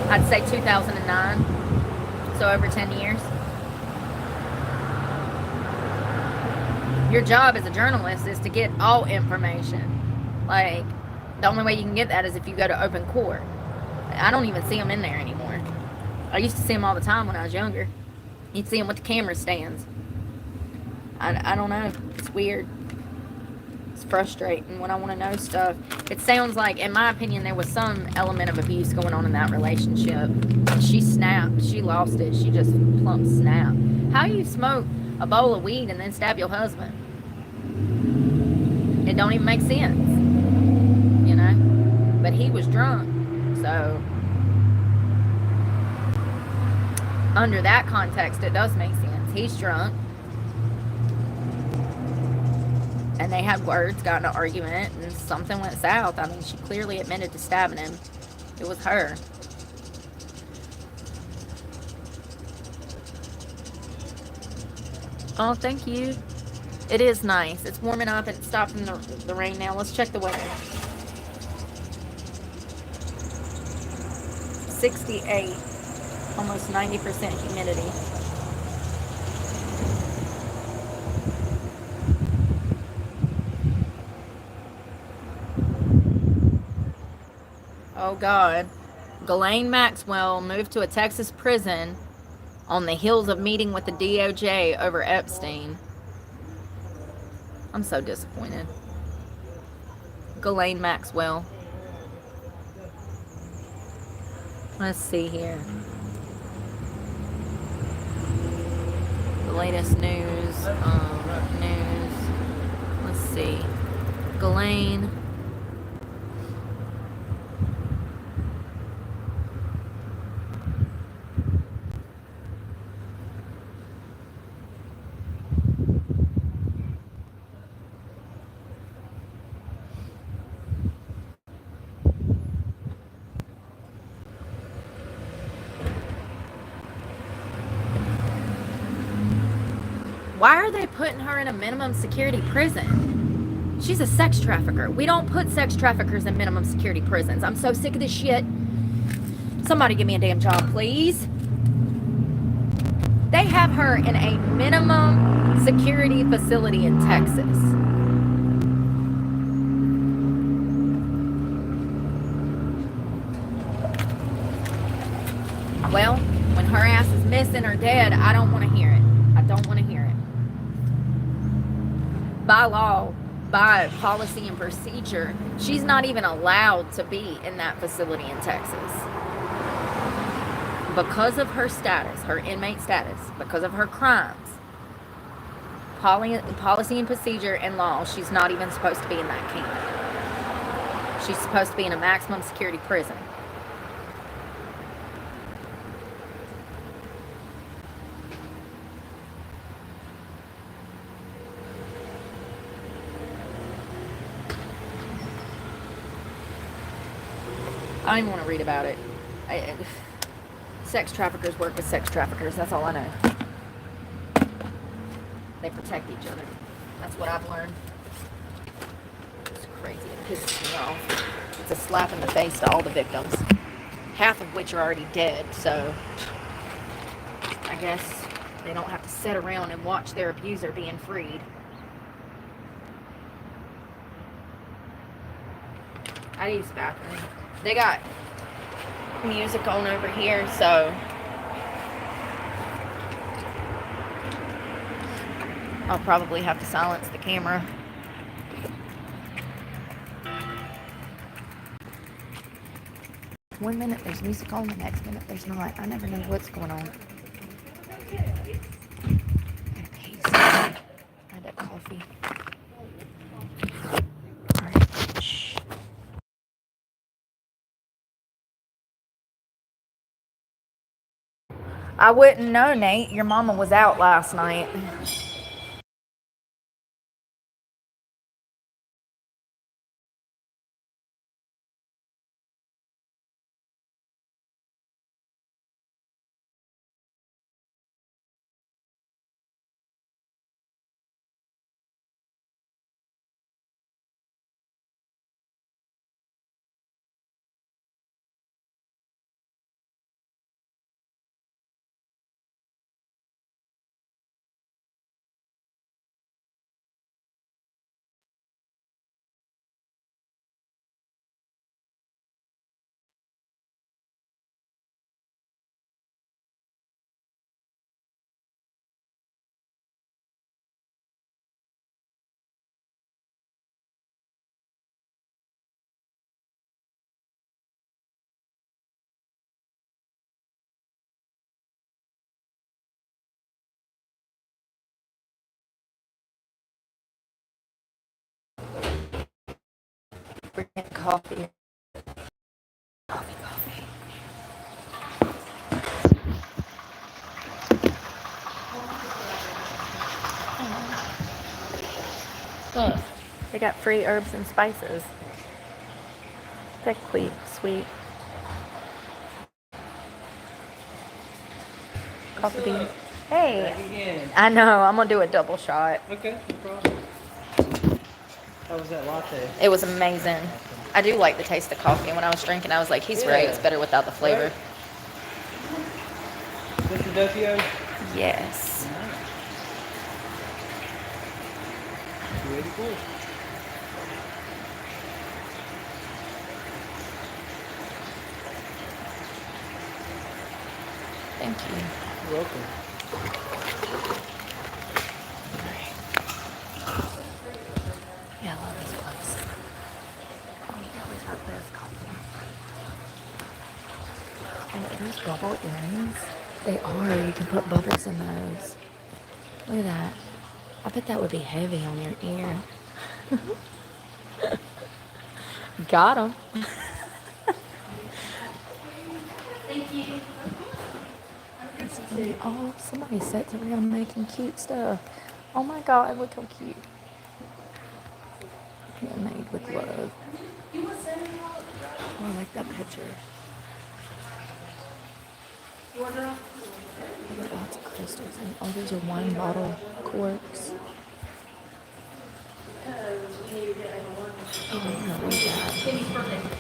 I'd say 2009. So over 10 years. Your job as a journalist is to get all information. Like, the only way you can get that is if you go to open court. I don't even see them in there anymore. I used to see them all the time when I was younger. You'd see them with the camera stands. I don't know. It's weird. It's frustrating when I want to know stuff. It sounds like, in my opinion, there was some element of abuse going on in that relationship. She snapped. She lost it. She just plump snapped. How you smoke a bowl of weed and then stab your husband? It don't even make sense. You know? But he was drunk. So, under that context, it does make sense. He's drunk. And they had words, got in an argument, and something went south. I mean, she clearly admitted to stabbing him. It was her. Oh, thank you. It is nice. It's warming up and it's stopping the rain now. Let's check the weather. 68. Almost 90% humidity. Oh, God. Ghislaine Maxwell moved to a Texas prison on the heels of meeting with the DOJ over Epstein. I'm so disappointed. Ghislaine Maxwell. Let's see here. The latest news. Let's see. Ghislaine. Why are they putting her in a minimum security prison? She's a sex trafficker. We don't put sex traffickers in minimum security prisons. I'm so sick of this shit. Somebody give me a damn job, please. They have her in a minimum security facility in Texas. Well, when her ass is missing or dead, I don't want to hear it. I don't want to hear it. By law, by policy and procedure, she's not even allowed to be in that facility in Texas. Because of her status, her inmate status, because of her crimes, policy and procedure and law, she's not even supposed to be in that camp. She's supposed to be in a maximum security prison. I don't even want to read about it. Sex traffickers work with sex traffickers. That's all I know. They protect each other. That's what I've learned. It's crazy. It pisses me off. It's a slap in the face to all the victims. Half of which are already dead, so I guess they don't have to sit around and watch their abuser being freed. I use the bathroom. They got music on over here, so I'll probably have to silence the camera. One minute there's music on, the next minute there's not. I never know what's going on. I had that coffee. Alright, shh. I wouldn't know, Nate. Your mama was out last night. We're getting coffee. Coffee. Look, they got free herbs and spices. Thick, sweet. Coffee bean. Hey, I know. I'm gonna do a double shot. Okay, no problem. How was that latte? It was amazing. I do like the taste of coffee. And when I was drinking, I was like, he's right. It's better without the flavor. Right. Mr. Duffio? Yes. Nice. 284. Thank you. You're welcome. Yeah, I love this place. Oh, you always have this coffee. And are those bubble earrings? They are. You can put bubbles in those. Look at that. I bet that would be heavy on your ear. Got them. Thank you. Oh, somebody sits around making cute stuff. Oh my God, look how cute. Handmade with love. Oh, I like that picture. I got lots of crystals. And oh, these are wine bottle corks. Oh, I'm gonna read that.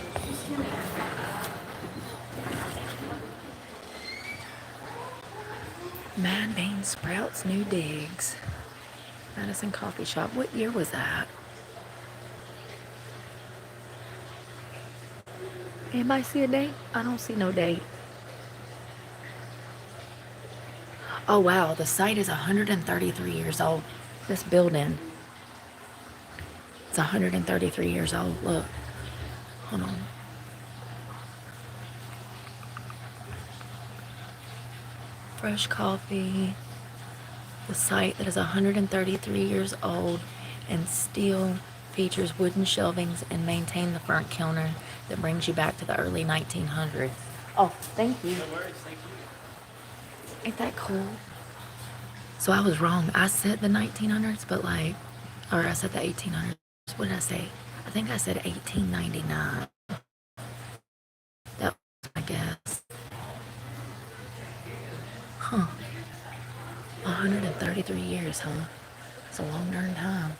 Mad Bean Sprouts New Digs. Madison Coffee Shop. What year was that? Anybody see a date? I don't see no date. Oh wow, the site is 133 years old. This building. It's 133 years old. Look. Hold on. Fresh coffee. The site that is 133 years old and still features wooden shelvings and maintain the front counter that brings you back to the early 1900s. Oh, thank you. No worries, thank you. Ain't that cool? So I was wrong. I said the 1900s, but like, or I said the 1800s. What did I say? I think I said 1899. That was my guess. Huh. 133 years, huh? It's a long darn time.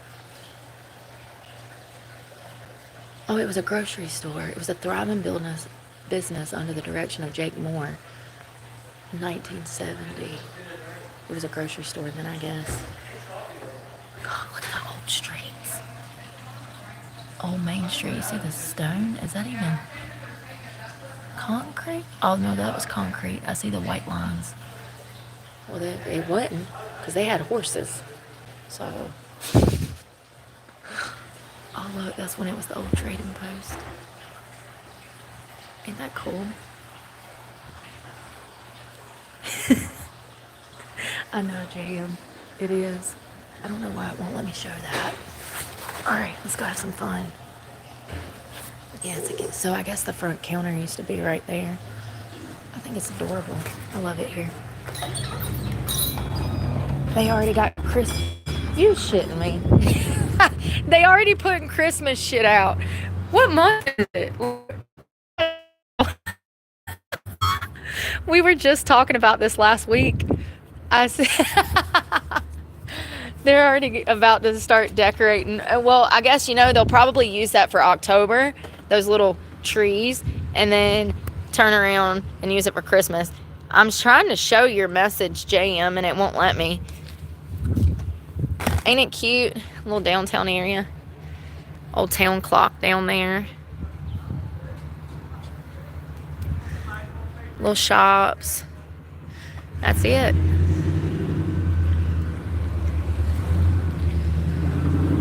Oh, it was a grocery store. It was a thriving business under the direction of Jake Moore. 1970. It was a grocery store then, I guess. God, look at the old streets. Old Main Street. You see the stone? Is that even concrete? Oh, no, that was concrete. I see the white lines. Well, it wasn't, because they had horses. So, oh, look, that's when it was the old trading post. Ain't that cool? I know, JM. It is. I don't know why it won't let me show that. Alright, let's go have some fun. Yeah, so I guess the front counter used to be right there. I think it's adorable. I love it here. They already got Christmas. You shitting me. They already putting Christmas shit out. What month is it? We were just talking about this last week. I said they're already about to start decorating. Well, I guess, they'll probably use that for October, those little trees, and then turn around and use it for Christmas. I'm trying to show your message, JM, and it won't let me. Ain't it cute? Little downtown area. Old town clock down there. Little shops. That's it.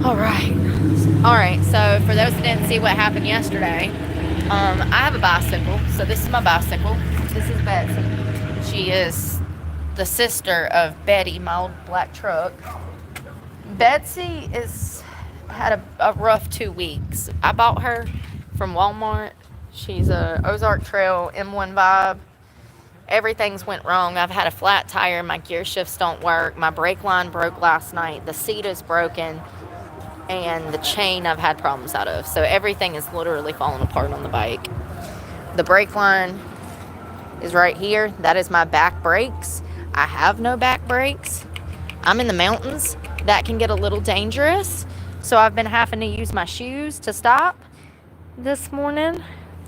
All right, so for those that didn't see what happened yesterday, I have a bicycle. So this is my bicycle. This is Betsy. She is the sister of Betty, my old black truck. Betsy had a rough 2 weeks. I bought her from Walmart. She's a Ozark Trail M1 vibe. Everything's went wrong. I've had a flat tire. My gear shifts don't work. My brake line broke last night. The seat is broken. And the chain I've had problems out of. So everything is literally falling apart on the bike. The brake line is right here. That is my back brakes. I have no back brakes. I'm in the mountains. That can get a little dangerous. So I've been having to use my shoes to stop this morning.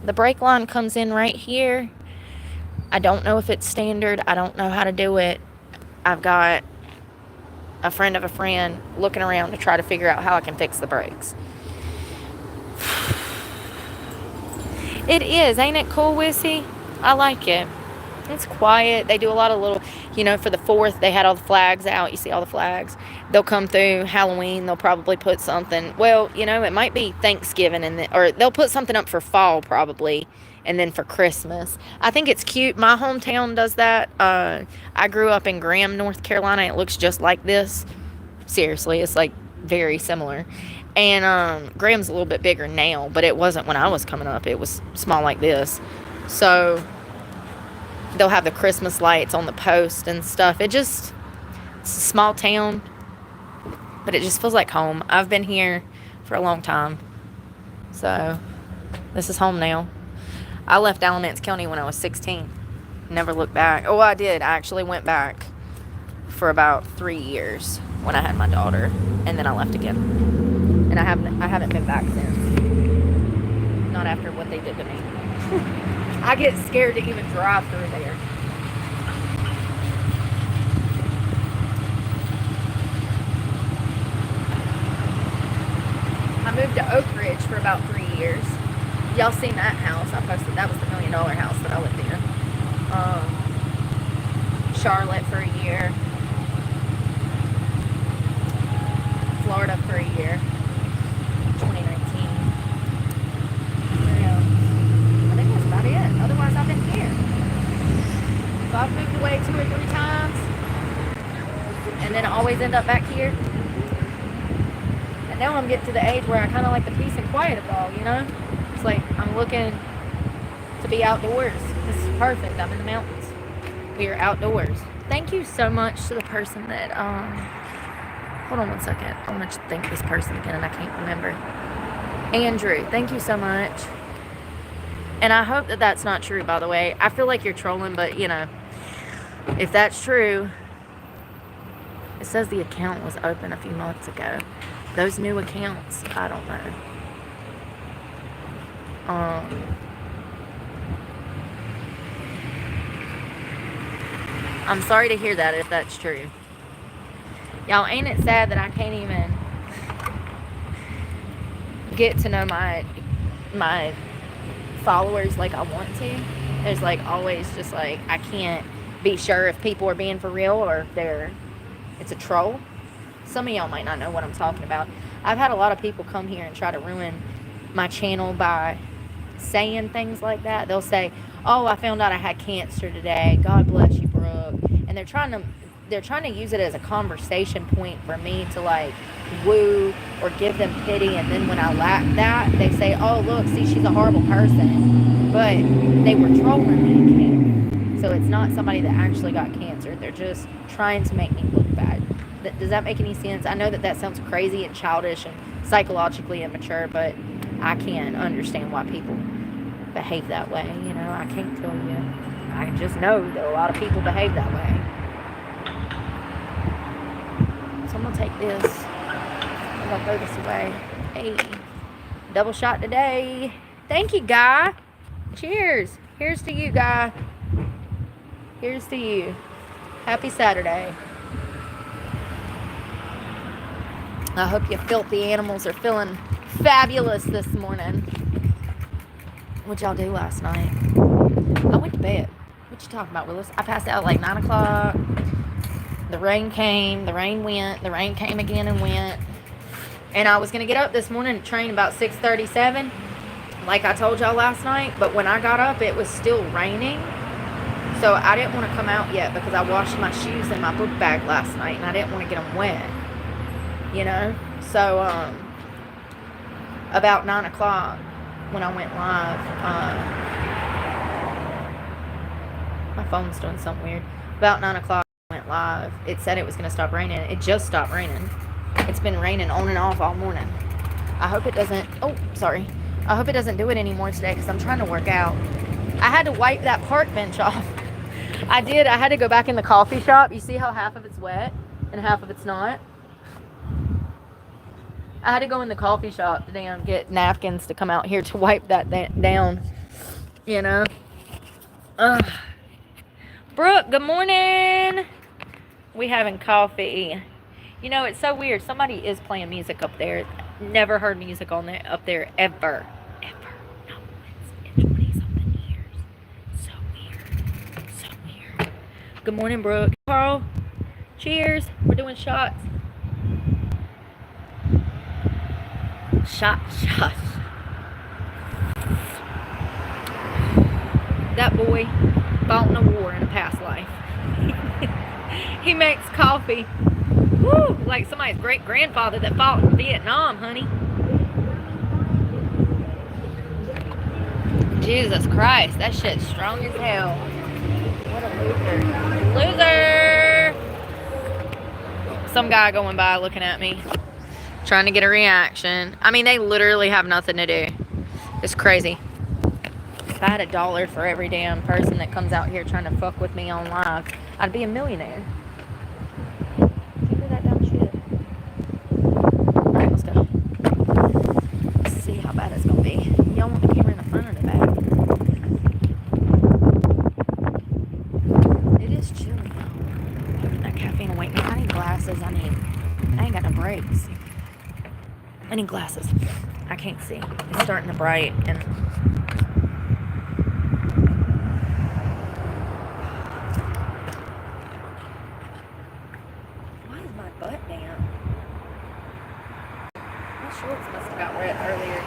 The brake line comes in right here. I don't know if it's standard. I don't know how to do it. I've got a friend of a friend looking around to try to figure out how I can fix the brakes. It is. Ain't it cool, Wissy? I like it. It's quiet. They do a lot of little, for the 4th, they had all the flags out. You see all the flags. They'll come through Halloween. They'll probably put something. Well, it might be Thanksgiving, or they'll put something up for fall probably, and then for Christmas. I think it's cute. My hometown does that. I grew up in Graham, North Carolina. It looks just like this. Seriously, it's like very similar. And Graham's a little bit bigger now, but it wasn't when I was coming up. It was small like this. So they'll have the Christmas lights on the post and stuff. It's a small town, but it just feels like home. I've been here for a long time. So this is home now. I left Alamance County when I was 16. Never looked back. Oh, I did. I actually went back for about 3 years when I had my daughter, and then I left again. And I haven't been back since. Not after what they did to me. I get scared to even drive through there. I moved to Oak Ridge for about 3 years. Y'all seen that house? I posted. That was the $1 million house that I lived in. Charlotte for a year. Florida for a year. 2019. Yeah. I think that's about it. Otherwise, I've been here. So I've moved away 2 or 3 times. And then I always end up back here. And now I'm getting to the age where I kind of like the peace and quiet of it all, It's like I'm looking to be outdoors. This is perfect. I'm in the mountains. We are outdoors. Thank you so much to the person that, hold on one second. I want to thank this person again and I can't remember. Andrew, thank you so much. And I hope that that's not true, by the way. I feel like you're trolling, but, if that's true, it says the account was open a few months ago. Those new accounts, I don't know. I'm sorry to hear that if that's true. Y'all, ain't it sad that I can't even get to know my followers like I want to? There's always just I can't be sure if people are being for real or if it's a troll. Some of y'all might not know what I'm talking about. I've had a lot of people come here and try to ruin my channel by saying things like that. They'll say, oh, I found out I had cancer today. God bless you, Brooke. And they're trying to use it as a conversation point for me to woo or give them pity. And then when I lack that, they say, oh, look, see, she's a horrible person. But they were trolling me. So it's not somebody that actually got cancer. They're just trying to make me look bad. Does that make any sense? I know that sounds crazy and childish and psychologically immature, but I can't understand why people behave that way. I can't tell you. I just know that a lot of people behave that way. So I'm going to take this. I'm going to throw this away. Hey, double shot today. Thank you, Guy. Cheers. Here's to you, Guy. Here's to you. Happy Saturday. I hope you filthy animals are feeling fabulous this morning. What y'all do last night? I went to bed. What you talking about, Willis? I passed out at 9 o'clock. The rain came. The rain went. The rain came again and went. And I was going to get up this morning to train about 6:37, like I told y'all last night. But when I got up, it was still raining. So I didn't want to come out yet because I washed my shoes in my book bag last night. And I didn't want to get them wet. So about 9 o'clock when I went live. My phone's doing something weird. About 9 o'clock when I went live, it said it was going to stop raining. It just stopped raining. It's been raining on and off all morning. I hope it doesn't, I hope it doesn't do it anymore today because I'm trying to work out. I had to wipe that park bench off. I did. I had to go back in the coffee shop. You see how half of it's wet and half of it's not? I had to go in the coffee shop today and get napkins to come out here to wipe that down. You know? Brooke, good morning. We having coffee. You know, it's so weird. Somebody is playing music up there. Never heard music on there up there ever. No, it's 20-something years. So weird. Good morning, Brooke. Carl, cheers. We're doing shots. Shots. That boy fought in a war in a past life. He makes coffee. Woo, like somebody's great-grandfather that fought in Vietnam, honey. Jesus Christ, that shit's strong as hell. What a loser. Some guy going by looking at me, trying to get a reaction. I mean, they literally have nothing to do. It's crazy. If I had $1 for every damn person that comes out here trying to fuck with me on live, I'd be a millionaire. Look at that dumb shit. Alright, let's go. Let's see how bad it's gonna be. Y'all want the camera in the front or the back? It is chilly though. That caffeine will wake me. I need glasses. I ain't got no brakes. I need glasses. I can't see. It's starting to bright and shorts must have got wet earlier.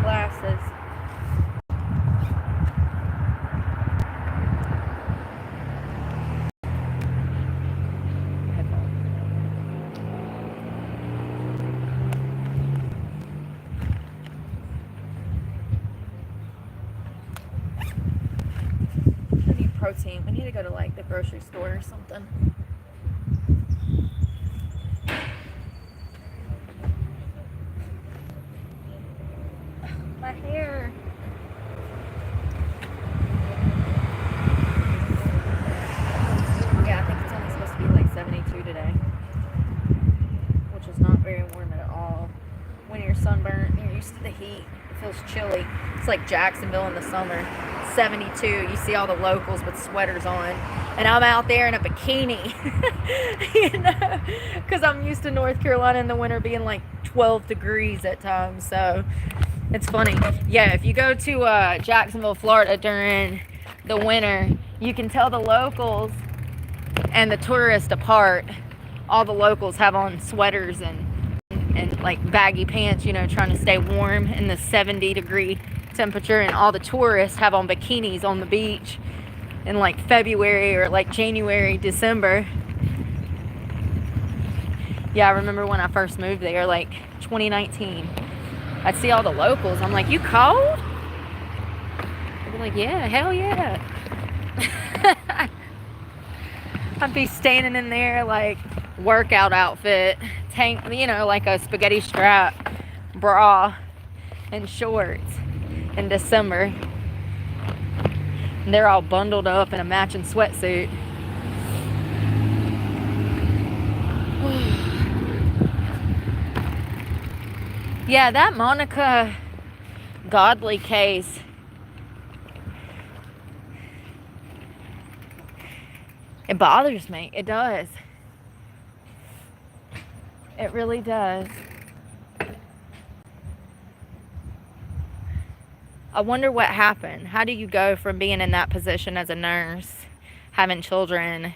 Glasses. I need protein. We need to go to like the grocery store or something. My hair. Yeah, I think it's only supposed to be like 72 today, which is not very warm at all. When you're sunburnt, you're used to the heat. It feels chilly. It's like Jacksonville in the summer. 72. You see all the locals with sweaters on, and I'm out there in a bikini, you know, because I'm used to North Carolina in the winter being like 12 degrees at times. So it's funny. Yeah, if you go to Jacksonville, Florida during the winter, you can tell the locals and the tourists apart. All the locals have on sweaters and like baggy pants, you know, trying to stay warm in the 70-degree temperature, and all the tourists have on bikinis on the beach in like February or like January, December. Yeah, I remember when I first moved there, like 2019. I'd see all the locals. I'm like, you cold? I'd be like, yeah, hell yeah. I'd be standing in there like workout outfit, tank, you know, like a spaghetti strap bra and shorts in December. And they're all bundled up in a matching sweatsuit. Yeah, that Monica Godley case, it bothers me. It does. It really does. I wonder what happened. How do you go from being in that position as a nurse, having children,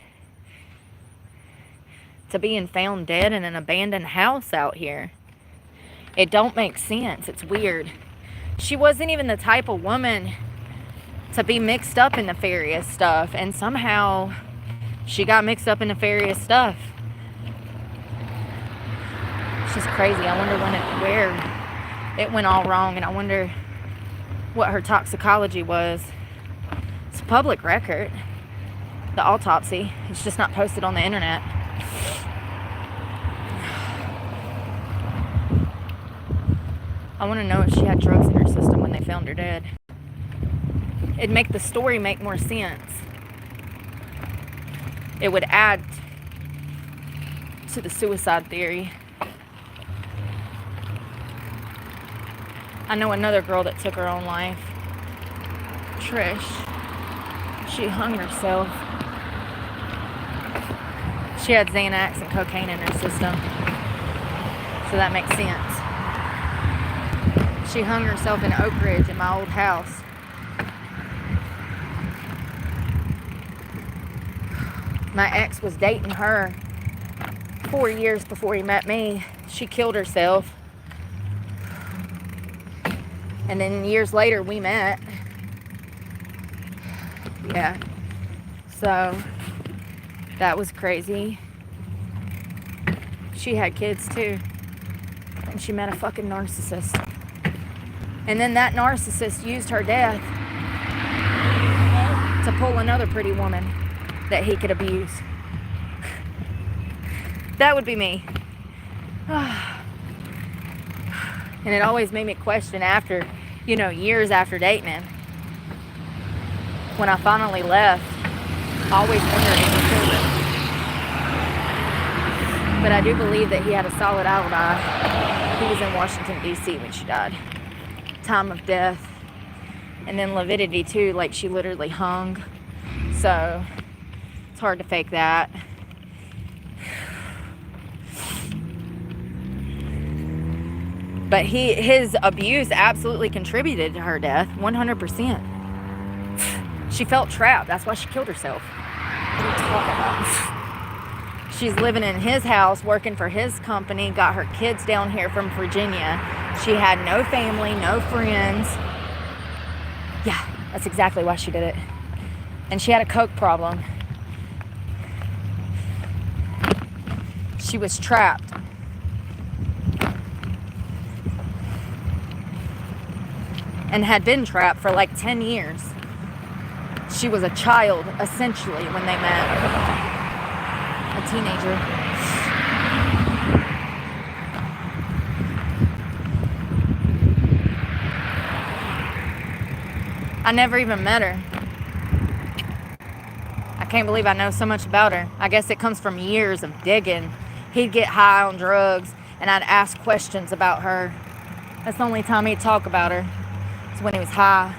to being found dead in an abandoned house out here? It don't make sense. It's weird. She wasn't even the type of woman to be mixed up in nefarious stuff, and somehow she got mixed up in nefarious stuff. It's just crazy. I wonder it went all wrong, and I wonder what her toxicology was. It's a public record, the autopsy. It's just not posted on the internet. I want to know if she had drugs in her system when they found her dead. It'd make the story make more sense. It would add to the suicide theory. I know another girl that took her own life. Trish. She hung herself. She had Xanax and cocaine in her system. So that makes sense. She hung herself in Oak Ridge in my old house. My ex was dating her 4 years before he met me. She killed herself. And then years later, we met. Yeah. So, that was crazy. She had kids too. And she met a fucking narcissist. And then that narcissist used her death to pull another pretty woman that he could abuse. That would be me. And it always made me question after, years after dating him. When I finally left, I always wondered if he killed her. But I do believe that he had a solid alibi. He was in Washington, D.C. when she died. Time of death. And then lividity too, like she literally hung. So, it's hard to fake that. But his abuse absolutely contributed to her death, 100%. She felt trapped. That's why she killed herself. What are you talking about? She's living in his house, working for his company, got her kids down here from Virginia. She had no family, no friends. Yeah, that's exactly why she did it. And she had a coke problem. She was trapped. And had been trapped for like 10 years. She was a child, essentially, when they met. A teenager. I never even met her. I can't believe I know so much about her. I guess it comes from years of digging. He'd get high on drugs, and I'd ask questions about her. That's the only time he'd talk about her. It's when he was high.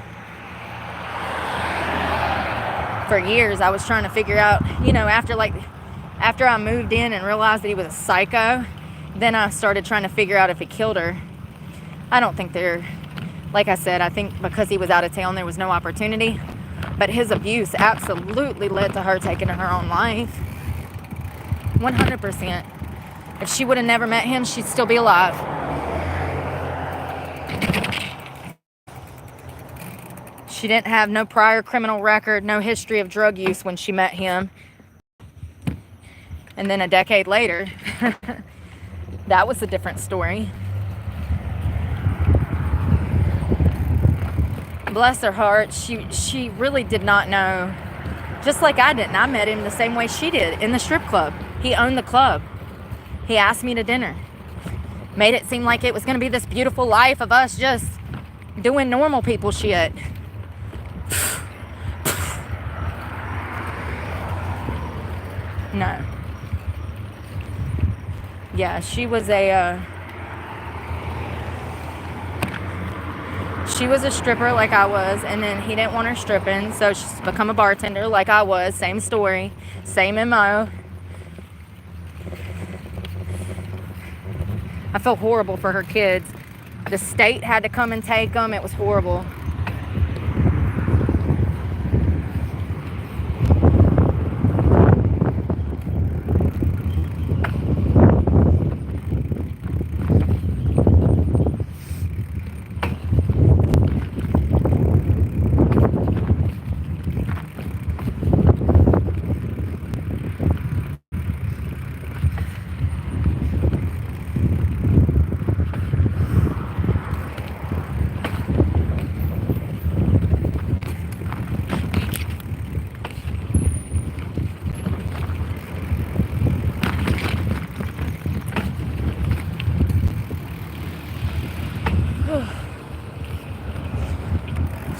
For years, I was trying to figure out, after I moved in and realized that he was a psycho, then I started trying to figure out if he killed her. I don't think like I said, I think because he was out of town, there was no opportunity. But his abuse absolutely led to her taking her own life. 100%. If she would have never met him, she'd still be alive. She didn't have no prior criminal record, no history of drug use when she met him. And then a decade later, that was a different story. Bless her heart, she really did not know. Just like I didn't. I met him the same way she did, in the strip club. He owned the club. He asked me to dinner. Made it seem like it was going to be this beautiful life of us just doing normal people shit. No. Yeah, she was a stripper like I was, and then he didn't want her stripping, so she's become a bartender like I was. Same story, same MO. I felt horrible for her kids. The state had to come and take them. It was horrible.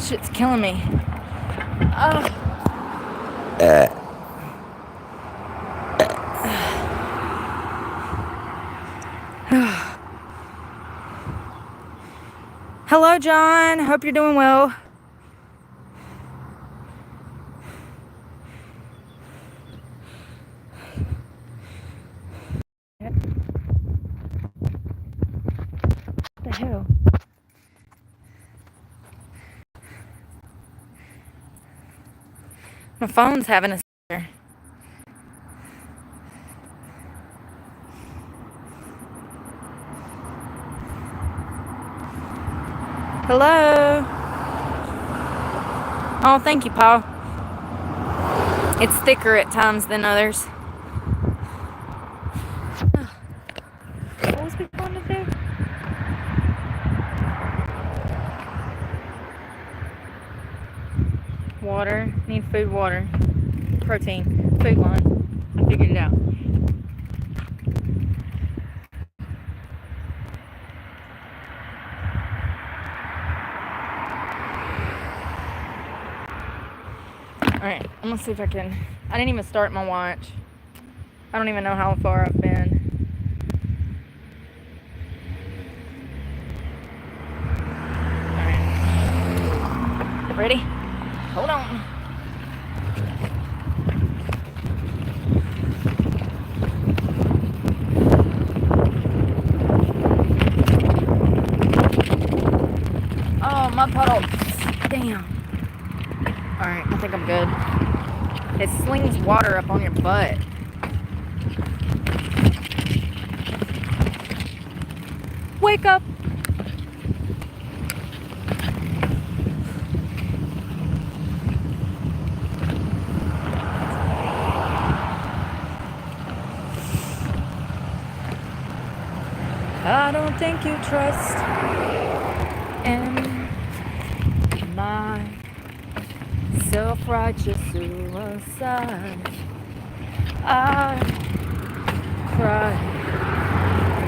Shit's killing me. Oh. Hello, John. Hope you're doing well. What the hell? My phone's having a stutter. Hello. Oh, thank you, Paul. It's thicker at times than others. What was we going to do? Water. Need food, water. Protein. Food line. I figured it out. Alright, I'm gonna see if I can. I didn't even start my watch. I don't even know how far I've been. Alright. Ready? Hold on. Oh, my puddle. Damn. Alright, I think I'm good. It slings water up on your butt. Wake up! I don't think you trust in my self-righteous suicide. I cry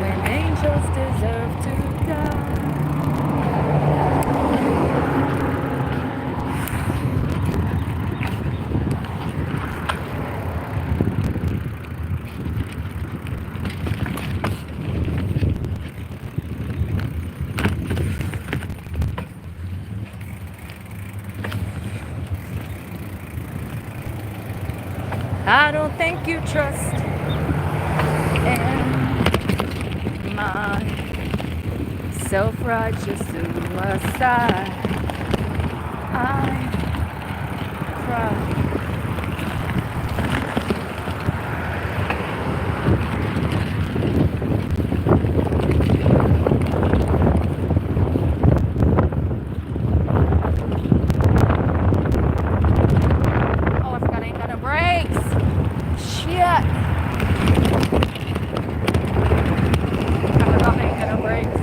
when angels deserve to die. I don't think you trust in my self-righteous suicide. I cry. Oh, I forgot I ain't got no brakes. Shit. I forgot I ain't got no brakes.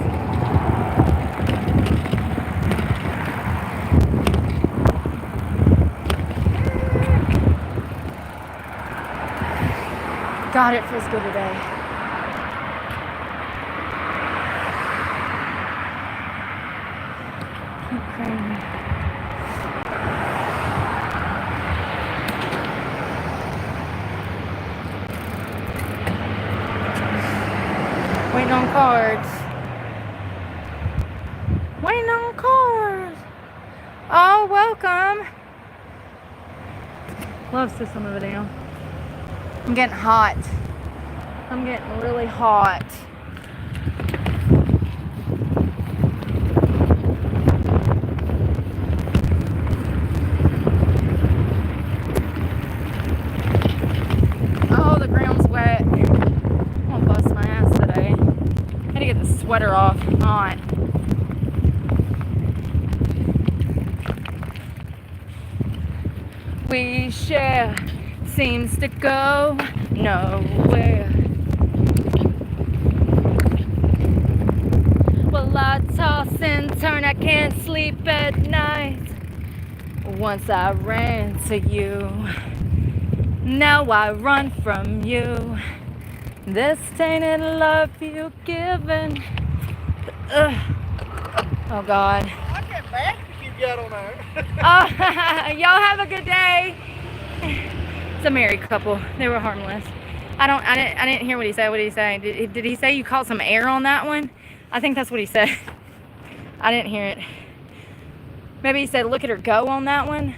God, it feels good today. Keep praying. Waiting on cards. Waiting on cards. Oh, welcome. Love system of a down. I'm getting hot. I'm getting really hot. Oh, the ground's wet. I'm gonna bust my ass today. I gotta get the sweater off. Hot. We share seems to go nowhere. Well, I toss and turn, I can't sleep at night. Once I ran to you, now I run from you. This tainted love you've given. Ugh. Oh God. I get back to you got on there. Oh, y'all have a good day. It's a married couple. They were harmless. I didn't hear what he said. What did he say? Did he say you caught some air on that one? I think that's what he said. I didn't hear it. Maybe he said, look at her go on that one.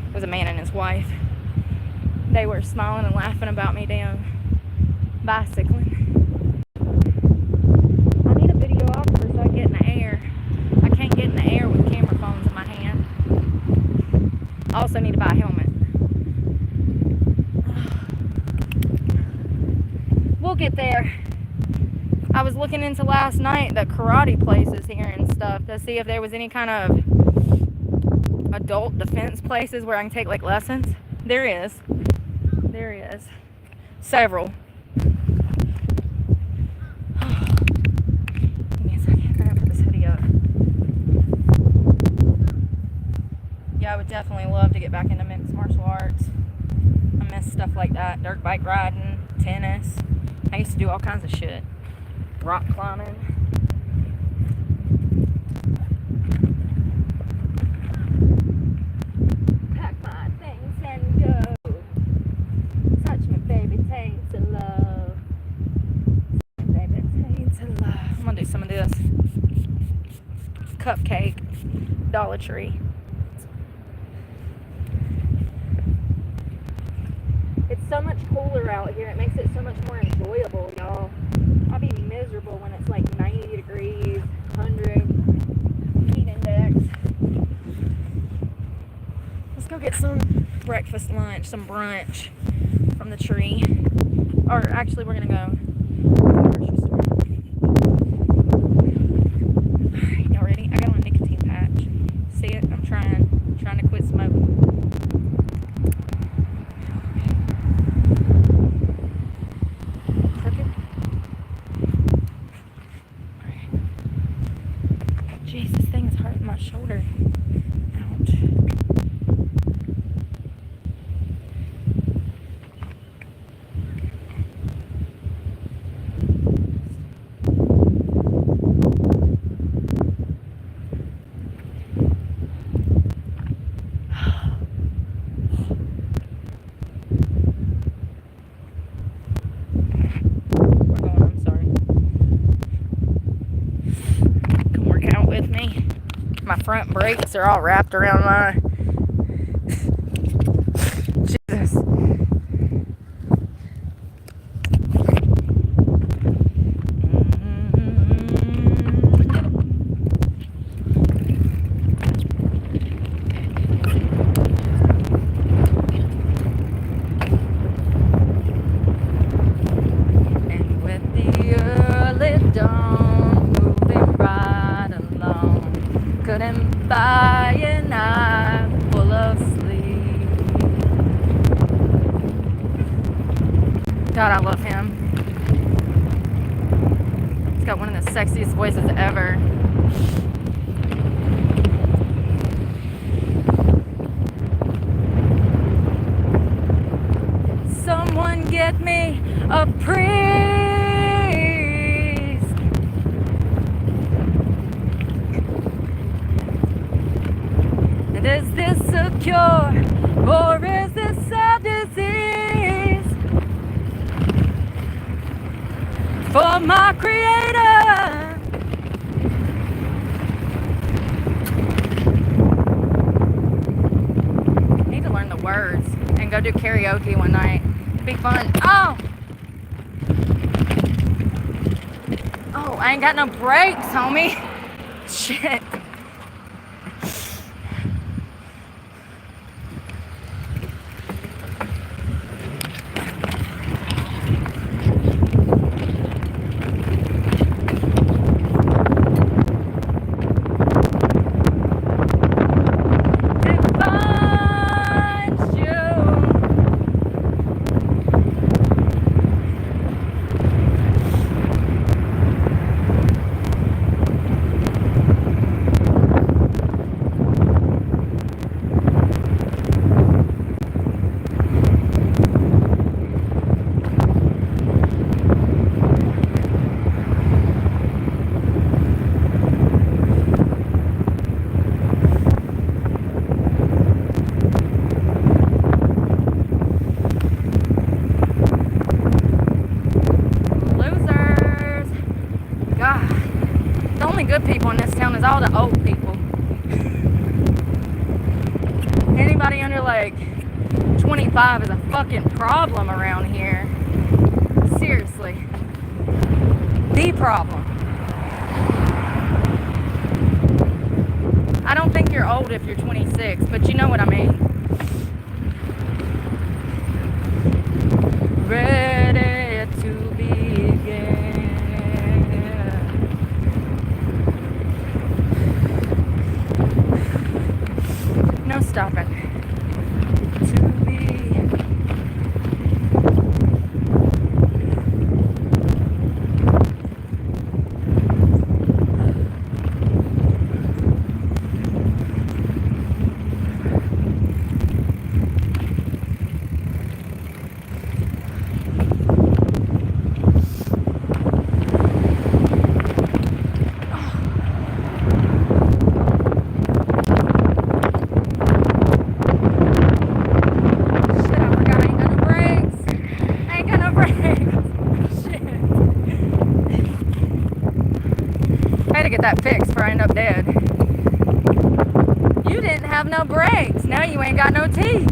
It was a man and his wife. They were smiling and laughing about me down bicycling. I need a videographer so I can get in the air. I can't get in the air with camera phones in my hand. I also need to buy a helmet. We'll get there. I was looking into last night the karate places here and stuff to see if there was any kind of adult defense places where I can take like lessons. There is. There is. Several. Give me a second. I gotta put this hoodie up. Yeah, I would definitely love to get back into mixed martial arts. I miss stuff like that. Dirt bike riding, tennis. I used to do all kinds of shit. Rock climbing. Pack my things and go. Touch me, baby, taints of love. Baby, taints of love. I'm gonna do some of this. Cupcake. Dollar Tree. It's so much cooler out here. It makes it so much more enjoyable, y'all. I'll be miserable when it's like 90 degrees, 100, heat index. Let's go get some breakfast, lunch, some brunch from the tree. Or actually, we're gonna go to the grocery store. Alright, y'all ready? I got on a nicotine patch. See it? I'm trying to quit smoking. Shoulder. Ouch. We're going, I'm sorry. Come work out with me. My front brakes are all wrapped around my Jesus. And with the early dawn moving right along, couldn't buy an eye full of sleep. God, I love him. He's got one of the sexiest voices ever. Someone get me a priest. And is this a cure or is this a disease? For my creator. I need to learn the words and go do karaoke one night. It'd be fun. Oh! Oh, I ain't got no brakes, homie. Shit. got old people. Anybody under like 25 is a fucking problem around here. Seriously. The problem. I don't think you're old if you're 26, but you know what I mean. Ready to begin. No stopping. To be. Get that fixed before I end up dead. You didn't have no brakes. Now you ain't got no teeth.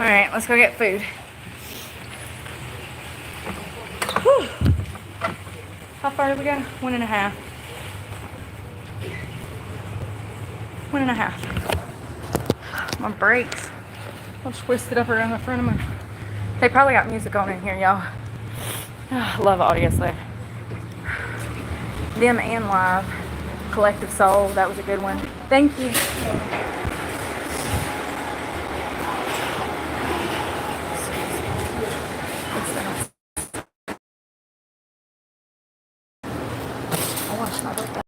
Alright, let's go get food. Whew. How far did we go? 1.5. 1.5. My brakes. I'll twist it up around the front of my... They probably got music on in here, y'all. I love Audioslave. Them and Live. Collective Soul, that was a good one. Thank you. I watched my birthday.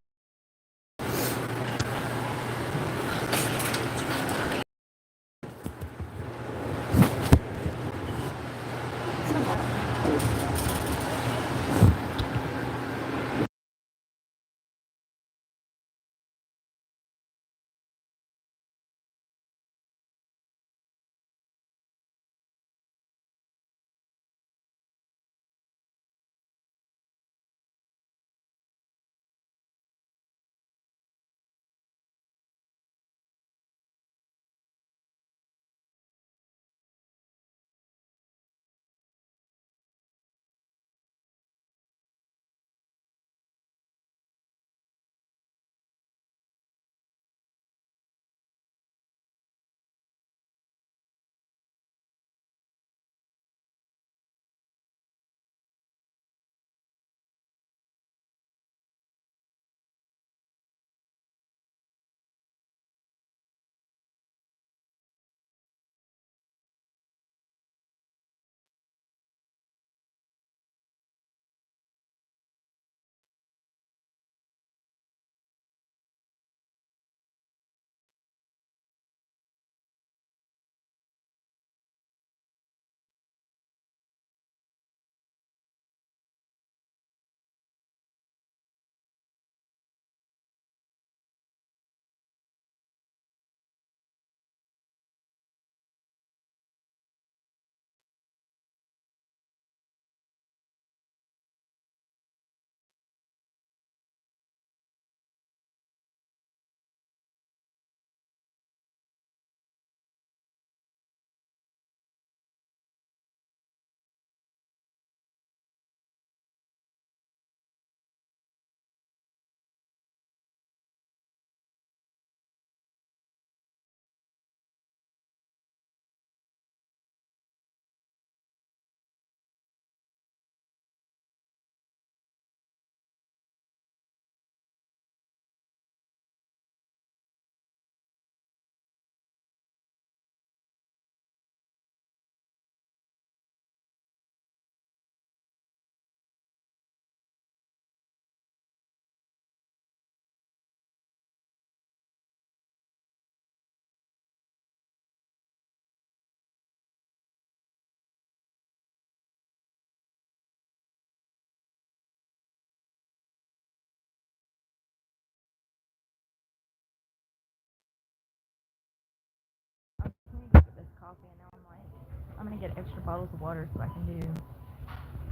I'm gonna get extra bottles of water so I can do.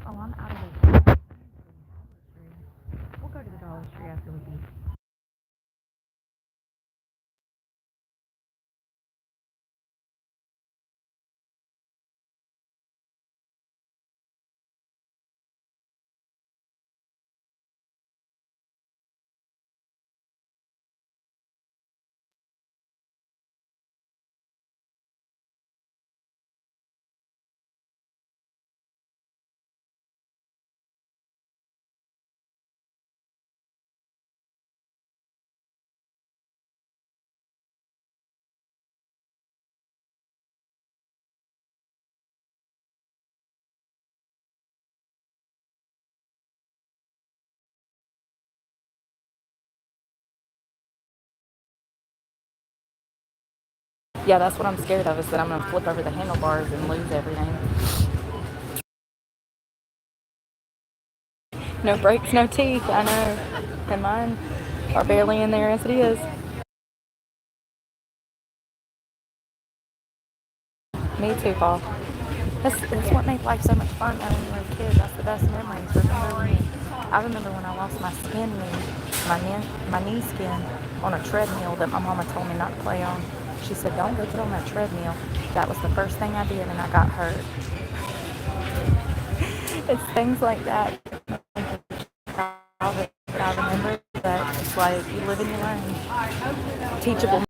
Oh, I'm out of the. We'll go to the Dollar Tree after we eat. Yeah, that's what I'm scared of, is that I'm going to flip over the handlebars and lose everything. No brakes, no teeth, I know. And mine are barely in there as it is. Me too, Paul. That's what made life so much fun when we were kids. That's the best memories. I remember when I lost my skin knee, my knee skin on a treadmill that my mama told me not to play on. She said, don't go get on that treadmill. That was the first thing I did, and I got hurt. It's things like that that I remember, that it's like you live and you learn. Teachable.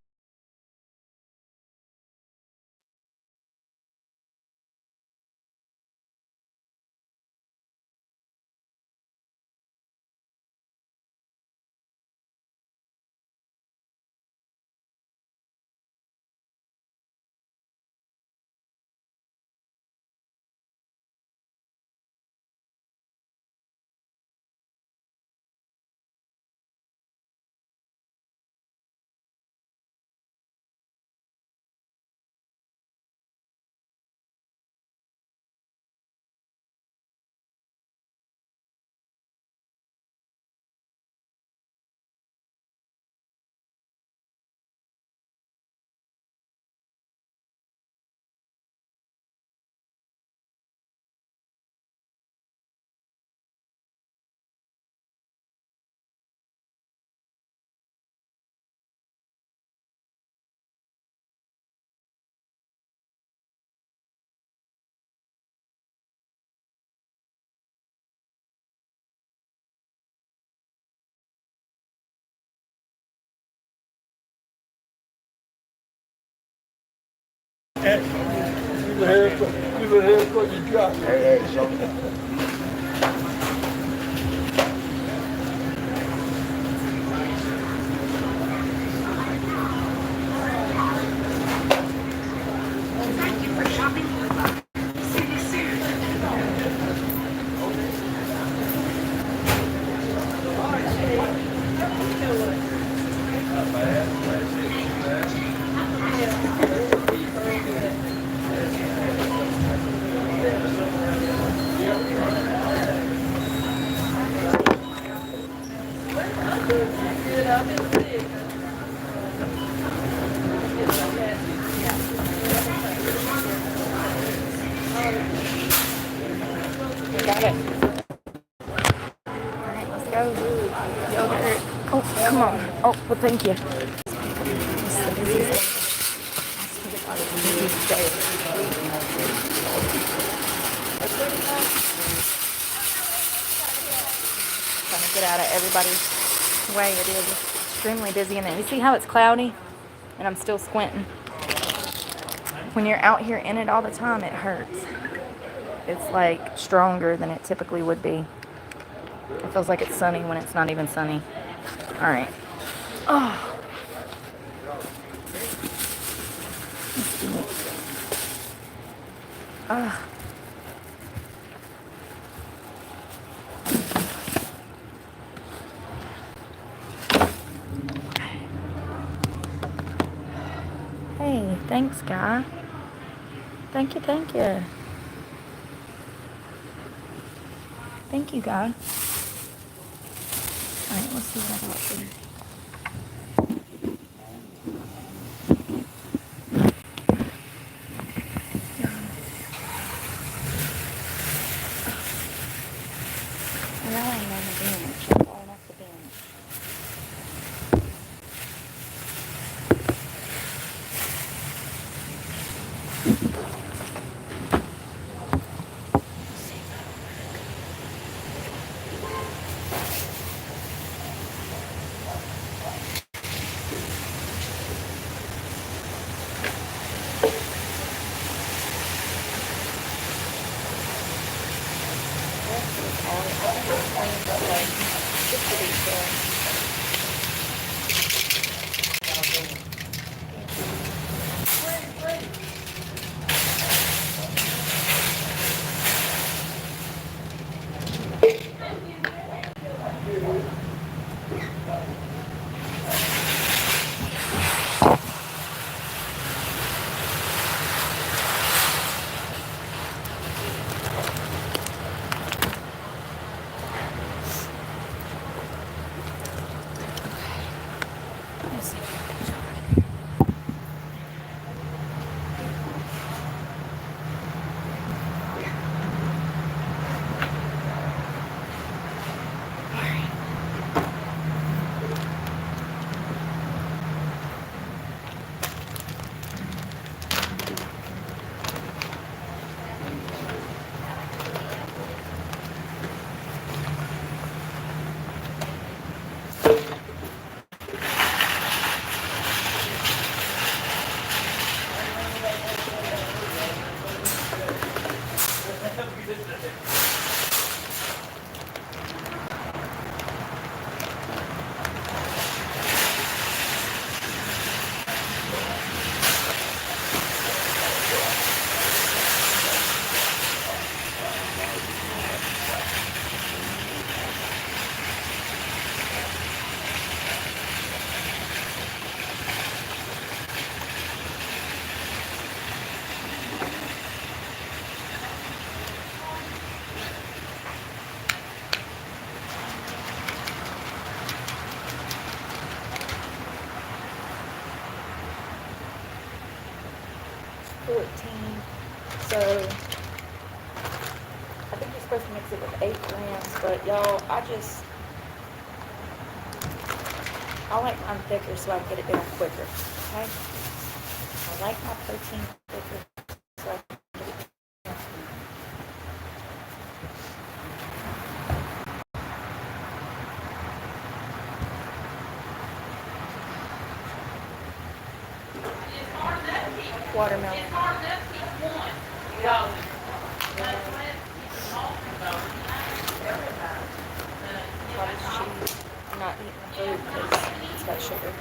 Got it. Alright, let's go. Yogurt. Oh, come on. Oh, well, thank you. Trying to get out of everybody's way. It is extremely busy in there. You see how it's cloudy? And I'm still squinting. When you're out here in it all the time, it hurts. It's like stronger than it typically would be. It feels like it's sunny when it's not even sunny. Alright. Oh. Ah. Hey, thanks, guy. Thank you, thank you. Thank you, guy. Alright, let's see what I got for you. all. I think it's clean, but like, just the details. So I think you're supposed to mix it with 8 grams, but y'all, I like mine thicker so I can get it down quicker. Okay? I like my protein thicker so I can get it down. Watermelon. I'm not eating food because it's got sugar.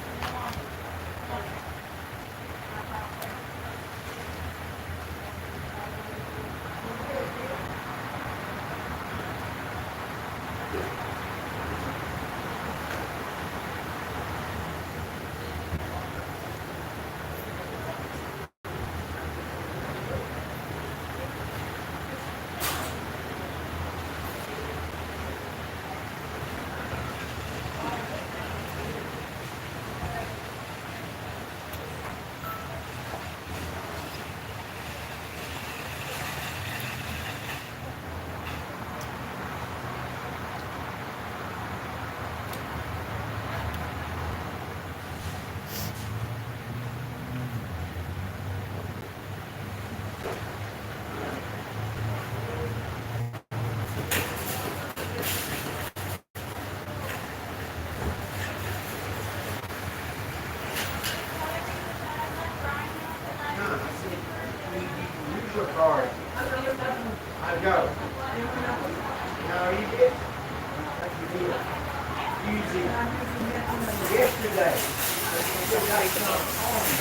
I go. No, you did. Using yesterday. The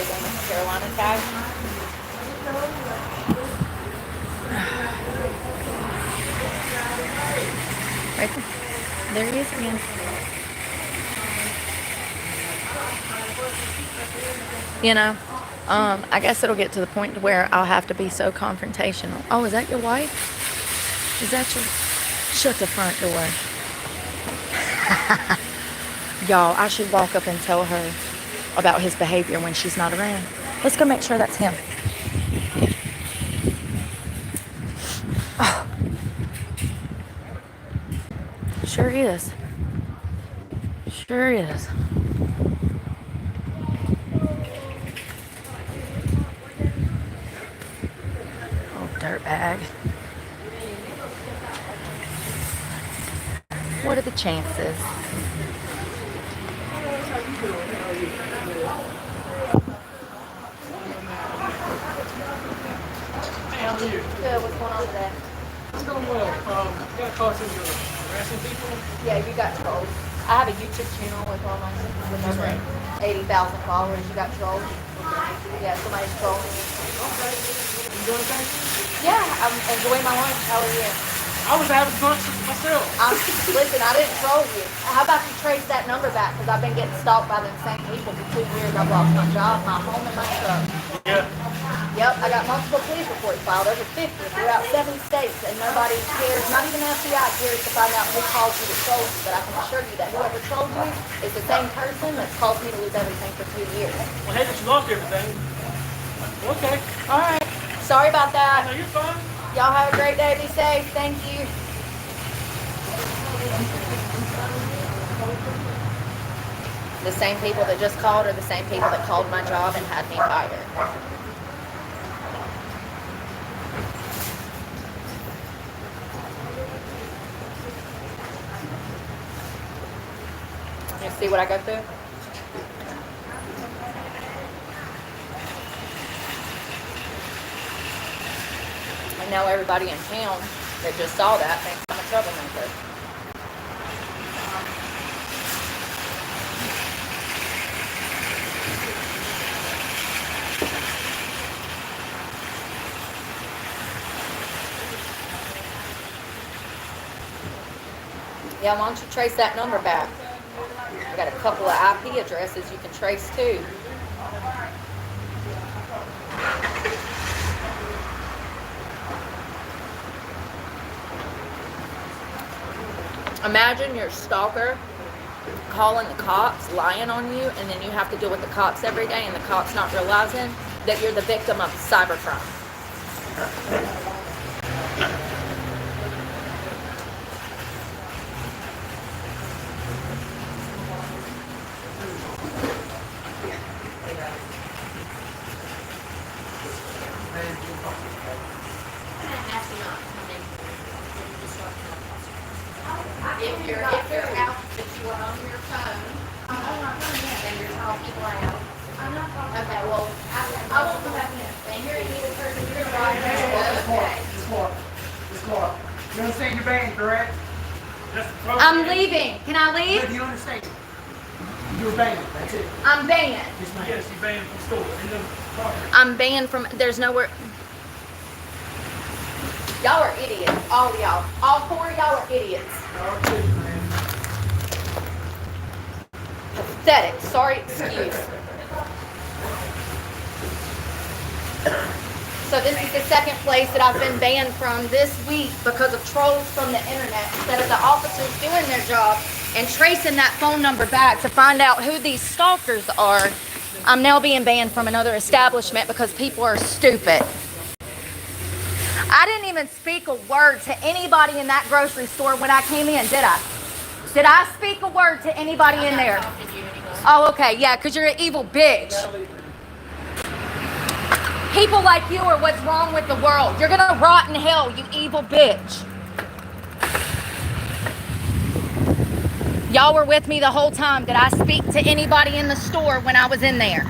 one with the Carolina tag. Right there. There he is again. You know, I guess it'll get to the point to where I'll have to be so confrontational. Oh, is that your wife? Is that your... Shut the front door. Y'all, I should walk up and tell her about his behavior when she's not around. Let's go make sure that's him. Oh. Sure is. Sure is. Oh, dirtbag. What are the chances? Good, what's going on today? I'm doing well. You got a call saying you're harassing people? Yeah, you got trolls. I have a YouTube channel with all my with over 80,000 followers. You got trolls. Yeah, somebody's trolling me. Okay. You doing anything? Yeah, I'm enjoying my lunch. How are you? I was having lunch myself. Listen, I didn't troll you. How about you trace that number back? Because I've been getting stalked by the same people for 2 years. I've lost my job, my home, and my truck. Yeah. Yep, I got multiple police reports filed, over 50 throughout 7 states, and nobody cares, not even the FBI cares to find out who calls you to troll you. But I can assure you that whoever trolled you is the same person that's caused me to lose everything for 2 years. Well, hey, that you lost everything. Okay. All right. Sorry about that. No, you're fine. Y'all have a great day. Be safe. Thank you. The same people that just called are the same people that called my job and had me fired. You see what I go through? And now everybody in town that just saw that thinks I'm a troublemaker. Yeah, why don't you trace that number back? I got a couple of IP addresses you can trace too. Imagine your stalker calling the cops, lying on you, and then you have to deal with the cops every day, and the cops not realizing that you're the victim of cybercrime. If you're out, if you were on your phone, and you're talking loud. Okay, well, I won't go back in. And you're either person, you're gonna ride. Miss Laura, you understand you're banned, correct? I'm leaving. Can I Do leave? you understand? You're banned. That's it. I'm banned. Yes, ma'am. Yes, you're banned from school. In the property. I'm banned from, there's nowhere. Y'all are idiots. All of y'all. All 4 of y'all are idiots. Pathetic. Sorry, excuse. So this is the second place that I've been banned from this week because of trolls from the internet. Instead of the officers doing their job and tracing that phone number back to find out who these stalkers are, I'm now being banned from another establishment because people are stupid. I didn't even speak a word to anybody in that grocery store when I came in, did I? Did I speak a word to anybody in there? Oh, okay, yeah, because you're an evil bitch. People like you are what's wrong with the world. You're gonna rot in hell, you evil bitch. Y'all were with me the whole time. Did I speak to anybody in the store when I was in there?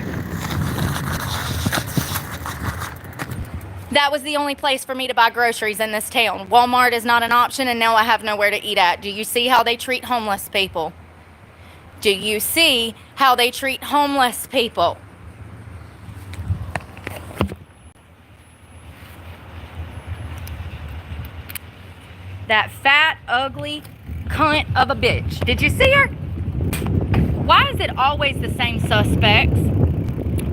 That was the only place for me to buy groceries in this town. Walmart is not an option, and now I have nowhere to eat at. Do you see how they treat homeless people? Do you see how they treat homeless people? That fat, ugly cunt of a bitch. Did you see her? Why is it always the same suspects?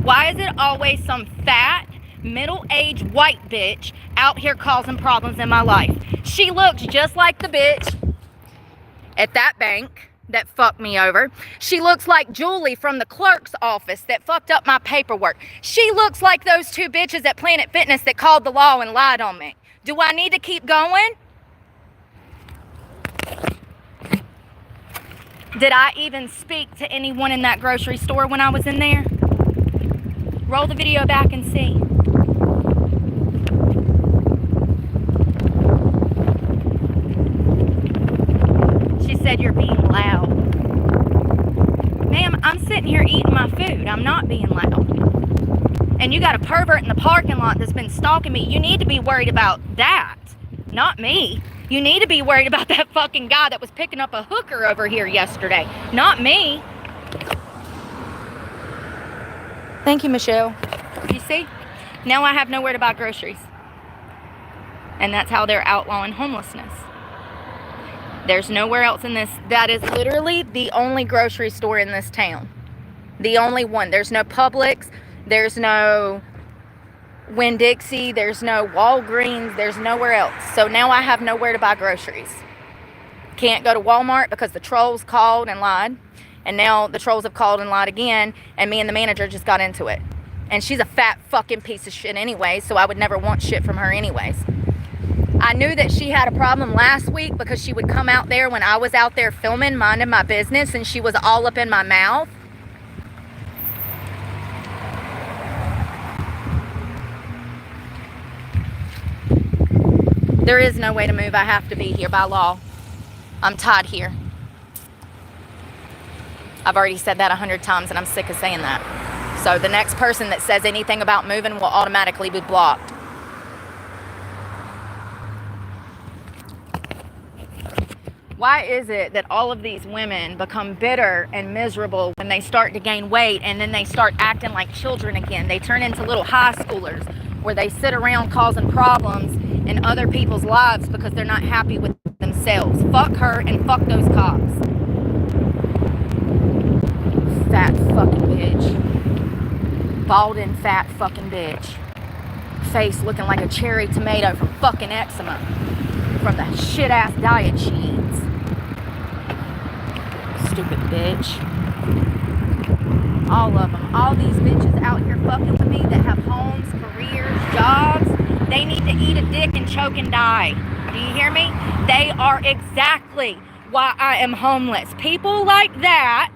Why is it always some fat, middle-aged white bitch out here causing problems in my life? She looks just like the bitch at that bank that fucked me over. She looks like Julie from the clerk's office that fucked up my paperwork. She looks like those 2 bitches at Planet Fitness that called the law and lied on me. Do I need to keep going? Did I even speak to anyone in that grocery store when I was in there? Roll the video back and see. She said you're being loud. Ma'am, I'm sitting here eating my food. I'm not being loud. And you got a pervert in the parking lot that's been stalking me. You need to be worried about that, Not me. You need to be worried about that fucking guy that was picking up a hooker over here yesterday. Not me. Thank you, Michelle. You see? Now I have nowhere to buy groceries. And that's how they're outlawing homelessness. There's nowhere else in this. That is literally the only grocery store in this town. The only one. There's no Publix. There's no Winn-Dixie. There's no Walgreens. There's nowhere else. So now I have nowhere to buy groceries. Can't go to Walmart because the trolls called and lied. And now the trolls have called and lied again. And me and the manager just got into it. And she's a fat fucking piece of shit anyway. So I would never want shit from her anyways. I knew that she had a problem last week because she would come out there when I was out there filming, minding my business, and she was all up in my mouth. There is no way to move. I have to be here by law. I'm tied here. I've already said that 100 times and I'm sick of saying that. So the next person that says anything about moving will automatically be blocked. Why is it that all of these women become bitter and miserable when they start to gain weight and then they start acting like children again? They turn into little high schoolers where they sit around causing problems in other people's lives because they're not happy with themselves. Fuck her and fuck those cops. Fat fucking bitch. Balding fat fucking bitch. Face looking like a cherry tomato from fucking eczema. From the shit ass diet she eats. Stupid bitch. All of them. All these bitches out here fucking with me that have homes, careers, jobs. They need to eat a dick and choke and die. Do you hear me? They are exactly why I am homeless. People like that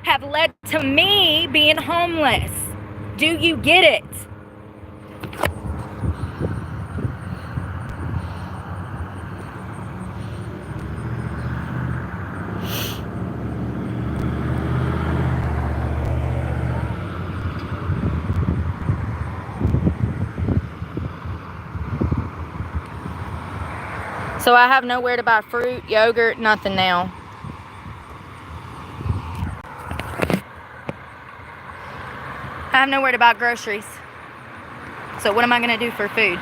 have led to me being homeless. Do you get it? So I have nowhere to buy fruit, yogurt, nothing now. I have nowhere to buy groceries. So what am I going to do for food?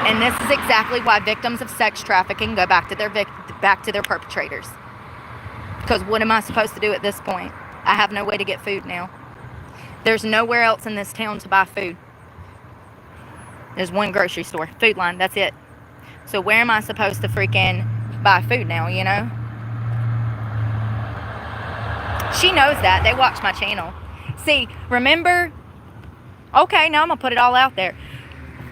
And this is exactly why victims of sex trafficking go back to their perpetrators. Because what am I supposed to do at this point? I have no way to get food now. There's nowhere else in this town to buy food. There's one grocery store, Food Line, that's it. So where am I supposed to freaking buy food now, you know? She knows that. They watch my channel. See, remember... Okay, now I'm going to put it all out there.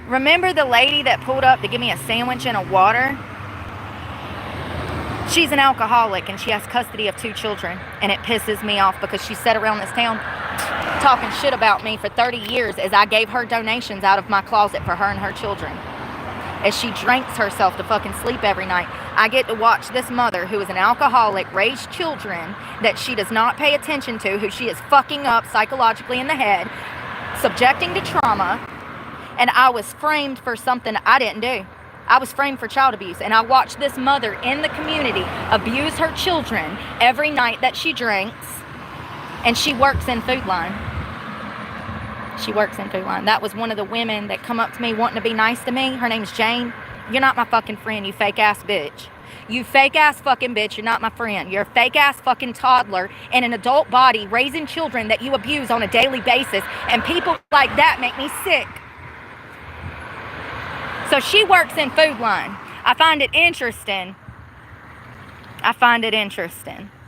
Remember the lady that pulled up to give me a sandwich and a water? She's an alcoholic and she has custody of 2 children. And it pisses me off because she sat around this town talking shit about me for 30 years as I gave her donations out of my closet for her and her children. As she drinks herself to fucking sleep every night. I get to watch this mother who is an alcoholic raise children that she does not pay attention to, who she is fucking up psychologically in the head, subjecting to trauma, and I was framed for something I didn't do. I was framed for child abuse, and I watched this mother in the community abuse her children every night that she drinks, and she works in Food Line. She works in Food Line. That was one of the women that come up to me wanting to be nice to me. Her name's Jane. You're not my fucking friend, you fake ass bitch. You fake ass fucking bitch, you're not my friend. You're a fake ass fucking toddler in an adult body raising children that you abuse on a daily basis, and people like that make me sick. So she works in Food Line. I find it interesting.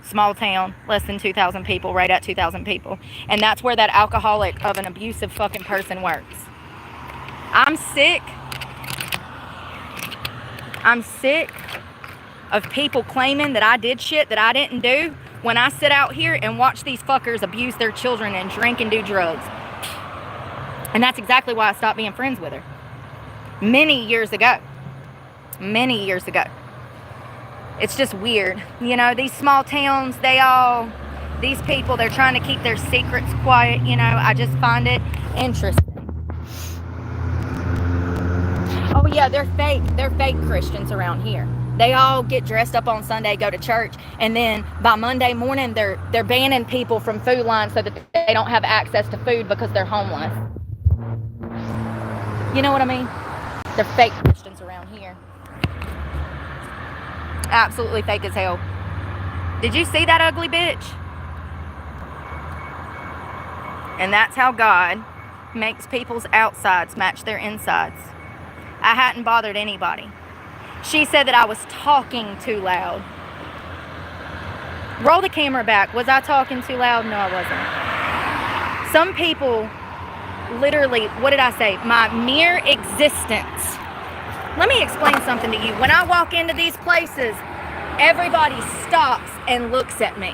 Small town, less than 2,000 people, right at 2,000 people. And that's where that alcoholic of an abusive fucking person works. I'm sick of people claiming that I did shit that I didn't do when I sit out here and watch these fuckers abuse their children and drink and do drugs. And that's exactly why I stopped being friends with her. Many years ago. It's just weird. You know, these small towns, these people, they're trying to keep their secrets quiet. You know, I just find it interesting. Oh Yeah, they're fake. They're fake Christians around here. They all get dressed up on Sunday, go to church, and then by Monday morning, they're banning people from food lines so that they don't have access to food because they're homeless. You know what I mean? They're fake Christians around here. Absolutely fake as hell. Did you see that ugly bitch? And that's how God makes people's outsides match their insides. I hadn't bothered anybody. She said that I was talking too loud. Roll the camera back. Was I talking too loud? No, I wasn't. Some people literally, what did I say? My mere existence. Let me explain something to you. When I walk into these places, everybody stops and looks at me.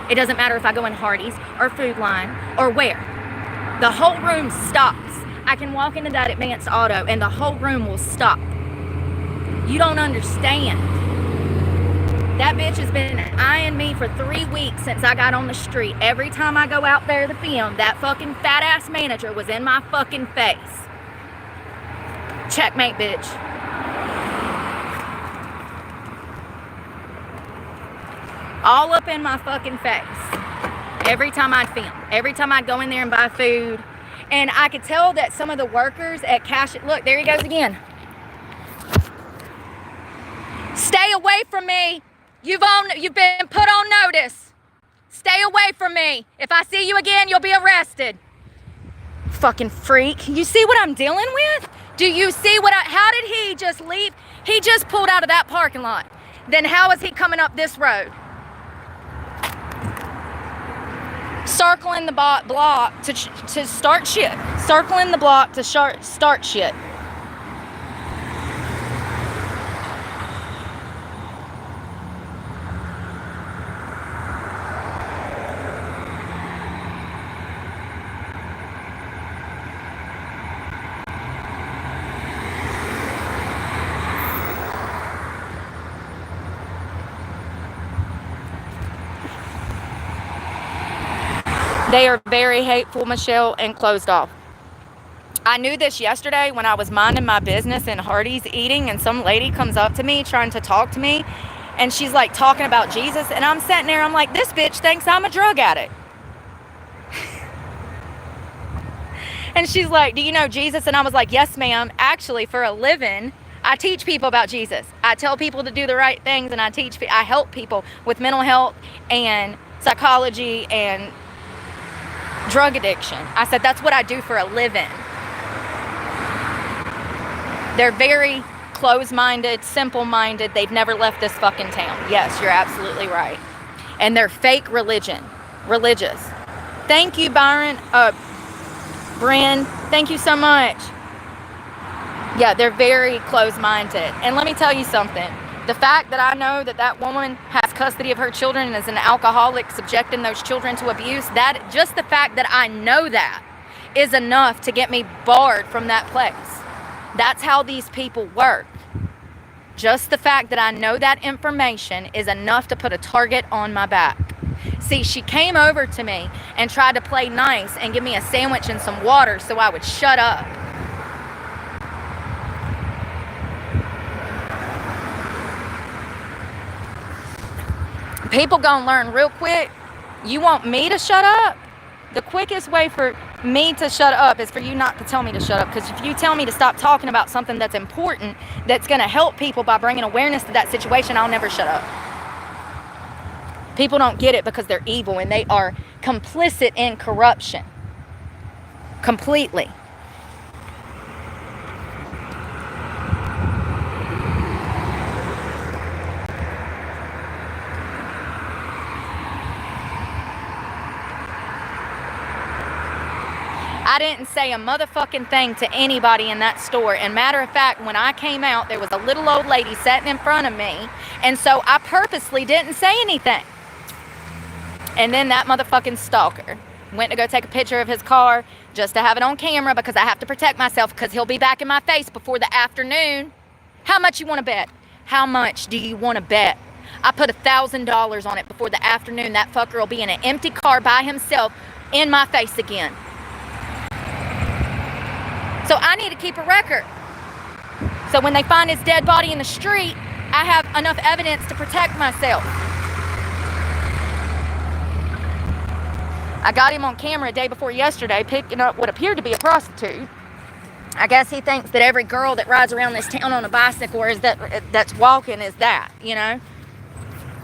It doesn't matter if I go in Hardee's or Food Line or where. The whole room stops. I can walk into that Advanced Auto and the whole room will stop. You don't understand. That bitch has been eyeing me for 3 weeks since I got on the street. Every time I go out there to film, that fucking fat ass manager was in my fucking face. Checkmate, bitch. All up in my fucking face. Every time I'd film. Every time I'd go in there and buy food. And I could tell that some of the workers at cash... Look, there he goes again. Stay away from me. You've been put on notice. Stay away from me. If I see you again, you'll be arrested. Fucking freak. You see what I'm dealing with? Do you see what how did he just leave? He just pulled out of that parking lot. Then how is he coming up this road? Circling the block to start shit. Circling the block to start shit. They are very hateful, Michelle, and closed off. I knew this yesterday when I was minding my business in Hardee's eating, and some lady comes up to me trying to talk to me, and she's like talking about Jesus, and I'm sitting there, I'm like, this bitch thinks I'm a drug addict. And she's like, do you know Jesus? And I was like, yes, ma'am. Actually, for a living, I teach people about Jesus. I tell people to do the right things, and I help people with mental health and psychology and drug addiction. I said, that's what I do for a living. They're very close-minded, simple-minded. They've never left this fucking town. Yes, you're absolutely right. And they're fake religious. Thank you, Byron. Bryn, thank you so much. Yeah, they're very close-minded. And let me tell you something. The fact that I know that woman has custody of her children and is an alcoholic subjecting those children to abuse, that just the fact that I know that is enough to get me barred from that place. That's how these people work. Just the fact that I know that information is enough to put a target on my back. See, she came over to me and tried to play nice and give me a sandwich and some water so I would shut up. People gonna learn real quick. You want me to shut up? The quickest way for me to shut up is for you not to tell me to shut up. Because if you tell me to stop talking about something that's important, that's gonna help people by bringing awareness to that situation, I'll never shut up. People don't get it because they're evil and they are complicit in corruption. Completely. I didn't say a motherfucking thing to anybody in that store. And matter of fact, when I came out, there was a little old lady sitting in front of me. And so I purposely didn't say anything. And then that motherfucking stalker went to go take a picture of his car just to have it on camera because I have to protect myself because he'll be back in my face before the afternoon. How much you want to bet? How much do you want to bet? I put $1,000 on it before the afternoon. That fucker will be in an empty car by himself in my face again. So I need to keep a record. So when they find his dead body in the street, I have enough evidence to protect myself. I got him on camera a day before yesterday picking up what appeared to be a prostitute. I guess he thinks that every girl that rides around this town on a bicycle or is that's walking is that, you know?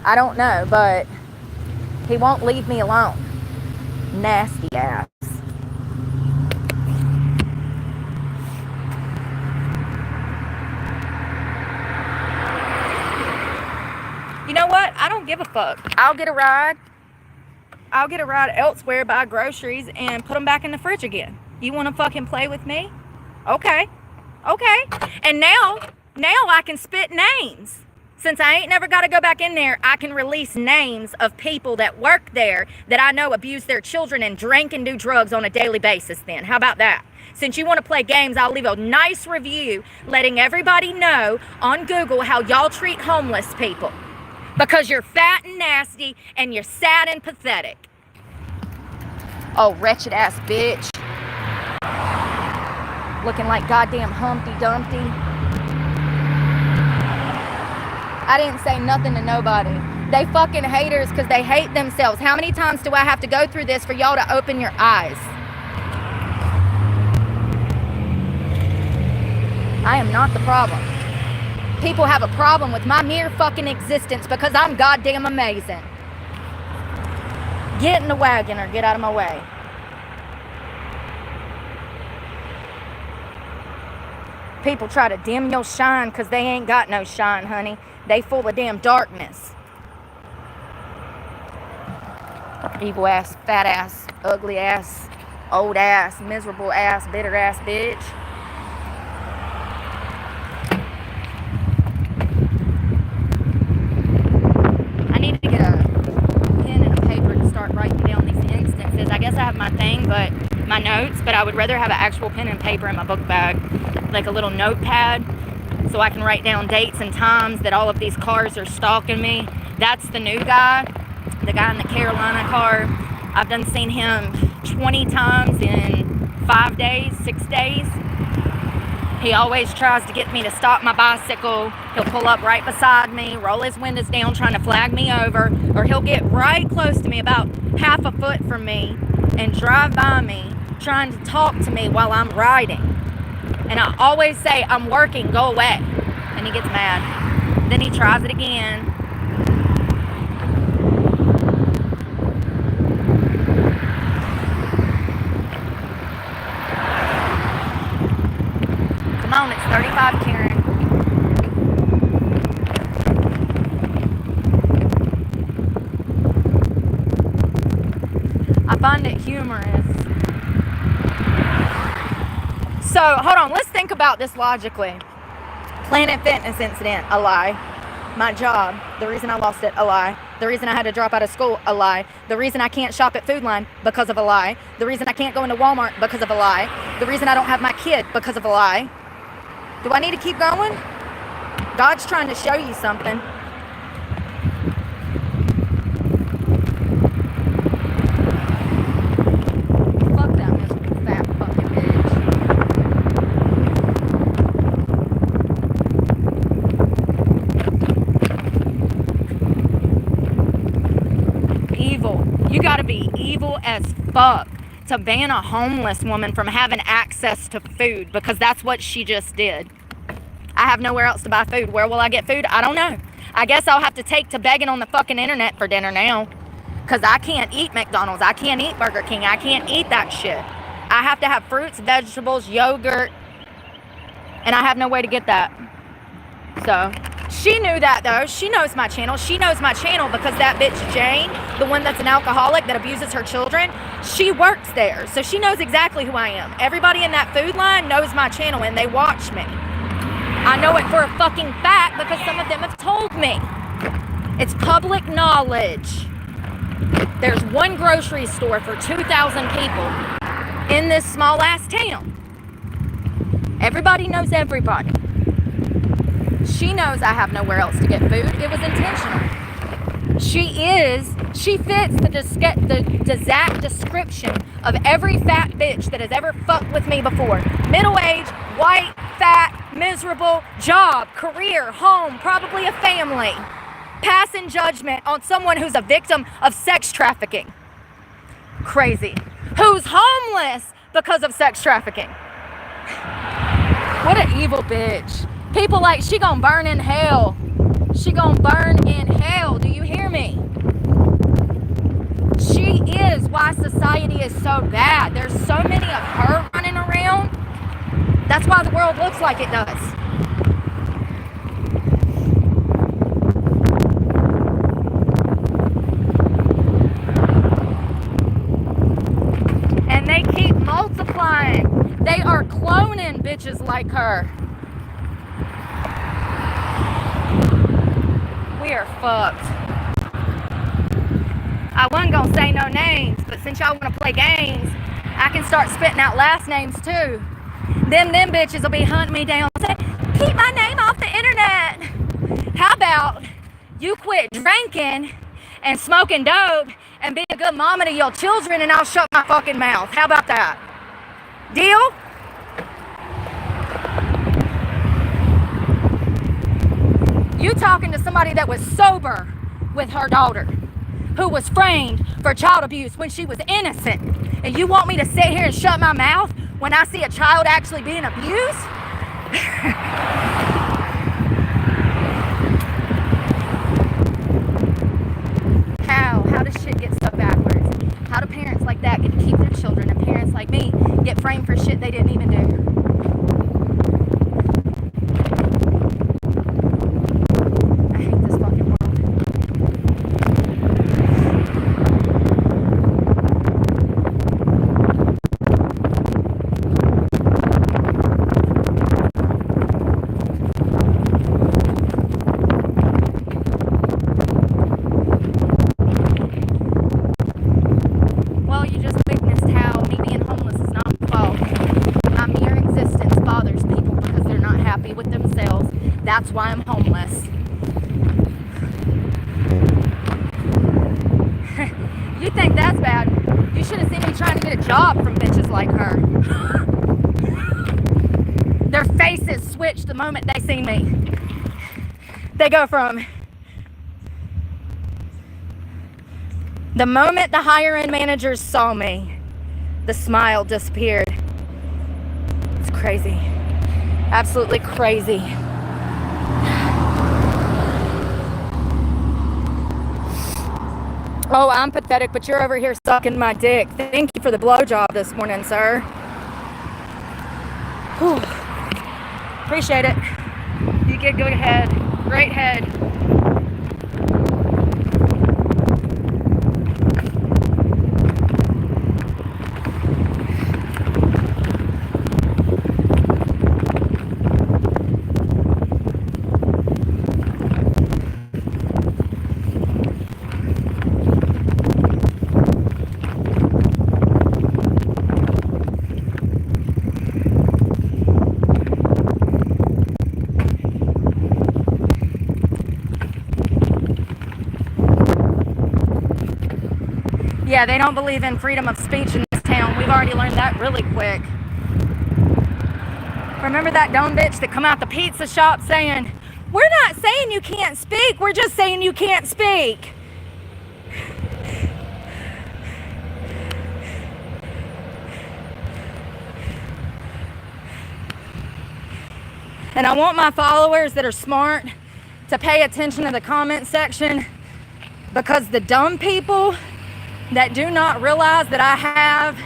I don't know, but he won't leave me alone. Nasty ass. You know what? I don't give a fuck. I'll get a ride elsewhere, buy groceries, and put them back in the fridge again. You want to fucking play with me? Okay. And now I can spit names. Since I ain't never got to go back in there, I can release names of people that work there that I know abuse their children and drink and do drugs on a daily basis then. How about that? Since you want to play games, I'll leave a nice review letting everybody know on Google how y'all treat homeless people. Because you're fat and nasty and you're sad and pathetic. Oh, wretched ass bitch. Looking like goddamn Humpty Dumpty. I didn't say nothing to nobody. They fucking haters because they hate themselves. How many times do I have to go through this for y'all to open your eyes? I am not the problem. People have a problem with my mere fucking existence because I'm goddamn amazing. Get in the wagon or get out of my way. People try to dim your shine because they ain't got no shine, honey. They full of damn darkness. Evil ass, fat ass, ugly ass, old ass, miserable ass, bitter ass bitch. I need to get a pen and a paper to start writing down these instances. I guess I have my thing, but my notes, but I would rather have an actual pen and paper in my book bag, like a little notepad, so I can write down dates and times that all of these cars are stalking me. That's the new guy, the guy in the Carolina car. I've done seen him 20 times in 5 days, 6 days. He always tries to get me to stop my bicycle. He'll pull up right beside me, roll his windows down, trying to flag me over, or he'll get right close to me, about half a foot from me, and drive by me, trying to talk to me while I'm riding. And I always say, I'm working, go away. And he gets mad. Then he tries it again. Come on, it's 35, Karen. I find it humorous. So, hold on, let's think about this logically. Planet Fitness incident, a lie. My job, the reason I lost it, a lie. The reason I had to drop out of school, a lie. The reason I can't shop at Food Line, because of a lie. The reason I can't go into Walmart, because of a lie. The reason I don't have my kid, because of a lie. Do I need to keep going? God's trying to show you something. Fuck that miserable fat fucking bitch. Evil. You gotta be evil as fuck to ban a homeless woman from having access to food, because that's what she just did. I have nowhere else to buy food. Where will I get food? I don't know. I guess I'll have to take to begging on the fucking internet for dinner now, because I can't eat McDonald's. I can't eat Burger King. I can't eat that shit. I have to have fruits, vegetables, yogurt, and I have no way to get that. So, she knew that though. She knows my channel. She knows my channel because that bitch Jane, the one that's an alcoholic that abuses her children, she works there. So she knows exactly who I am. Everybody in that food line knows my channel and they watch me. I know it for a fucking fact because some of them have told me. It's public knowledge. There's one grocery store for 2,000 people in this small ass town. Everybody knows everybody. She knows I have nowhere else to get food. It was intentional. She fits the exact description of every fat bitch that has ever fucked with me before. Middle-aged, white, fat, miserable job, career, home, probably a family, passing judgment on someone who's a victim of sex trafficking. Crazy. Who's homeless because of sex trafficking. What an evil bitch. People like, she gonna burn in hell. She gonna burn in hell. Do you hear me? She is why society is so bad. There's so many of her running around. That's why the world looks like it does. And they keep multiplying. They are cloning bitches like her. We are fucked. I wasn't gonna say no names, but since y'all wanna play games, I can start spitting out last names too. Them bitches will be hunting me down and say, keep my name off the internet. How about you quit drinking and smoking dope and be a good mama to your children, and I'll shut my fucking mouth. How about that? Deal? You talking to somebody that was sober with her daughter, who was framed for child abuse when she was innocent, and you want me to sit here and shut my mouth when I see a child actually being abused? How does shit get so backwards? How do parents like that get to keep their children, and parents like me get framed for shit they didn't even do? That's why I'm homeless. You think that's bad? You should have seen me trying to get a job from bitches like her. Their faces switch the moment they see me. They go from the moment the higher end managers saw me, the smile disappeared. It's crazy. Absolutely crazy. Oh, I'm pathetic, but you're over here sucking my dick. Thank you for the blowjob this morning, sir. Whew. Appreciate it. You get good head. Great head. Yeah, they don't believe in freedom of speech in this town. We've already learned that really quick. Remember that dumb bitch that come out the pizza shop saying, we're not saying you can't speak, we're just saying you can't speak. And I want my followers that are smart to pay attention to the comment section, because the dumb people that do not realize that I have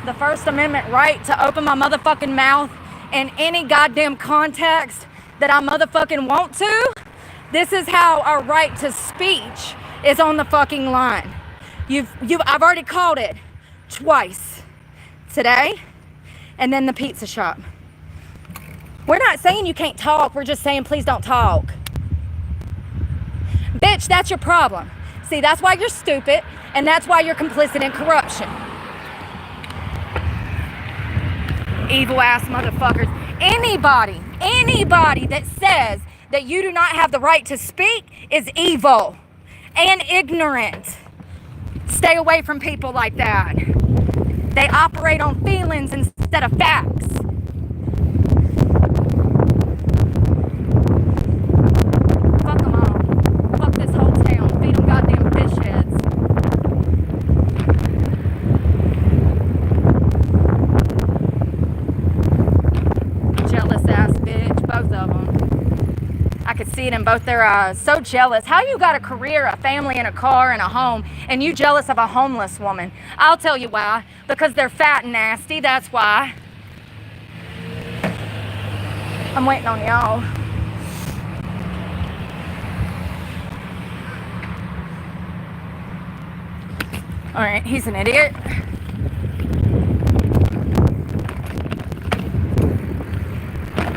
the First Amendment right to open my motherfucking mouth in any goddamn context that I motherfucking want to. This is how our right to speech is on the fucking line. I've already called it twice today, and then the pizza shop. We're not saying you can't talk, we're just saying please don't talk. Bitch, that's your problem. See, that's why you're stupid, and that's why you're complicit in corruption. Evil ass motherfuckers. Anybody that says that you do not have the right to speak is evil and ignorant. Stay away from people like that. They operate on feelings instead of facts. both their eyes. So jealous. How you got a career, a family, and a car, and a home, and you jealous of a homeless woman? I'll tell you why. Because they're fat and nasty, that's why. I'm waiting on y'all. Alright, he's an idiot.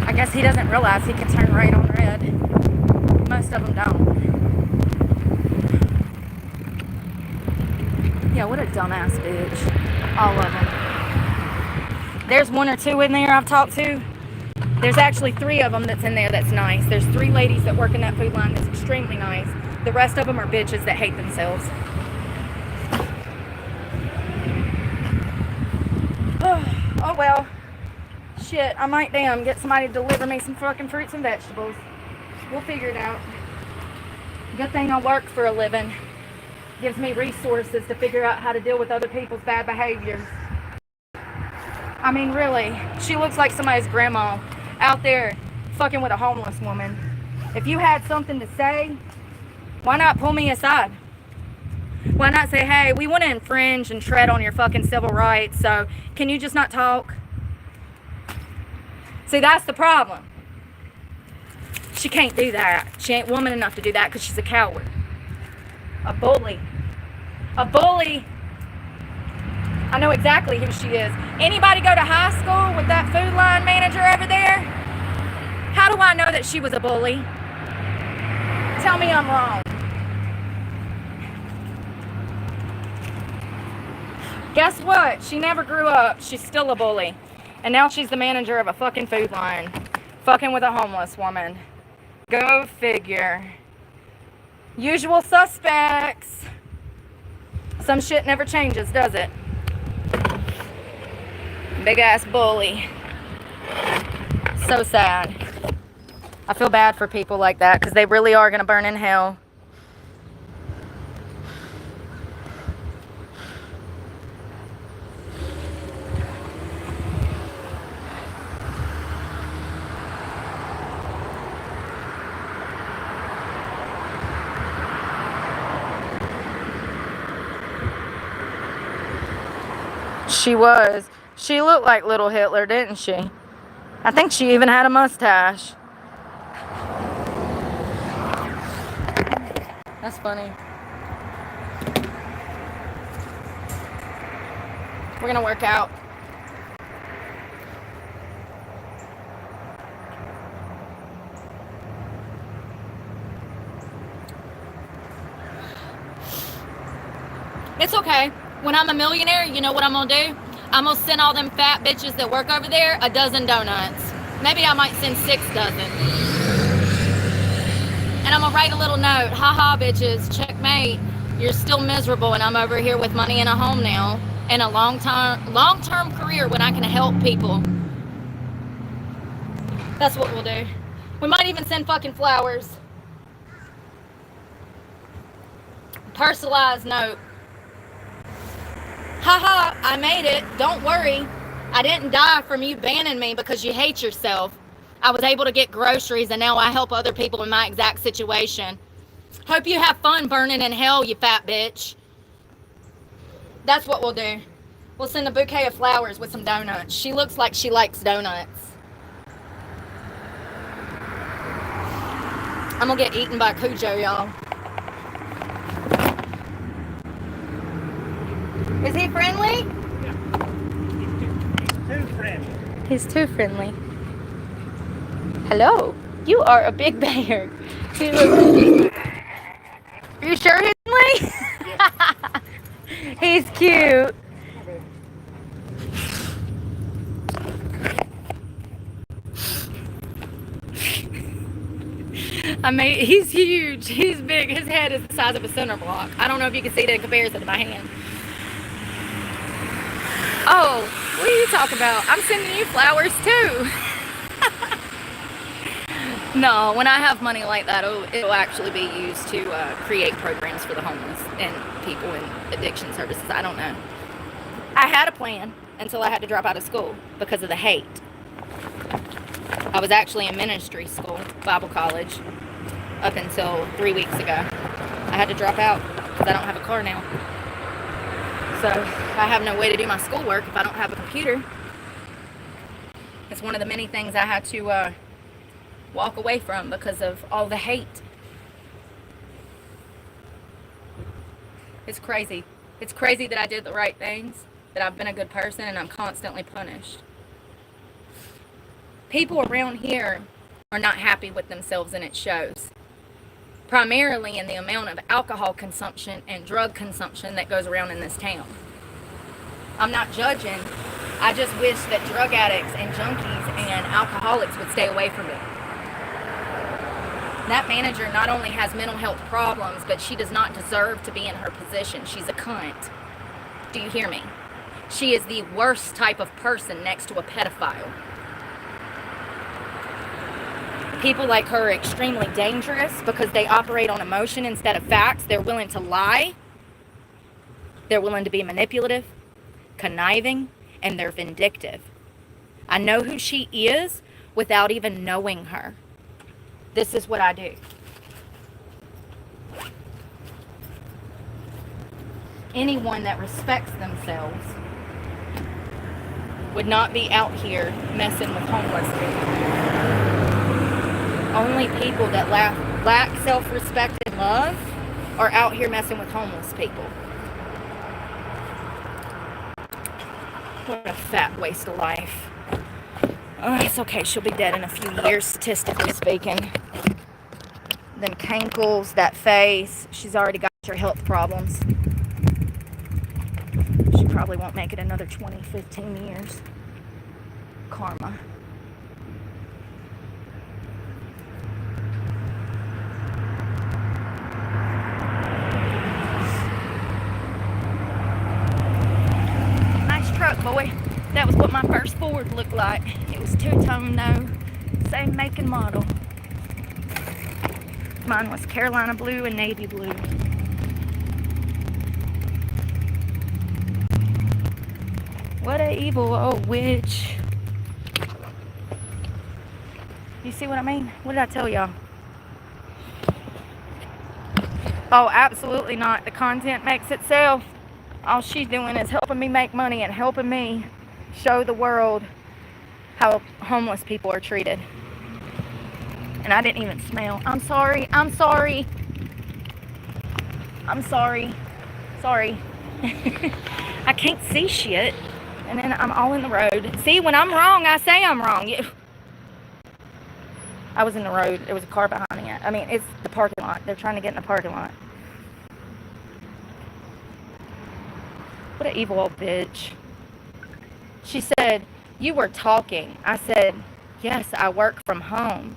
I guess he doesn't realize he can turn right on red. Most of them don't. Yeah, what a dumbass bitch. All of them. There's one or two in there I've talked to. There's actually 3 of them that's in there that's nice. There's 3 ladies that work in that food line that's extremely nice. The rest of them are bitches that hate themselves. Oh well. Shit, I might get somebody to deliver me some fucking fruits and vegetables. We'll figure it out. Good thing I work for a living. Gives me resources to figure out how to deal with other people's bad behaviors. I mean, really, she looks like somebody's grandma out there fucking with a homeless woman. If you had something to say, why not pull me aside? Why not say, hey, we want to infringe and tread on your fucking civil rights, so can you just not talk? See, that's the problem. She can't do that. She ain't woman enough to do that because she's a coward. A bully. A bully. I know exactly who she is. Anybody go to high school with that food line manager over there? How do I know that she was a bully? Tell me I'm wrong. Guess what? She never grew up. She's still a bully. And now she's the manager of a fucking food line. Fucking with a homeless woman. Go figure. Usual suspects. Some shit never changes, does it? Big ass bully. So sad. I feel bad for people like that because they really are going to burn in hell. She was. She looked like little Hitler, didn't she? I think she even had a mustache. That's funny. We're gonna work out. It's okay. When I'm a millionaire, you know what I'm gonna do? I'm gonna send all them fat bitches that work over there a dozen donuts. Maybe I might send 6 dozen. And I'm gonna write a little note. Haha, bitches, checkmate. You're still miserable and I'm over here with money and a home now. And a long-term career when I can help people. That's what we'll do. We might even send fucking flowers. Personalized note. Haha, I made it. Don't worry. I didn't die from you banning me because you hate yourself. I was able to get groceries and now I help other people in my exact situation. Hope you have fun burning in hell, you fat bitch. That's what we'll do. We'll send a bouquet of flowers with some donuts. She looks like she likes donuts. I'm gonna get eaten by Cujo, y'all. Is he friendly? Yeah. Too friendly. He's too friendly. Hello. You are a big bear. Are you sure he's friendly? Yeah. He's cute. I mean, he's huge. He's big. His head is the size of a center block. I don't know if you can see that in comparison to my hand. Oh, what are you talking about? I'm sending you flowers too. No, when I have money like that, it'll actually be used to create programs for the homeless and people in addiction services. I don't know. I had a plan until I had to drop out of school because of the hate. I was actually in ministry school, Bible college. up until 3 weeks ago. I had to drop out because I don't have a car now. So I have no way to do my schoolwork if I don't have a computer. It's one of the many things I had to walk away from because of all the hate. It's crazy. It's crazy that I did the right things, that I've been a good person, and I'm constantly punished. People around here are not happy with themselves, and it shows. Primarily in the amount of alcohol consumption and drug consumption that goes around in this town. I'm not judging. I just wish that drug addicts and junkies and alcoholics would stay away from it. That manager not only has mental health problems, but she does not deserve to be in her position. She's a cunt. Do you hear me? She is the worst type of person next to a pedophile. People like her are extremely dangerous because they operate on emotion instead of facts. They're willing to lie. They're willing to be manipulative, conniving, and they're vindictive. I know who she is without even knowing her. This is what I do. Anyone that respects themselves would not be out here messing with homeless people. Only people that lack self-respect and love are out here messing with homeless people. What a fat waste of life. Oh, it's okay, she'll be dead in a few years, statistically speaking. Them cankles, that face, she's already got her health problems. She probably won't make it another 20, 15 years. Karma. Nice truck, boy. That was what my first Ford looked like. It was two-tone though, same make and model. Mine was Carolina blue and navy blue. What a evil old witch. You see what I mean? What did I tell y'all? Oh, absolutely not. The content makes itself. All she's doing is helping me make money and helping me show the world how homeless people are treated. And I didn't even smell. I'm sorry. I'm sorry. I'm sorry. Sorry. I can't see shit. And then I'm all in the road. See, when I'm wrong, I say I'm wrong. I was in the road. There was a car behind me. I mean, it's the parking lot. They're trying to get in the parking lot. What an evil old bitch. She said, "You were talking." I said, "Yes, I work from home."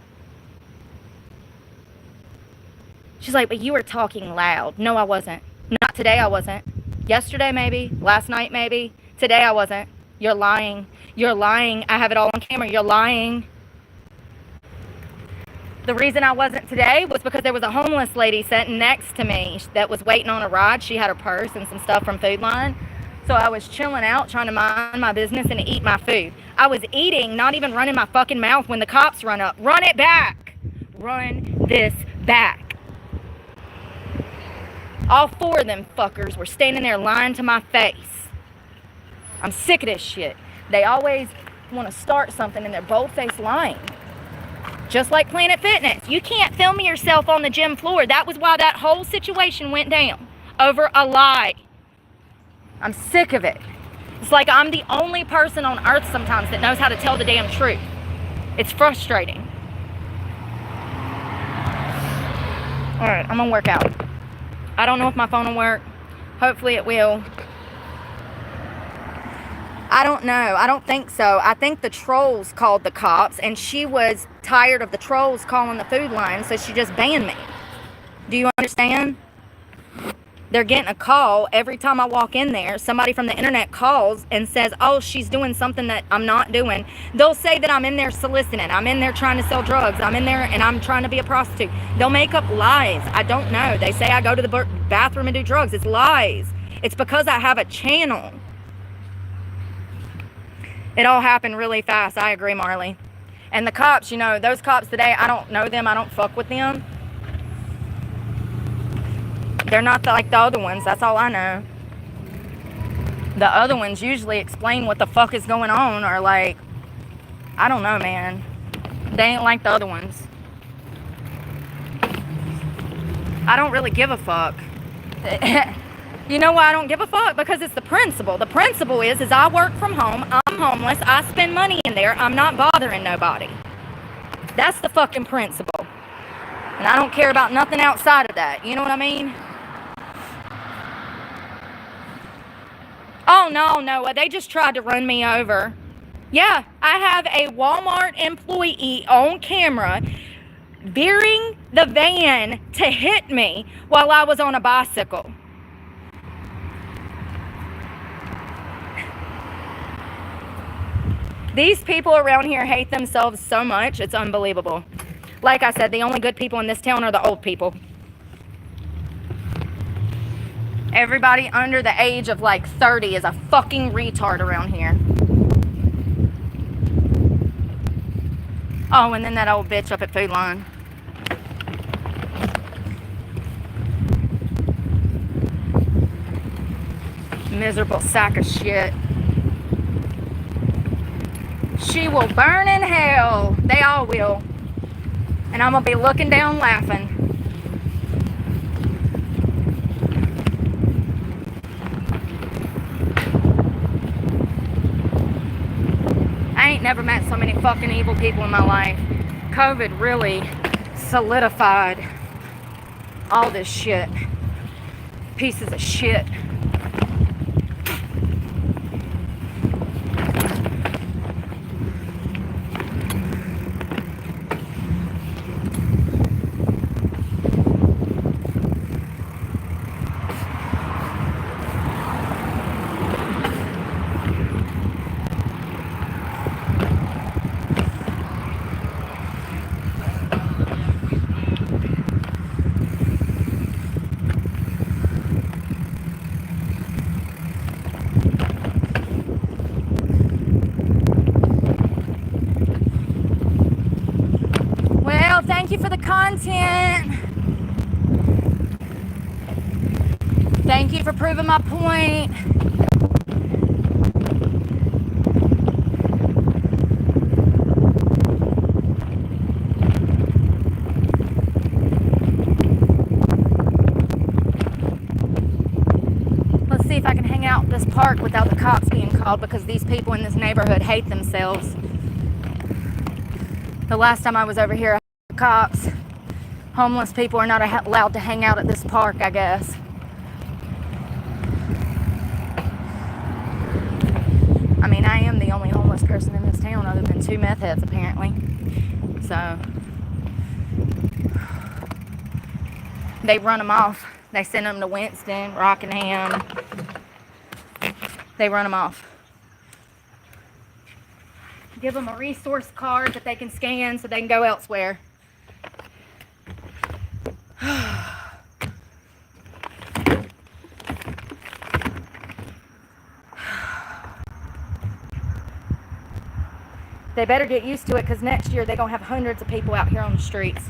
She's like, "But you were talking loud." No, I wasn't. Not today, I wasn't. Yesterday, maybe. Last night, maybe. Today, I wasn't. You're lying. You're lying. I have it all on camera. You're lying. The reason I wasn't today was because there was a homeless lady sitting next to me that was waiting on a ride. She had her purse and some stuff from Food Line. So I was chilling out, trying to mind my business and eat my food. I was eating, not even running my fucking mouth when the cops run up. Run it back. Run this back. All four of them fuckers were standing there lying to my face. I'm sick of this shit. They always want to start something and they're bold-faced lying. Just like Planet Fitness. You can't film yourself on the gym floor. That was why that whole situation went down. Over a lie. I'm sick of it. It's like I'm the only person on earth sometimes that knows how to tell the damn truth. It's frustrating. Alright, I'm gonna work out. I don't know if my phone will work. Hopefully it will. I don't know. I don't think so. I think the trolls called the cops and she was tired of the trolls calling the Food Line, so she just banned me. Do you understand? They're getting a call every time I walk in there. Somebody from the internet calls and says, "Oh, she's doing something that I'm not doing." They'll say that I'm in there soliciting. I'm in there trying to sell drugs. I'm in there and I'm trying to be a prostitute. They'll make up lies. I don't know. They say I go to the bathroom and do drugs. It's lies. It's because I have a channel. It all happened really fast. I agree, Marley. And the cops, you know, those cops today, I don't know them. I don't fuck with them. they're not like the other ones. That's all I know. The other ones usually explain what the fuck is going on, or like, I don't know, man. They ain't like the other ones. I don't really give a fuck. You know why I don't give a fuck? Because it's the principle. The principle is I work from home, I'm homeless, I spend money in there, I'm not bothering nobody. That's the fucking principle. And I don't care about nothing outside of that. You know what I mean? Oh, no, they just tried to run me over. Yeah, I have a Walmart employee on camera veering the van to hit me while I was on a bicycle. These people around here hate themselves so much, it's unbelievable. Like I said, the only good people in this town are the old people. Everybody under the age of like 30 is a fucking retard around here. Oh, and then that old bitch up at Food Line. Miserable sack of shit. She will burn in hell. They all will. And I'm gonna be looking down laughing. I ain't never met so many fucking evil people in my life. COVID really solidified all this shit. Pieces of shit. Thank you for the content. Thank you for proving my point. Let's see if I can hang out in this park without the cops being called, because these people in this neighborhood hate themselves. The last time I was over here, cops. Homeless people are not allowed to hang out at this park, I guess. I mean, I am the only homeless person in this town other than 2 meth heads, apparently. So, they run them off. They send them to Winston, Rockingham. They run them off. Give them a resource card that they can scan so they can go elsewhere. They better get used to it, because next year they're going to have hundreds of people out here on the streets.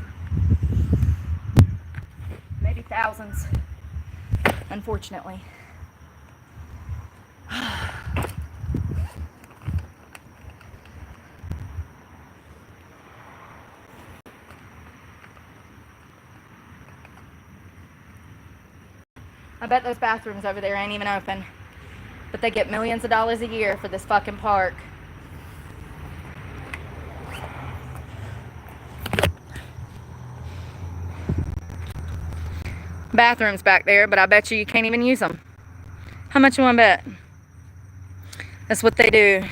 Maybe thousands, unfortunately. I bet those bathrooms over there ain't even open. But they get millions of dollars a year for this fucking park. Bathrooms back there, but I bet you can't even use them. How much you want to bet? That's what they do.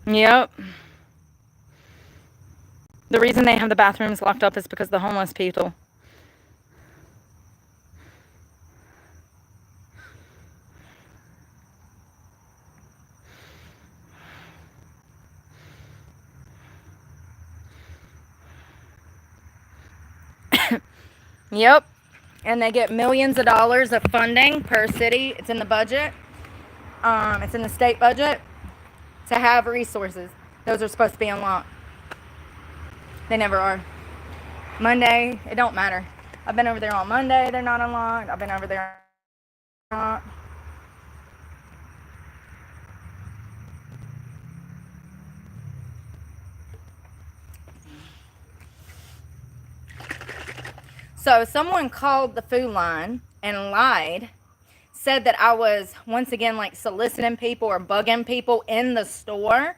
Yep. The reason they have the bathrooms locked up is because the homeless people. Yep. And they get millions of dollars of funding per city. It's in the budget. It's in the state budget to have resources. Those are supposed to be unlocked. They never are. Monday, it don't matter. I've been over there on Monday, they're not unlocked. I've been over there not. So someone called the food line and lied, said that I was once again like soliciting people or bugging people in the store.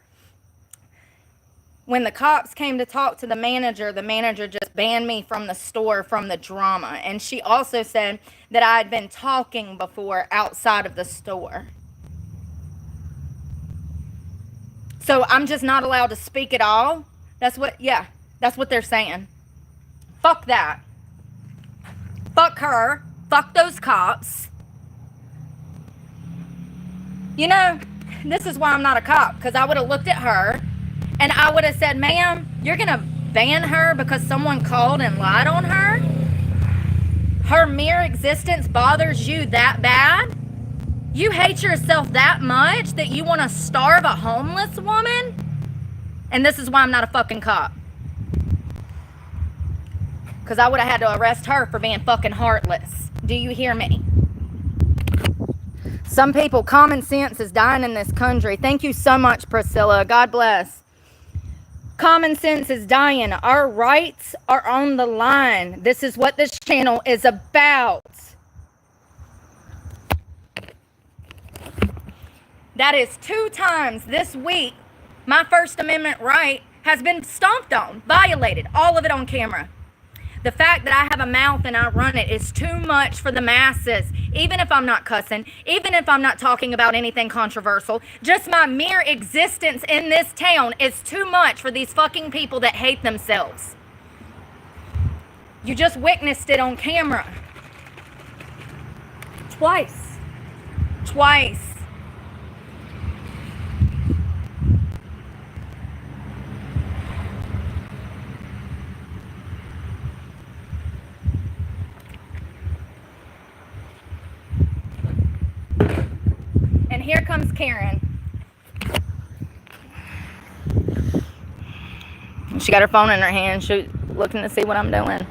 When the cops came to talk to the manager just banned me from the store from the drama. And she also said that I had been talking before outside of the store. So I'm just not allowed to speak at all? That's what they're saying. Fuck that. Fuck her. Fuck those cops. You know, this is why I'm not a cop, because I would have looked at her and I would have said, ma'am, you're going to ban her because someone called and lied on her? Her mere existence bothers you that bad? You hate yourself that much that you want to starve a homeless woman? And this is why I'm not a fucking cop. Because I would have had to arrest her for being fucking heartless. Do you hear me? Some people, common sense is dying in this country. Thank you so much, Priscilla. God bless. Common sense is dying. Our rights are on the line. This is what this channel is about. That is 2 times this week my First Amendment right has been stomped on, violated, all of it on camera. The fact that I have a mouth and I run it is too much for the masses. Even if I'm not cussing, even if I'm not talking about anything controversial, just my mere existence in this town is too much for these fucking people that hate themselves. You just witnessed it on camera. Twice. And here comes Karen. She got her phone in her hand. She's looking to see what I'm doing.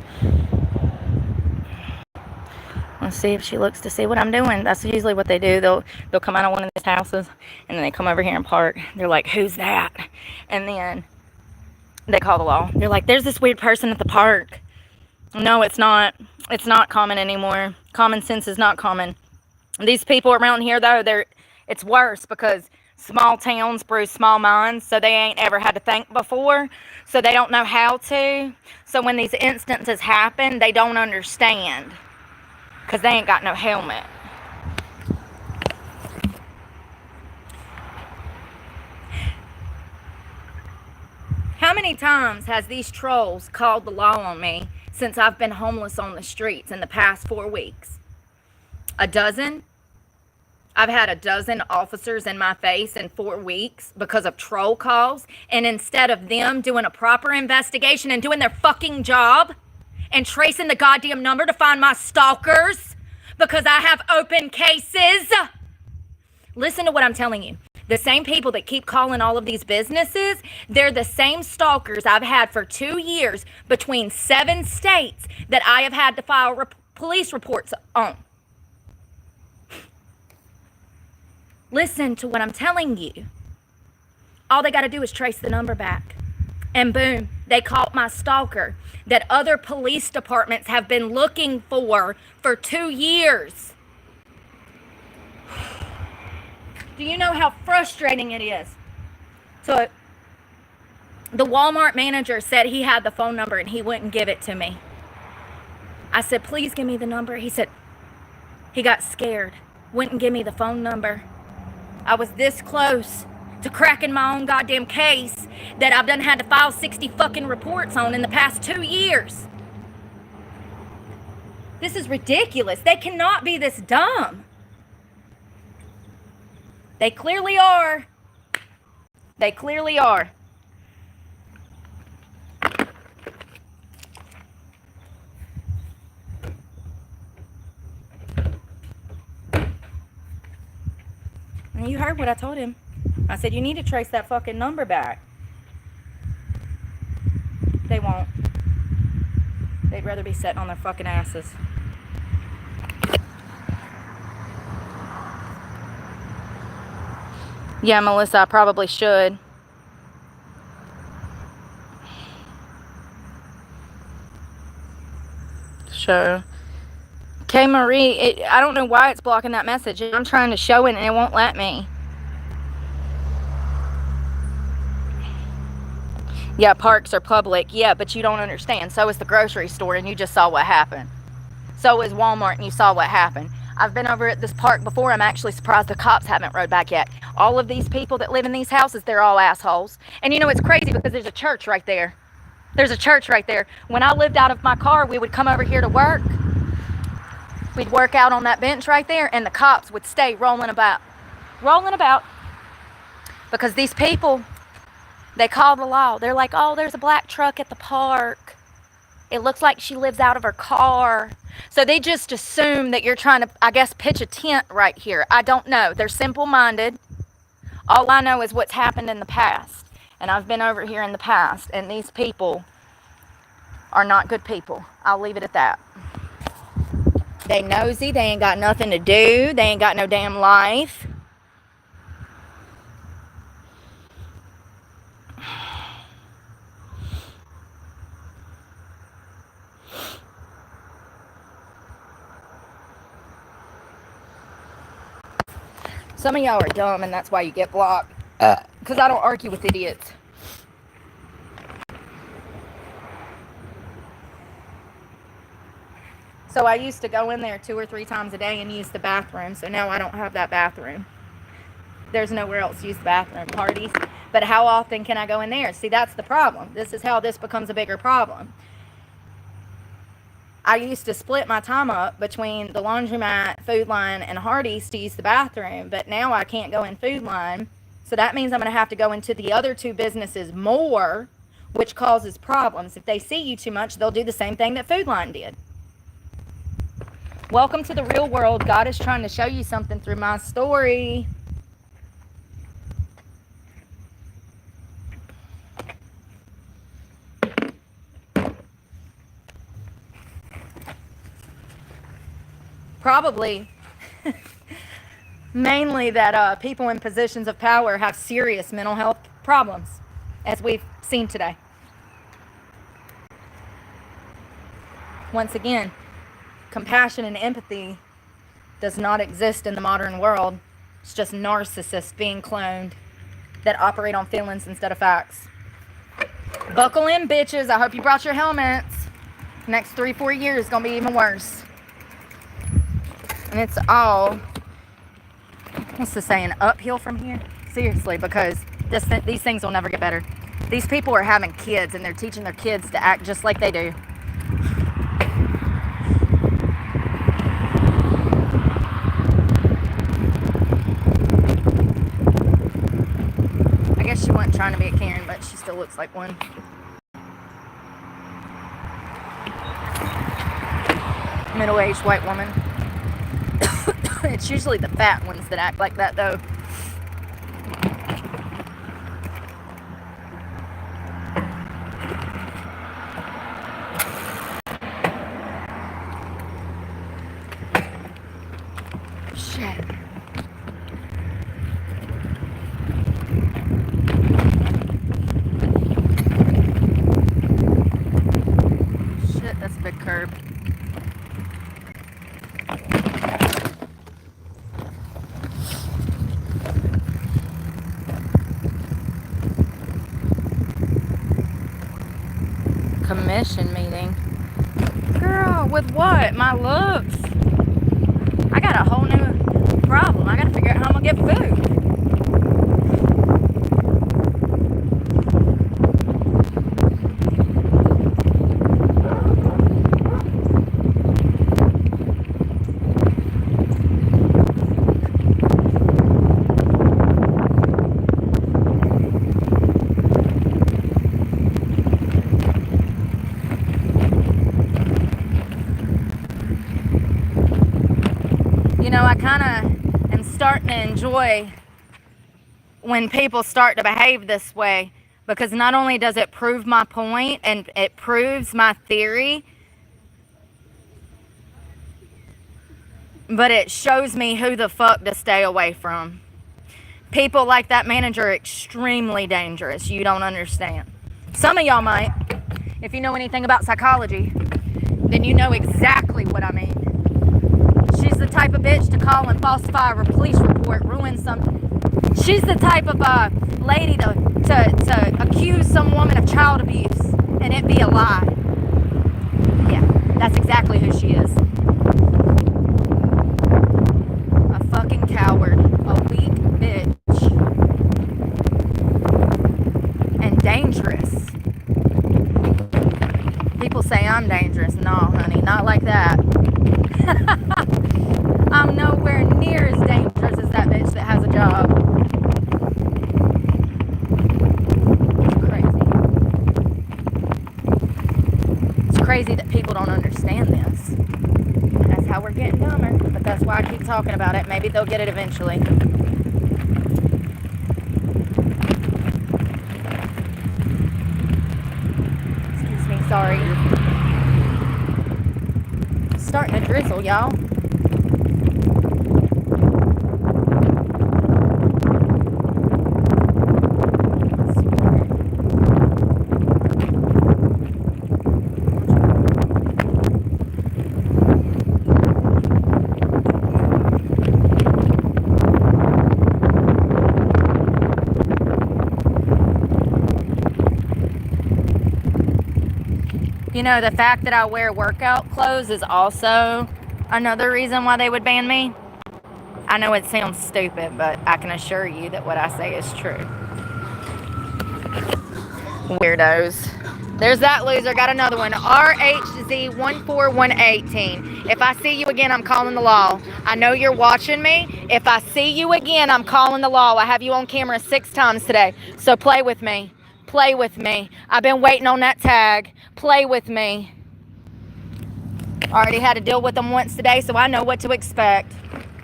Let's see if she looks to see what I'm doing. That's usually what they do. They'll come out of one of these houses and then they come over here and park. They're like, who's that? And then they call the law. They're like, there's this weird person at the park. No, it's not. It's not common anymore. Common sense is not common. These people around here, though, it's worse because small towns brew small minds, so they ain't ever had to think before, so they don't know how to. So when these instances happen, they don't understand because they ain't got no helmet. How many times has these trolls called the law on me since I've been homeless on the streets in the past 4 weeks? A dozen? I've had a dozen officers in my face in 4 weeks because of troll calls. And instead of them doing a proper investigation and doing their fucking job and tracing the goddamn number to find my stalkers because I have open cases. Listen to what I'm telling you. The same people that keep calling all of these businesses, they're the same stalkers I've had for 2 years between 7 states that I have had to file police reports on. Listen to what I'm telling you. All they got to do is trace the number back. And boom, they caught my stalker that other police departments have been looking for 2 years. Do you know how frustrating it is? So the Walmart manager said he had the phone number and he wouldn't give it to me. I said, please give me the number. He said, he got scared, wouldn't give me the phone number. I was this close to cracking my own goddamn case that I've done had to file 60 fucking reports on in the past 2 years. This is ridiculous. They cannot be this dumb. They clearly are. They clearly are. And you heard what I told him. I said, you need to trace that fucking number back. They won't. They'd rather be sitting on their fucking asses. Yeah, Melissa, I probably should. Sure. K. Marie, I don't know why it's blocking that message. I'm trying to show it and it won't let me. Yeah, parks are public. Yeah, but you don't understand. So is the grocery store, and you just saw what happened. So is Walmart, and you saw what happened. I've been over at this park before. I'm actually surprised the cops haven't rode back yet. All of these people that live in these houses, they're all assholes. And you know, it's crazy because there's a church right there. There's a church right there. When I lived out of my car, we would come over here to work. We'd work out on that bench right there, and the cops would stay rolling about. Because these people, they call the law. They're like, oh, there's a black truck at the park. It looks like she lives out of her car. So they just assume that you're trying to, I guess, pitch a tent right here. I don't know. They're simple-minded. All I know is what's happened in the past. And I've been over here in the past, and these people are not good people. I'll leave it at that. They nosy. They ain't got nothing to do. They ain't got no damn life. Some of y'all are dumb, and that's why you get blocked. Because I don't argue with idiots. So I used to go in there 2 or 3 times a day and use the bathroom. So now I don't have that bathroom. There's nowhere else to use the bathroom. Parties. But how often can I go in there? See, that's the problem. This is how this becomes a bigger problem. I used to split my time up between the laundromat, Food Line, and Hardee's to use the bathroom. But now I can't go in Food Line. So that means I'm going to have to go into the other 2 businesses more, which causes problems. If they see you too much, they'll do the same thing that Food Line did. Welcome to the real world. God is trying to show you something through my story. Probably mainly that people in positions of power have serious mental health problems, as we've seen today. Once again, compassion and empathy does not exist in the modern world. It's just narcissists being cloned that operate on feelings instead of facts. Buckle in, bitches. I hope you brought your helmets. Next 3-4 years is going to be even worse. And it's all, what's the saying, uphill from here? Seriously, because these things will never get better. These people are having kids, and they're teaching their kids to act just like they do. I guess she wasn't trying to be a Karen, but she still looks like one. Middle-aged white woman. It's usually the fat ones that act like that, though. Shit. Shit, that's a big curb. Commission meeting. Girl, with what? My looks? I got a whole new problem. I gotta figure out how I'm gonna get food. You know, I kind of am starting to enjoy when people start to behave this way, because not only does it prove my point and it proves my theory, but it shows me who the fuck to stay away from. People like that manager are extremely dangerous. You don't understand. Some of y'all might. If you know anything about psychology, then you know exactly what I mean. She's the type of bitch to call and falsify a police report, ruin something. She's the type of lady to accuse some woman of child abuse and it be a lie. Yeah, that's exactly who she is. A fucking coward. A weak bitch. And dangerous. People say I'm dangerous. No, honey, not like that. I'm nowhere near as dangerous as that bitch that has a job. It's crazy that people don't understand this. That's how we're getting dumber, but that's why I keep talking about it. Maybe they'll get it eventually. Excuse me, sorry. It's starting to drizzle, y'all. You know, the fact that I wear workout clothes is also another reason why they would ban me. I know it sounds stupid, but I can assure you that what I say is true. Weirdos. There's that loser. Got another one. RHZ14118. If I see you again, I'm calling the law. I know you're watching me. If I see you again, I'm calling the law. I have you on camera 6 times today. So play with me. Play with me. I've been waiting on that tag. Play with me. Already had to deal with them once today, so I know what to expect.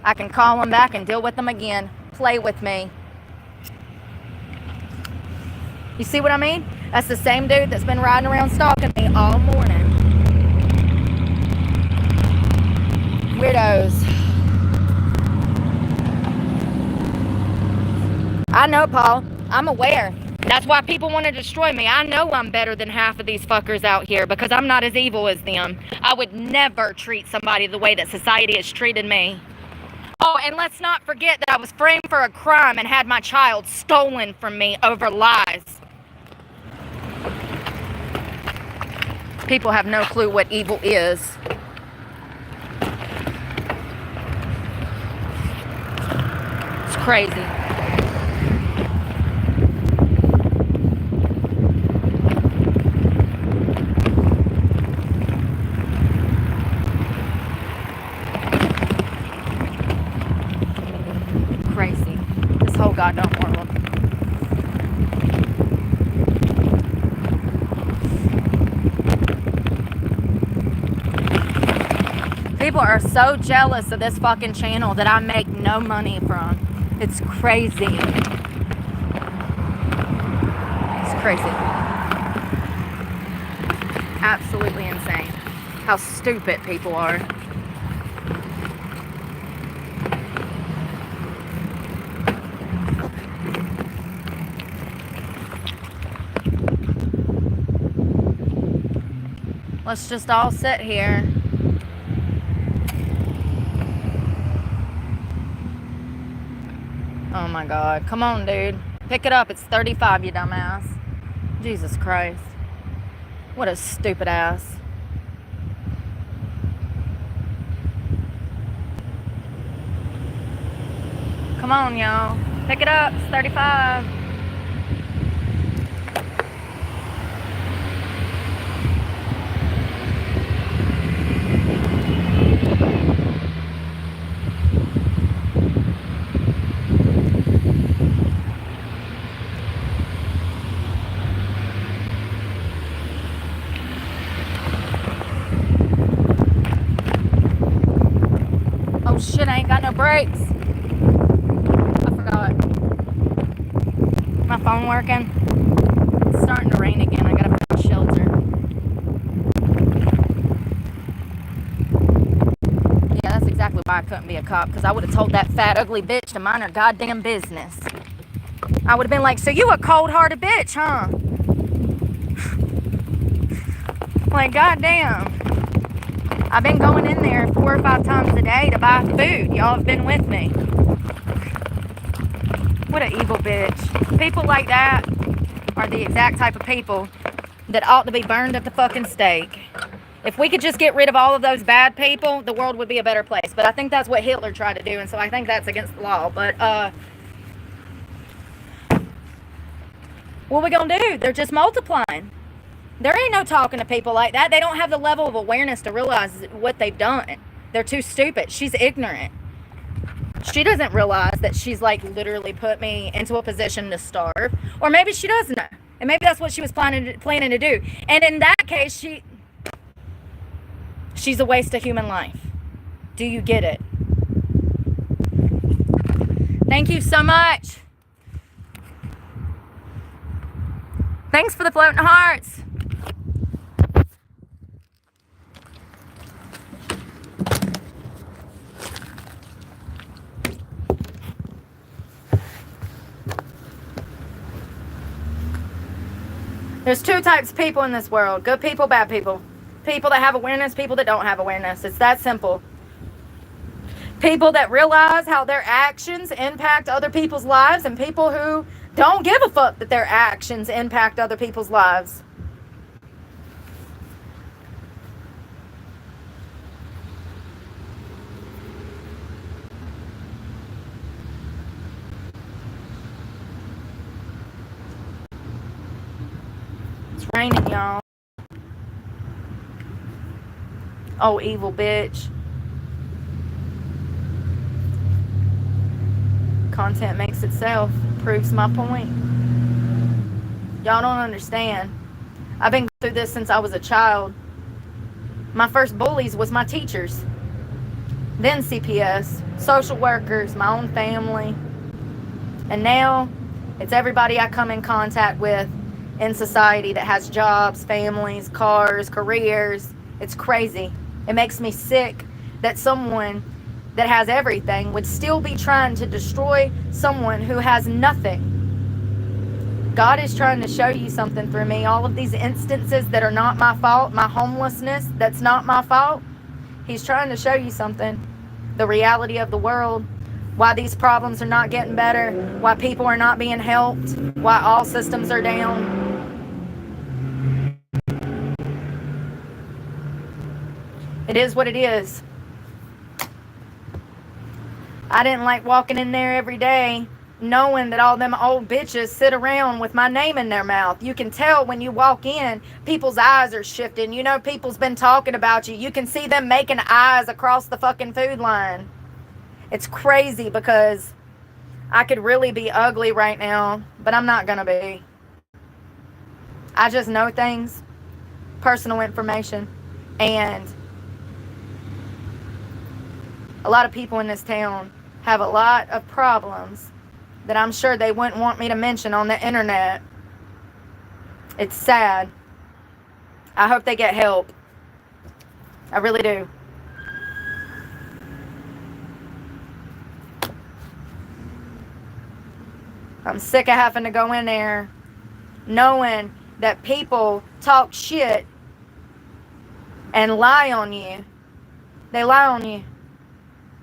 I can call them back and deal with them again. Play with me. You see what I mean? That's the same dude that's been riding around stalking me all morning. Weirdos. I know, Paul. I'm aware. That's why people want to destroy me. I know I'm better than half of these fuckers out here because I'm not as evil as them. I would never treat somebody the way that society has treated me. Oh, and let's not forget that I was framed for a crime and had my child stolen from me over lies. People have no clue what evil is. It's crazy. Crazy. This whole goddamn world. People are so jealous of this fucking channel that I make no money from. It's crazy. It's crazy. Absolutely insane. How stupid people are. Let's just all sit here. Oh my God. Come on, dude. Pick it up. It's 35, you dumbass. Jesus Christ. What a stupid ass. Come on, y'all. Pick it up. It's 35. Oh shit, I ain't got no brakes. I forgot. phone working? It's starting to rain again. I gotta find shelter. Yeah, that's exactly why I couldn't be a cop, because I would have told that fat, ugly bitch to mind her goddamn business. I would have been like, so you a cold-hearted bitch, huh? Like, goddamn. I've been going in there 4 or 5 times a day to buy food. Y'all have been with me. What an evil bitch. People like that are the exact type of people that ought to be burned at the fucking stake. If we could just get rid of all of those bad people, the world would be a better place. But I think that's what Hitler tried to do, and so I think that's against the law. But, what we gonna do? They're just multiplying. There ain't no talking to people like that. They don't have the level of awareness to realize what they've done. They're too stupid. She's ignorant. She doesn't realize that she's like literally put me into a position to starve. Or maybe she does know. And maybe that's what she was planning to do. And in that case, she's a waste of human life. Do you get it? Thank you so much. Thanks for the floating hearts. There's 2 types of people in this world. Good people, bad people. People that have awareness, people that don't have awareness. It's that simple. People that realize how their actions impact other people's lives, and people who don't give a fuck that their actions impact other people's lives. It's raining, y'all. Oh, evil bitch. Content makes itself. Proves my point. Y'all don't understand. I've been through this since I was a child. My first bullies was my teachers. Then CPS, social workers, my own family. And now it's everybody I come in contact with in society that has jobs, families, cars, careers. It's crazy. It makes me sick that someone that has everything would still be trying to destroy someone who has nothing. God is trying to show you something through me. All of these instances that are not my fault, my homelessness, that's not my fault. He's trying to show you something. The reality of the world. Why these problems are not getting better. Why people are not being helped. Why all systems are down. It is what it is. I didn't like walking in there every day knowing that all them old bitches sit around with my name in their mouth. You can tell when you walk in, people's eyes are shifting. You know, people's been talking about you. You can see them making eyes across the fucking food line. It's crazy because I could really be ugly right now, but I'm not gonna be. I just know things, personal information, and a lot of people in this town have a lot of problems that I'm sure they wouldn't want me to mention on the internet. It's sad. I hope they get help. I really do. I'm sick of having to go in there knowing that people talk shit and lie on you. They lie on you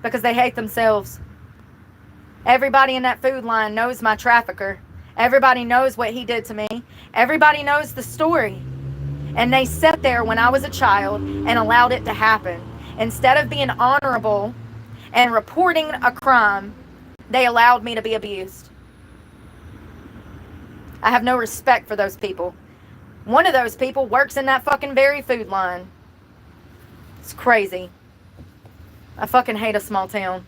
because they hate themselves. Everybody in that food line knows my trafficker. Everybody knows what he did to me. Everybody knows the story. And they sat there when I was a child and allowed it to happen. Instead of being honorable and reporting a crime, they allowed me to be abused. I have no respect for those people. One of those people works in that fucking very food line. It's crazy. I fucking hate a small town.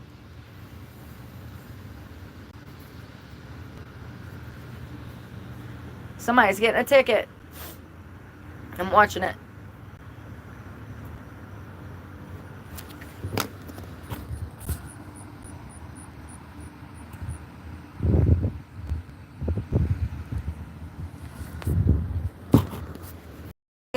Somebody's getting a ticket. I'm watching it.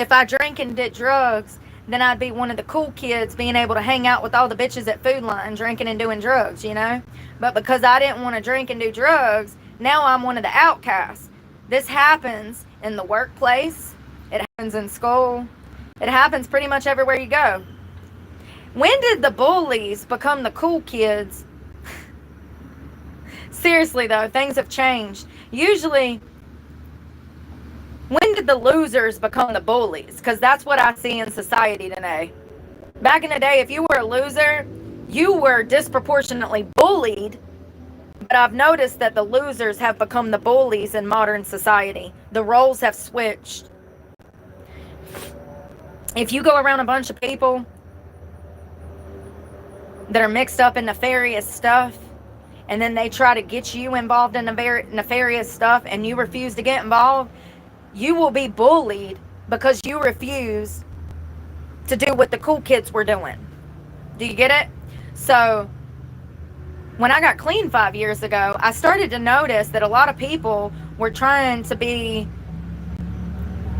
if I drank and did drugs, then I'd be one of the cool kids being able to hang out with all the bitches at Food Line drinking and doing drugs, you know? But because I didn't want to drink and do drugs, now I'm one of the outcasts. This happens in the workplace. It happens in school. It happens pretty much everywhere you go. When did the bullies become the cool kids? Seriously though, things have changed. Usually, when did the losers become the bullies? Because that's what I see in society today. Back in the day, if you were a loser, you were disproportionately bullied. But I've noticed that the losers have become the bullies in modern society. The roles have switched. If you go around a bunch of people that are mixed up in nefarious stuff, and then they try to get you involved in nefarious stuff, and you refuse to get involved, you will be bullied because you refuse to do what the cool kids were doing. Do you get it? So, when I got clean 5 years ago, I started to notice that a lot of people were trying to be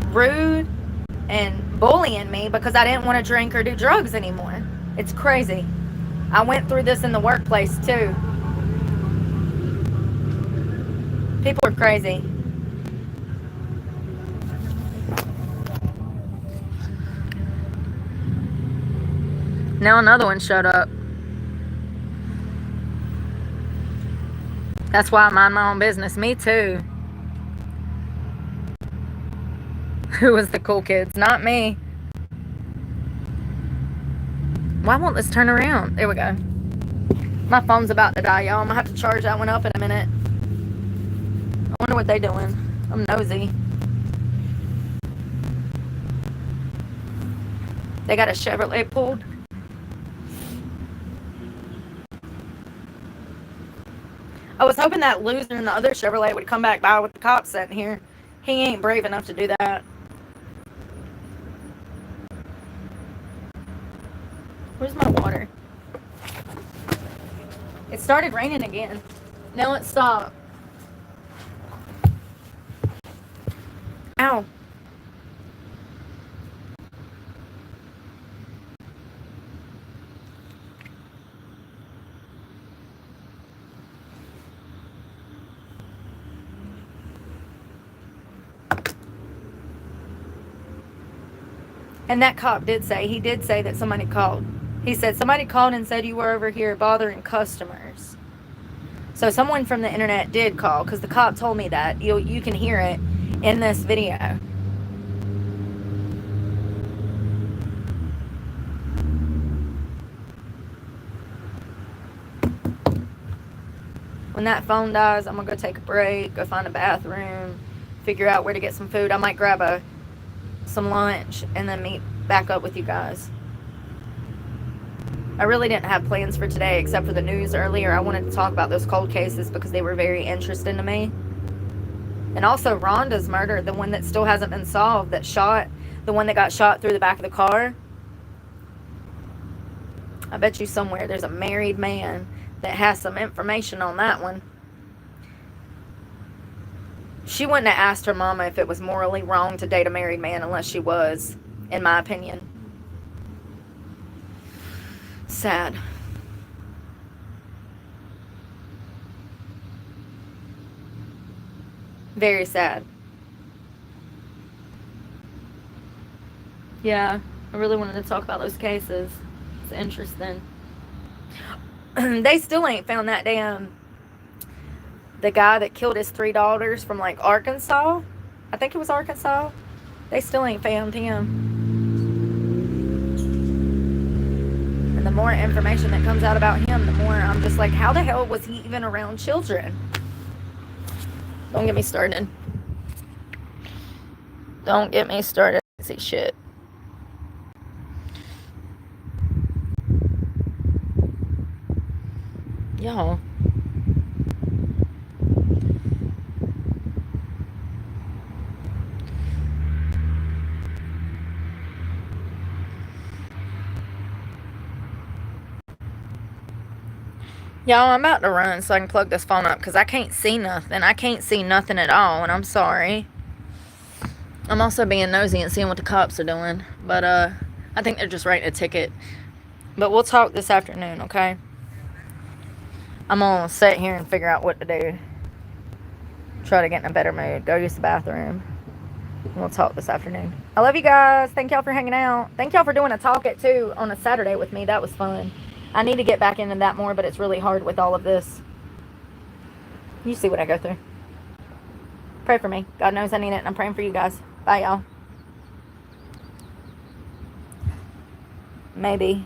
rude and bullying me because I didn't want to drink or do drugs anymore. It's crazy. I went through this in the workplace too. People are crazy. Now another one showed up. That's why I mind my own business. Me too. Who was the cool kids? Not me. Why won't this turn around? There we go. My phone's about to die, y'all. I'm gonna have to charge that one up in a minute. I wonder what they doing. I'm nosy. They got a Chevrolet pulled. I was hoping that loser in the other Chevrolet would come back by with the cops sitting here. He ain't brave enough to do that. Where's my water? It started raining again. Now it stopped. Ow. And that cop did say that somebody called. He said somebody called and said you were over here bothering customers. So someone from the internet did call, because the cop told me that. You can hear it in this video. When that phone dies, I'm going to go take a break, go find a bathroom, figure out where to get some food. I might grab some lunch and then meet back up with you guys. I really didn't have plans for today except for the news earlier. I wanted to talk about those cold cases because they were very interesting to me. And also Rhonda's murder, the one that still hasn't been solved, the one that got shot through the back of the car. I bet you somewhere there's a married man that has some information on that one. She wouldn't have asked her mama if it was morally wrong to date a married man unless she was, in my opinion. Sad. Very sad. Yeah, I really wanted to talk about those cases. It's interesting. They still ain't found that the guy that killed his 3 daughters from like Arkansas. I think it was Arkansas. They still ain't found him. And the more information that comes out about him, the more I'm just like, how the hell was he even around children? Don't get me started. Don't get me started. See shit. Y'all. Y'all, I'm about to run so I can plug this phone up because I can't see nothing. I can't see nothing at all, and I'm sorry. I'm also being nosy and seeing what the cops are doing. But I think they're just writing a ticket. But we'll talk this afternoon, okay? I'm going to sit here and figure out what to do. Try to get in a better mood. Go use the bathroom. We'll talk this afternoon. I love you guys. Thank y'all for hanging out. Thank y'all for doing a talk at 2 on a Saturday with me. That was fun. I need to get back into that more, but it's really hard with all of this. You see what I go through. Pray for me. God knows I need it, and I'm praying for you guys. Bye, y'all. Maybe.